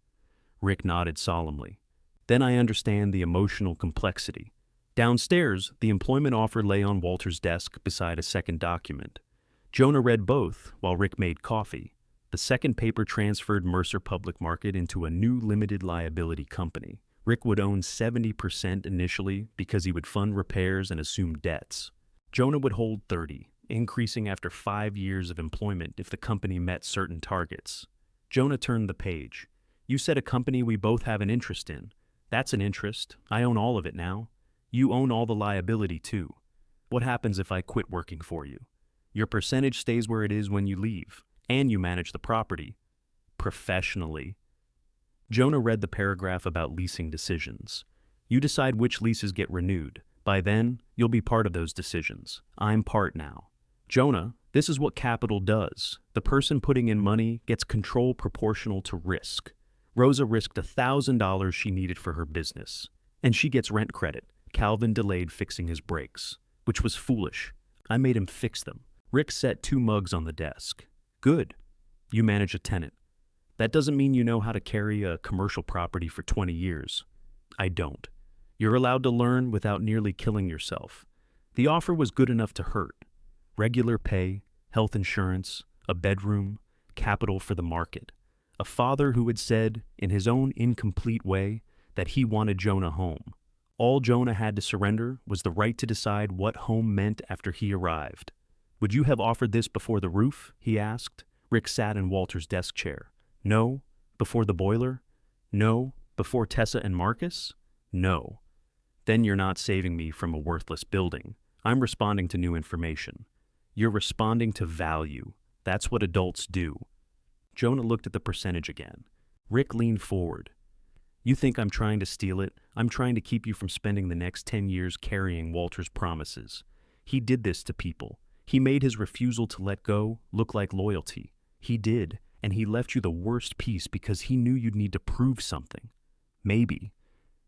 S1: Rick nodded solemnly. "Then I understand the emotional complexity." Downstairs, the employment offer lay on Walter's desk beside a second document. Jonah read both while Rick made coffee. The second paper transferred Mercer Public Market into a new limited liability company. Rick would own 70% initially because he would fund repairs and assume debts. Jonah would hold 30%, increasing after 5 years of employment if the company met certain targets. Jonah turned the page. "You said a company we both have an interest in. That's an interest. I own all of it now. You own all the liability too. What happens if I quit working for you? Your percentage stays where it is when you leave, and you manage the property. Professionally." Jonah read the paragraph about leasing decisions. "You decide which leases get renewed. By then, you'll be part of those decisions. I'm part now." "Jonah, this is what capital does. The person putting in money gets control proportional to risk. Rosa risked $1,000 she needed for her business, and she gets rent credit." Calvin delayed fixing his brakes, which was foolish. I made him fix them. Rick set 2 mugs on the desk. "Good. You manage a tenant. That doesn't mean you know how to carry a commercial property for 20 years. I don't. You're allowed to learn without nearly killing yourself." The offer was good enough to hurt. Regular pay, health insurance, a bedroom, capital for the market. A father who had said, in his own incomplete way, that he wanted Jonah home. All Jonah had to surrender was the right to decide what home meant after he arrived. "Would you have offered this before the roof?" he asked. Rick sat in Walter's desk chair. "No." "Before the boiler?" "No." "Before Tessa and Marcus?" "No." "Then you're not saving me from a worthless building. I'm responding to new information." "You're responding to value. That's what adults do." Jonah looked at the percentage again. Rick leaned forward. "You think I'm trying to steal it? I'm trying to keep you from spending the next 10 years carrying Walter's promises. He did this to people. He made his refusal to let go look like loyalty. He did, and he left you the worst piece because he knew you'd need to prove something. Maybe.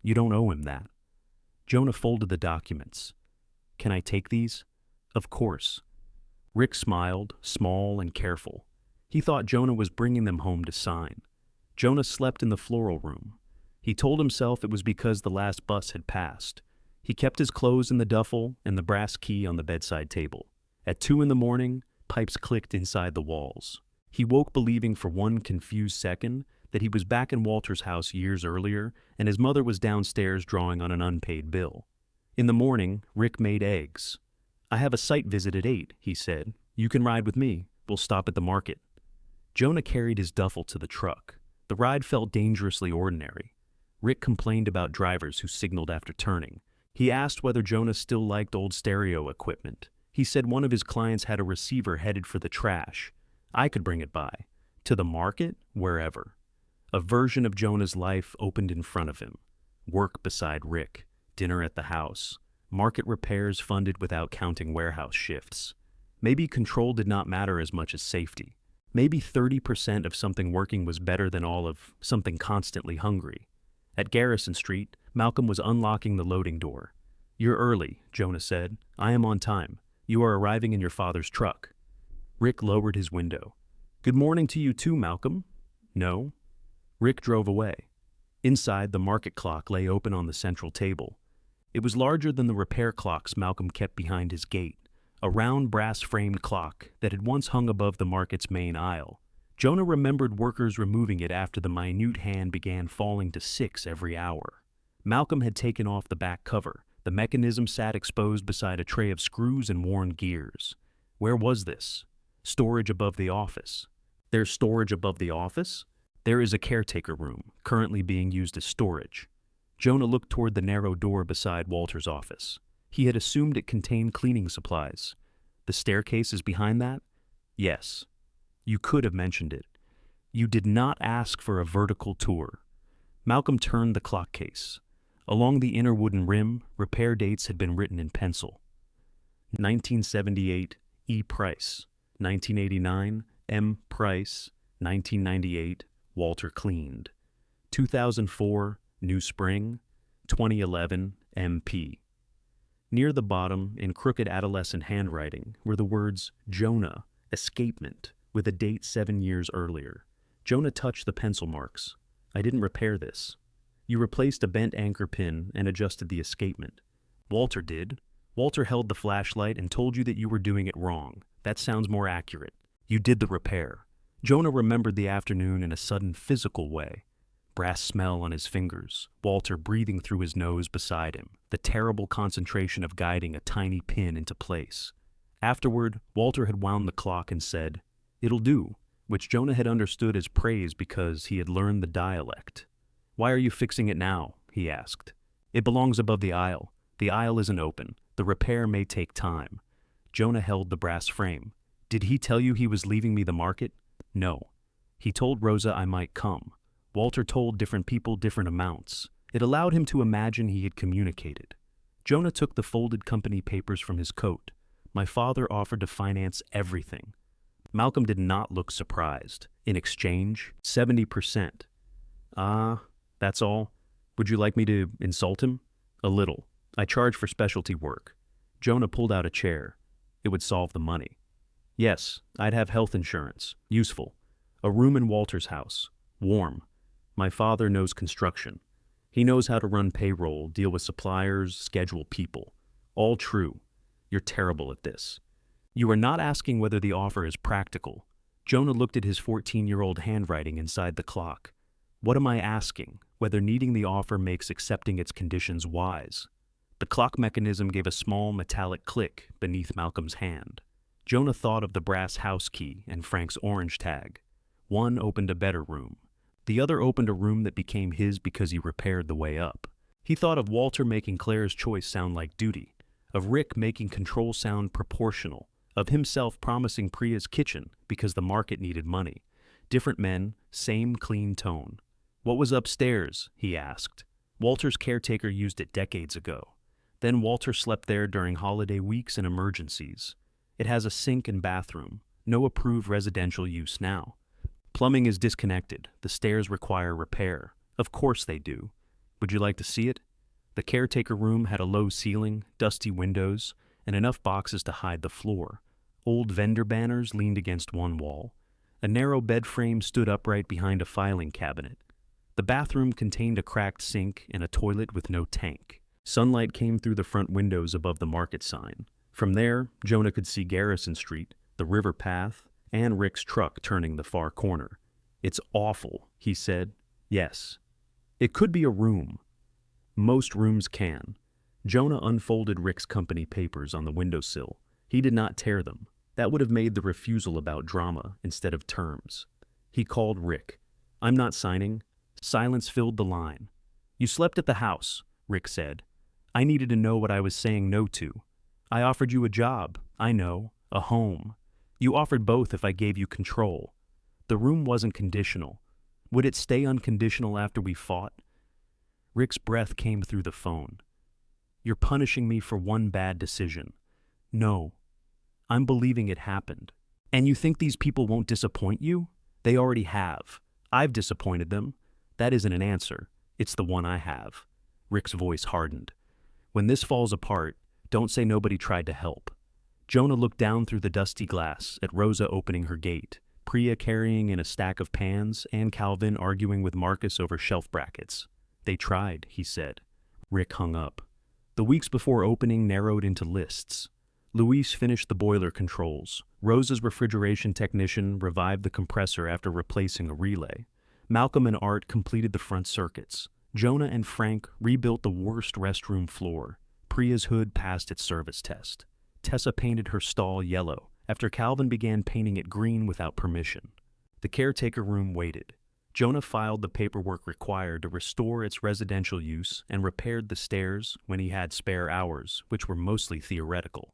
S1: You don't owe him that." Jonah folded the documents. "Can I take these?" "Of course." Rick smiled, small and careful. He thought Jonah was bringing them home to sign. Jonah slept in the floral room. He told himself it was because the last bus had passed. He kept his clothes in the duffel and the brass key on the bedside table. At 2 a.m, pipes clicked inside the walls. He woke believing for one confused second that he was back in Walter's house years earlier and his mother was downstairs drawing on an unpaid bill. In the morning, Rick made eggs. "I have a site visit at 8, he said. "You can ride with me. We'll stop at the market." Jonah carried his duffel to the truck. The ride felt dangerously ordinary. Rick complained about drivers who signaled after turning. He asked whether Jonah still liked old stereo equipment. He said one of his clients had a receiver headed for the trash. I could bring it by. To the market? Wherever. A version of Jonah's life opened in front of him. Work beside Rick. Dinner at the house. Market repairs funded without counting warehouse shifts. Maybe control did not matter as much as safety. Maybe 30% of something working was better than all of something constantly hungry. At Garrison Street, Malcolm was unlocking the loading door. "You're early," Jonah said. "I am on time. You are arriving in your father's truck." Rick lowered his window. "Good morning to you too, Malcolm." "No." Rick drove away. Inside, the market clock lay open on the central table. It was larger than the repair clocks Malcolm kept behind his gate, a round brass-framed clock that had once hung above the market's main aisle. Jonah remembered workers removing it after the minute hand began falling to 6 every hour. Malcolm had taken off the back cover. The mechanism sat exposed beside a tray of screws and worn gears. Where was this? Storage above the office. There's storage above the office? There is a caretaker room, currently being used as storage. Jonah looked toward the narrow door beside Walter's office. He had assumed it contained cleaning supplies. The staircase is behind that? Yes. You could have mentioned it. You did not ask for a vertical tour. Malcolm turned the clock case. Along the inner wooden rim, repair dates had been written in pencil. 1978, E. Price. 1989, M. Price. 1998, Walter cleaned. 2004, New Spring. 2011, MP. Near the bottom, in crooked adolescent handwriting, were the words Jonah, escapement, with a date 7 years earlier. Jonah touched the pencil marks. "I didn't repair this." "You replaced a bent anchor pin and adjusted the escapement." "Walter did." "Walter held the flashlight and told you that you were doing it wrong. That sounds more accurate. You did the repair." Jonah remembered the afternoon in a sudden physical way. Brass smell on his fingers, Walter breathing through his nose beside him, the terrible concentration of guiding a tiny pin into place. Afterward, Walter had wound the clock and said, "It'll do," which Jonah had understood as praise because he had learned the dialect. "Why are you fixing it now?" he asked. "It belongs above the aisle. The aisle isn't open. The repair may take time." Jonah held the brass frame. "Did he tell you he was leaving me the market?" "No. He told Rosa I might come." Walter told different people different amounts. It allowed him to imagine he had communicated. Jonah took the folded company papers from his coat. "My father offered to finance everything." Malcolm did not look surprised. "In exchange, 70%. "Ah, that's all? Would you like me to insult him?" "A little. I charge for specialty work." Jonah pulled out a chair. "It would solve the money." "Yes, I'd have health insurance. Useful. A room in Walter's house. Warm. My father knows construction. He knows how to run payroll, deal with suppliers, schedule people. All true. You're terrible at this." "You are not asking whether the offer is practical." Jonah looked at his 14-year-old handwriting inside the clock. "What am I asking? Whether needing the offer makes accepting its conditions wise." The clock mechanism gave a small metallic click beneath Malcolm's hand. Jonah thought of the brass house key and Frank's orange tag. One opened a better room. The other opened a room that became his because he repaired the way up. He thought of Walter making Claire's choice sound like duty, of Rick making control sound proportional, of himself promising Priya's kitchen because the market needed money. Different men, same clean tone. "What was upstairs?" he asked. "Walter's caretaker used it decades ago. Then Walter slept there during holiday weeks and emergencies. It has a sink and bathroom, no approved residential use now. Plumbing is disconnected. The stairs require repair. Of course they do. Would you like to see it?" The caretaker room had a low ceiling, dusty windows, and enough boxes to hide the floor. Old vendor banners leaned against one wall. A narrow bed frame stood upright behind a filing cabinet. The bathroom contained a cracked sink and a toilet with no tank. Sunlight came through the front windows above the market sign. From there, Jonah could see Garrison Street, the river path, and Rick's truck turning the far corner. "It's awful," he said. "Yes. It could be a room. Most rooms can." Jonah unfolded Rick's company papers on the windowsill. He did not tear them. That would have made the refusal about drama instead of terms. He called Rick. "I'm not signing." Silence filled the line. "You slept at the house," Rick said. I needed to know what I was saying no to. I offered you a job, I know, a home. You offered both if I gave you control. The room wasn't conditional. Would it stay unconditional after we fought? Rick's breath came through the phone. You're punishing me for one bad decision. No, I'm believing it happened. And you think these people won't disappoint you? They already have. I've disappointed them. That isn't an answer. It's the one I have. Rick's voice hardened. When this falls apart, don't say nobody tried to help. Jonah looked down through the dusty glass at Rosa opening her gate, Priya carrying in a stack of pans, and Calvin arguing with Marcus over shelf brackets. They tried, he said. Rick hung up. The weeks before opening narrowed into lists. Luis finished the boiler controls. Rosa's refrigeration technician revived the compressor after replacing a relay. Malcolm and Art completed the front circuits. Jonah and Frank rebuilt the worst restroom floor. Priya's hood passed its service test. Tessa painted her stall yellow after Calvin began painting it green without permission. The caretaker room waited. Jonah filed the paperwork required to restore its residential use and repaired the stairs when he had spare hours, which were mostly theoretical.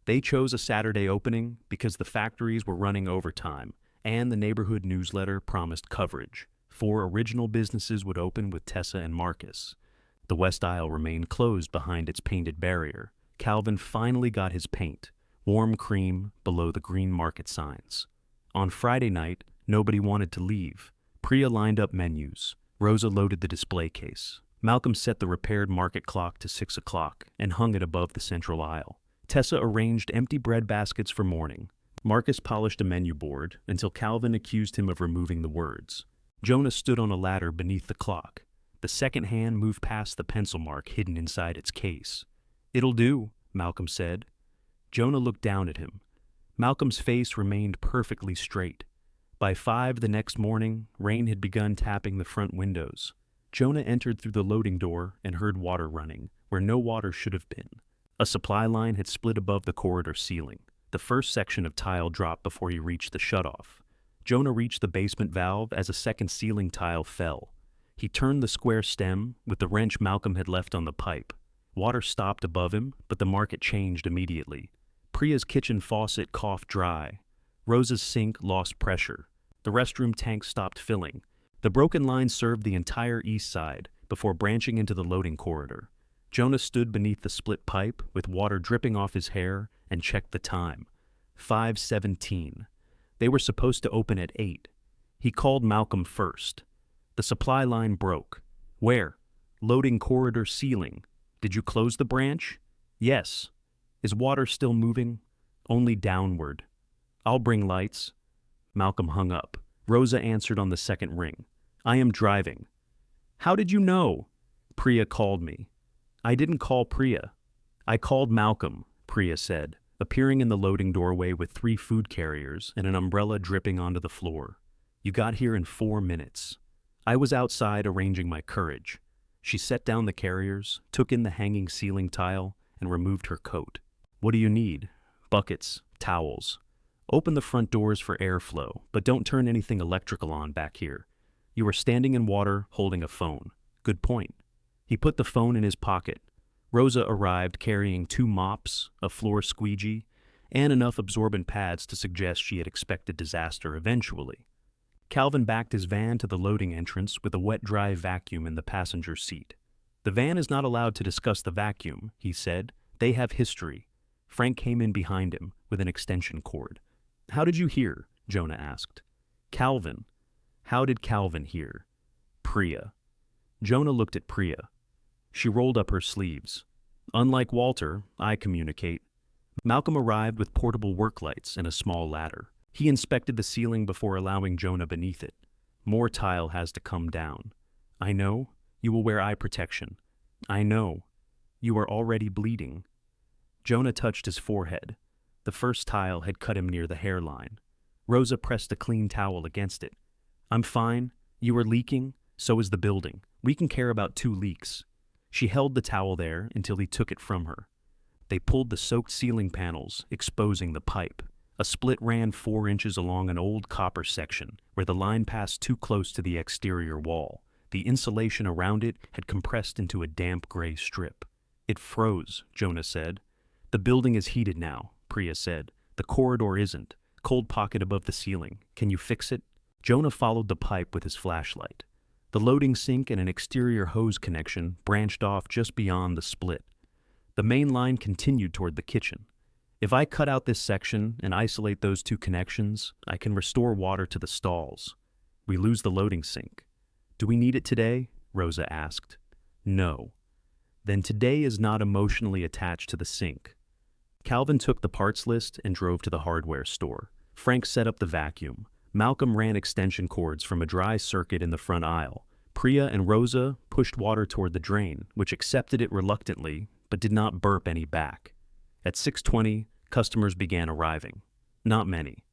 S1: They chose a Saturday opening because the factories were running overtime and the neighborhood newsletter promised coverage. 4 original businesses would open with Tessa and Marcus. The west aisle remained closed behind its painted barrier. Calvin finally got his paint, warm cream below the green market signs. On Friday night, nobody wanted to leave. Priya lined up menus. Rosa loaded the display case. Malcolm set the repaired market clock to 6 o'clock and hung it above the central aisle. Tessa arranged empty bread baskets for morning. Marcus polished a menu board until Calvin accused him of removing the words. Jonah stood on a ladder beneath the clock. The second hand moved past the pencil mark hidden inside its case. "It'll do," Malcolm said. Jonah looked down at him. Malcolm's face remained perfectly straight. By 5 the next morning, rain had begun tapping the front windows. Jonah entered through the loading door and heard water running, where no water should have been. A supply line had split above the corridor ceiling. The first section of tile dropped before he reached the shutoff. Jonah reached the basement valve as a second ceiling tile fell. He turned the square stem with the wrench Malcolm had left on the pipe. Water stopped above him, but the market changed immediately. Priya's kitchen faucet coughed dry. Rosa's sink lost pressure. The restroom tank stopped filling. The broken line served the entire east side before branching into the loading corridor. Jonah stood beneath the split pipe with water dripping off his hair and checked the time. 5:17. They were supposed to open at 8. He called Malcolm first. The supply line broke. "Where?" "Loading corridor ceiling." "Did you close the branch?" "Yes." "Is water still moving?" "Only downward." "I'll bring lights." Malcolm hung up. Rosa answered on the second ring. "I am driving." "How did you know?" "Priya called me." "I didn't call Priya." "I called Malcolm," Priya said, appearing in the loading doorway with 3 food carriers and an umbrella dripping onto the floor. "You got here in 4 minutes." I was outside arranging my courage. She set down the carriers, took in the hanging ceiling tile, and removed her coat. "What do you need?" "Buckets, towels." "Open the front doors for airflow, but don't turn anything electrical on back here. You are standing in water holding a phone." "Good point." He put the phone in his pocket. Rosa arrived carrying 2 mops, a floor squeegee, and enough absorbent pads to suggest she had expected disaster eventually. Calvin backed his van to the loading entrance with a wet-dry vacuum in the passenger seat. "The van is not allowed to discuss the vacuum," he said. "They have history." Frank came in behind him with an extension cord. "How did you hear?" Jonah asked. "Calvin." "How did Calvin hear?" "Priya." Jonah looked at Priya. She rolled up her sleeves. "Unlike Walter, I communicate." Malcolm arrived with portable work lights and a small ladder. He inspected the ceiling before allowing Jonah beneath it. "More tile has to come down." "I know. You will wear eye protection." "I know. You are already bleeding." Jonah touched his forehead. The first tile had cut him near the hairline. Rosa pressed a clean towel against it. "I'm fine. You are leaking. So is the building. We can care about 2 leaks." She held the towel there until he took it from her. They pulled the soaked ceiling panels, exposing the pipe. A split ran 4 inches along an old copper section, where the line passed too close to the exterior wall. The insulation around it had compressed into a damp gray strip. It froze, Jonah said. The building is heated now, Priya said. The corridor isn't. Cold pocket above the ceiling. Can you fix it? Jonah followed the pipe with his flashlight. The loading sink and an exterior hose connection branched off just beyond the split. The main line continued toward the kitchen. If I cut out this section and isolate those two connections, I can restore water to the stalls. We lose the loading sink. Do we need it today? Rosa asked. No. Then today is not emotionally attached to the sink. Calvin took the parts list and drove to the hardware store. Frank set up the vacuum. Malcolm ran extension cords from a dry circuit in the front aisle. Priya and Rosa pushed water toward the drain, which accepted it reluctantly, but did not burp any back. At 6:20, customers began arriving. Not many.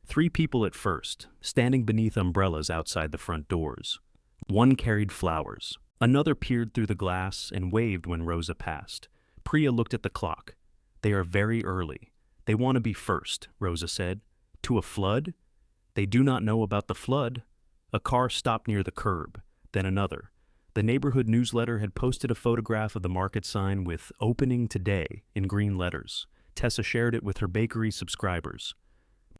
S1: 3 people at first, standing beneath umbrellas outside the front doors. One carried flowers. Another peered through the glass and waved when Rosa passed. Priya looked at the clock. They are very early. They want to be first, Rosa said. To a flood? They do not know about the flood. A car stopped near the curb, then another. The neighborhood newsletter had posted a photograph of the market sign with "Opening Today" in green letters. Tessa shared it with her bakery subscribers.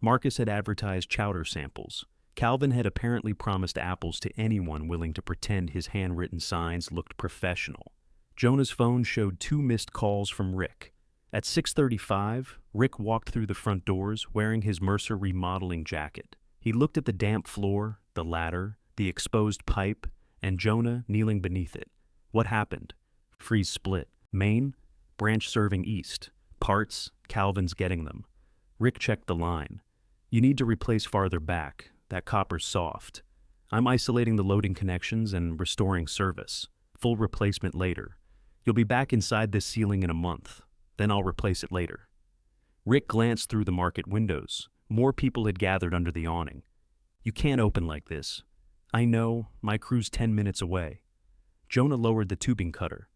S1: Marcus had advertised chowder samples. Calvin had apparently promised apples to anyone willing to pretend his handwritten signs looked professional. Jonah's phone showed 2 missed calls from Rick. At 6:35, Rick walked through the front doors wearing his Mercer remodeling jacket. He looked at the damp floor, the ladder, the exposed pipe, and Jonah kneeling beneath it. What happened? Freeze split. Main? Branch serving east. Parts? Calvin's getting them. Rick checked the line. You need to replace farther back. That copper's soft. I'm isolating the loading connections and restoring service. Full replacement later. You'll be back inside this ceiling in a month. Then I'll replace it later. Rick glanced through the market windows. More people had gathered under the awning. You can't open like this. I know, my crew's 10 minutes away. Jonah lowered the tubing cutter.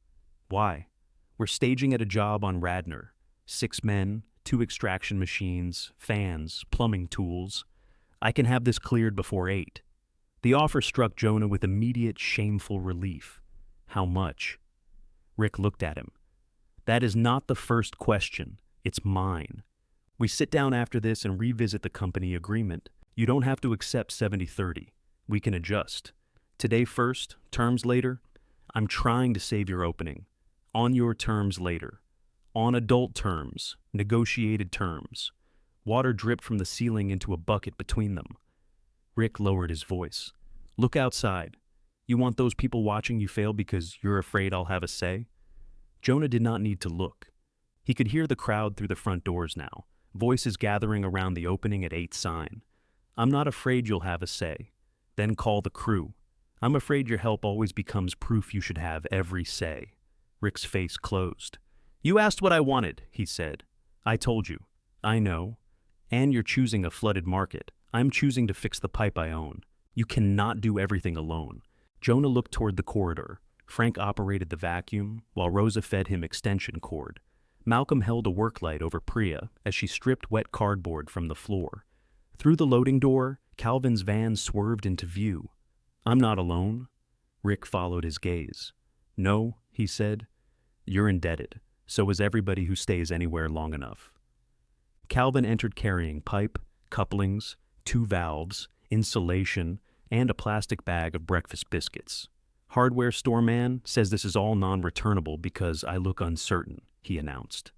S1: Why? We're staging at a job on Radnor. 6 men, 2 extraction machines, fans, plumbing tools. I can have this cleared before 8. The offer struck Jonah with immediate, shameful relief. How much? Rick looked at him. That is not the first question. It's mine. We sit down after this and revisit the company agreement. You don't have to accept 70-30. We can adjust. Today first, terms later. I'm trying to save your opening. On your terms later. On adult terms, negotiated terms. Water dripped from the ceiling into a bucket between them. Rick lowered his voice. Look outside. You want those people watching you fail because you're afraid I'll have a say? Jonah did not need to look. He could hear the crowd through the front doors now, voices gathering around the opening at 8 sign. I'm not afraid you'll have a say. Then call the crew. I'm afraid your help always becomes proof you should have every say. Rick's face closed. You asked what I wanted, he said. I told you. I know. And you're choosing a flooded market. I'm choosing to fix the pipe I own. You cannot do everything alone. Jonah looked toward the corridor. Frank operated the vacuum, while Rosa fed him extension cord. Malcolm held a work light over Priya as she stripped wet cardboard from the floor. Through the loading door, Calvin's van swerved into view. I'm not alone. Rick followed his gaze. No, he said. You're indebted. So is everybody who stays anywhere long enough. Calvin entered carrying pipe, couplings, 2 valves, insulation, and a plastic bag of breakfast biscuits. Hardware store man says this is all non-returnable because I look uncertain, he announced.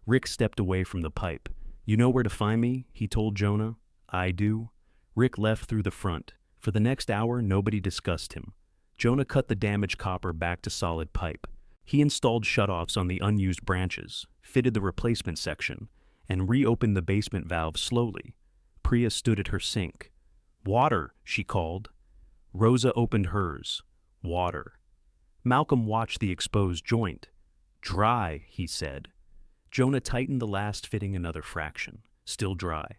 S1: Rick stepped away from the pipe. You know where to find me, he told Jonah. I do. Rick left through the front. For the next hour, nobody discussed him. Jonah cut the damaged copper back to solid pipe. He installed shutoffs on the unused branches, fitted the replacement section, and reopened the basement valve slowly. Priya stood at her sink. Water, she called. Rosa opened hers. Water. Malcolm watched the exposed joint. Dry, he said. Jonah tightened the last fitting another fraction. Still dry.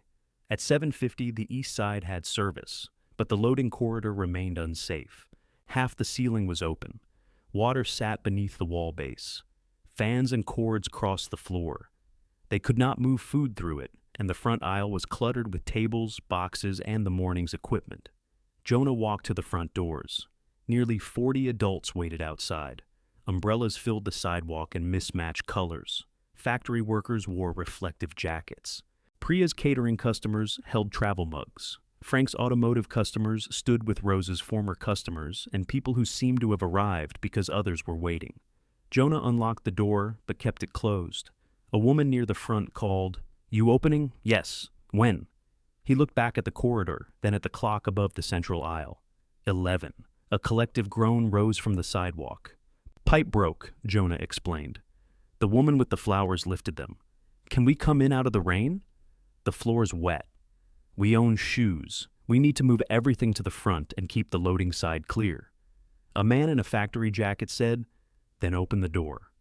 S1: At 7:50, the east side had service, but the loading corridor remained unsafe. Half the ceiling was open. Water sat beneath the wall base. Fans and cords crossed the floor. They could not move food through it, and the front aisle was cluttered with tables, boxes, and the morning's equipment. Jonah walked to the front doors. Nearly 40 adults waited outside. Umbrellas filled the sidewalk in mismatched colors. Factory workers wore reflective jackets. Priya's catering customers held travel mugs. Frank's automotive customers stood with Rosa's former customers and people who seemed to have arrived because others were waiting. Jonah unlocked the door but kept it closed. A woman near the front called, "You opening?" "Yes." "When?" He looked back at the corridor, then at the clock above the central aisle. 11. A collective groan rose from the sidewalk. "Pipe broke," Jonah explained. The woman with the flowers lifted them. "Can we come in out of the rain?" "The floor's wet. We own shoes. We need to move everything to the front and keep the loading side clear." A man in a factory jacket said, "Then open the door."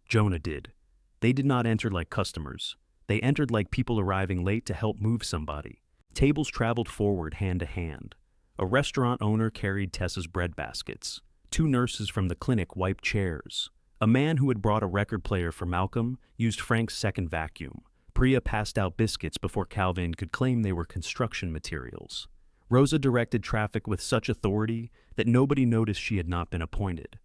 S1: Jonah did. They did not enter like customers. They entered like people arriving late to help move somebody. Tables traveled forward hand to hand. A restaurant owner carried Tessa's bread baskets. 2 nurses from the clinic wiped chairs. A man who had brought a record player for Malcolm used Frank's second vacuum. Priya passed out biscuits before Calvin could claim they were construction materials. Rosa directed traffic with such authority that nobody noticed she had not been appointed.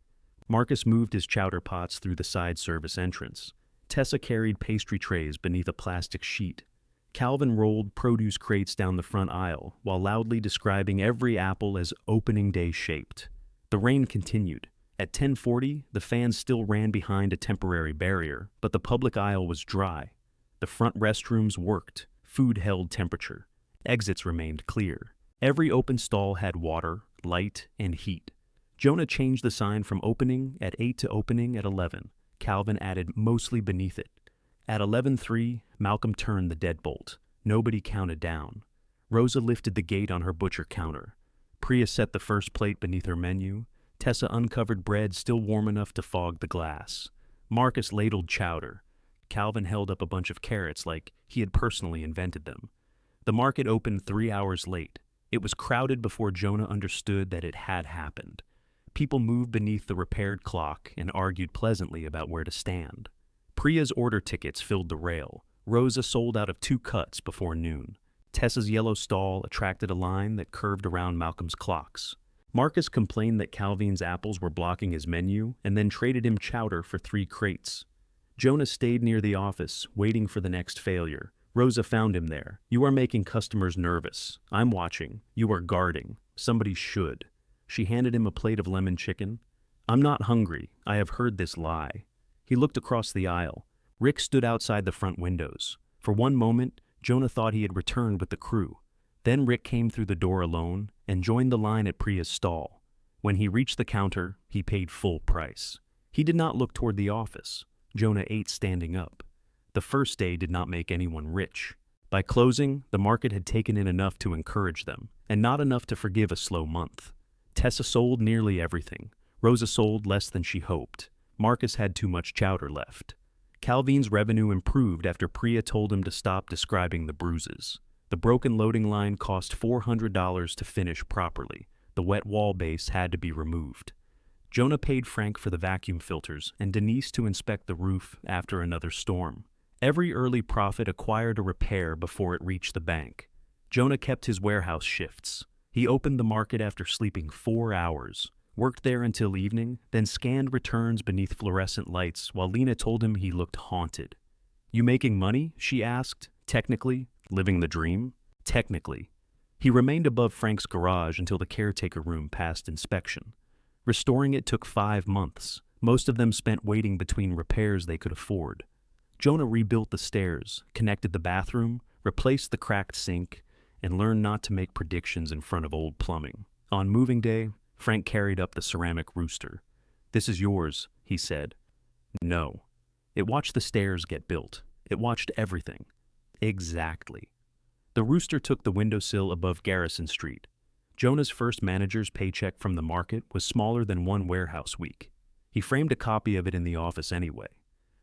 S1: Marcus moved his chowder pots through the side service entrance. Tessa carried pastry trays beneath a plastic sheet. Calvin rolled produce crates down the front aisle while loudly describing every apple as opening day shaped. The rain continued. At 10:40, the fans still ran behind a temporary barrier, but the public aisle was dry. The front restrooms worked. Food held temperature. Exits remained clear. Every open stall had water, light, and heat. Jonah changed the sign from opening at 8 to opening at 11. Calvin added mostly beneath it. At 11:03, Malcolm turned the deadbolt. Nobody counted down. Rosa lifted the gate on her butcher counter. Priya set the first plate beneath her menu. Tessa uncovered bread still warm enough to fog the glass. Marcus ladled chowder. Calvin held up a bunch of carrots like he had personally invented them. The market opened 3 hours late. It was crowded before Jonah understood that it had happened. People moved beneath the repaired clock and argued pleasantly about where to stand. Priya's order tickets filled the rail. Rosa sold out of 2 cuts before noon. Tessa's yellow stall attracted a line that curved around Malcolm's clocks. Marcus complained that Calvin's apples were blocking his menu and then traded him chowder for 3 crates. Jonah stayed near the office, waiting for the next failure. Rosa found him there. "You are making customers nervous. I'm watching. You are guarding. Somebody should." She handed him a plate of lemon chicken. "I'm not hungry. I have heard this lie." He looked across the aisle. Rick stood outside the front windows. For one moment, Jonah thought he had returned with the crew. Then Rick came through the door alone and joined the line at Priya's stall. When he reached the counter, he paid full price. He did not look toward the office. Jonah ate standing up. The first day did not make anyone rich. By closing, the market had taken in enough to encourage them, and not enough to forgive a slow month. Tessa sold nearly everything. Rosa sold less than she hoped. Marcus had too much chowder left. Calvin's revenue improved after Priya told him to stop describing the bruises. The broken loading line cost $400 to finish properly. The wet wall base had to be removed. Jonah paid Frank for the vacuum filters and Denise to inspect the roof after another storm. Every early profit acquired a repair before it reached the bank. Jonah kept his warehouse shifts. He opened the market after sleeping 4 hours, worked there until evening, then scanned returns beneath fluorescent lights while Lena told him he looked haunted. "You making money?" she asked. "Technically. Living the dream?" "Technically." He remained above Frank's garage until the caretaker room passed inspection. Restoring it took 5 months, most of them spent waiting between repairs they could afford. Jonah rebuilt the stairs, connected the bathroom, replaced the cracked sink, and learned not to make predictions in front of old plumbing. On moving day, Frank carried up the ceramic rooster. "This is yours," he said. No. It watched the stairs get built. It watched everything. Exactly. The rooster took the windowsill above Garrison Street. Jonah's first manager's paycheck from the market was smaller than 1 warehouse week. He framed a copy of it in the office anyway.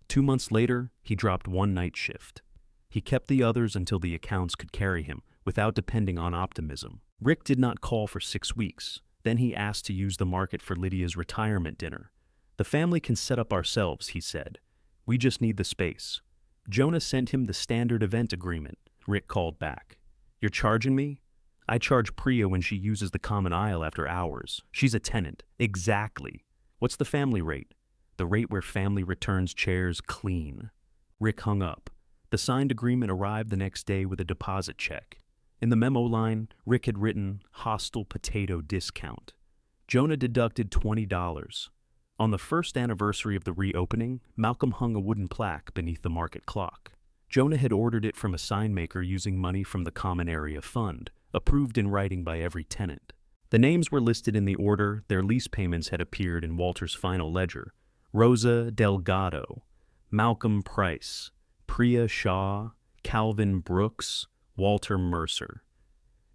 S1: 2 months later, he dropped 1 night shift. He kept the others until the accounts could carry him, without depending on optimism. Rick did not call for 6 weeks. Then he asked to use the market for Lydia's retirement dinner. "The family can set up ourselves," he said. "We just need the space." Jonah sent him the standard event agreement. Rick called back. "You're charging me?" "I charge Priya when she uses the common aisle after hours. She's a tenant." "Exactly. What's the family rate?" the rate where family returns chairs clean. Rick hung up. The signed agreement arrived the next day with a deposit check. In the memo line, Rick had written, "Hostile potato discount." Jonah deducted $20. On the first anniversary of the reopening, Malcolm hung a wooden plaque beneath the market clock. Jonah had ordered it from a sign maker using money from the Common Area Fund, approved in writing by every tenant. The names were listed in the order their lease payments had appeared in Walter's final ledger: Rosa Delgado, Malcolm Price, Priya Shaw, Calvin Brooks, Walter Mercer.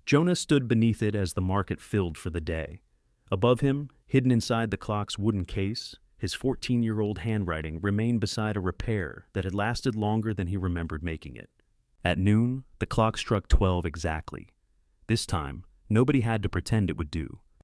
S1: Jonah stood beneath it as the market filled for the day. Above him, hidden inside the clock's wooden case, his 14-year-old handwriting remained beside a repair that had lasted longer than he remembered making it. At noon, the clock struck 12 exactly. This time, nobody had to pretend it would do.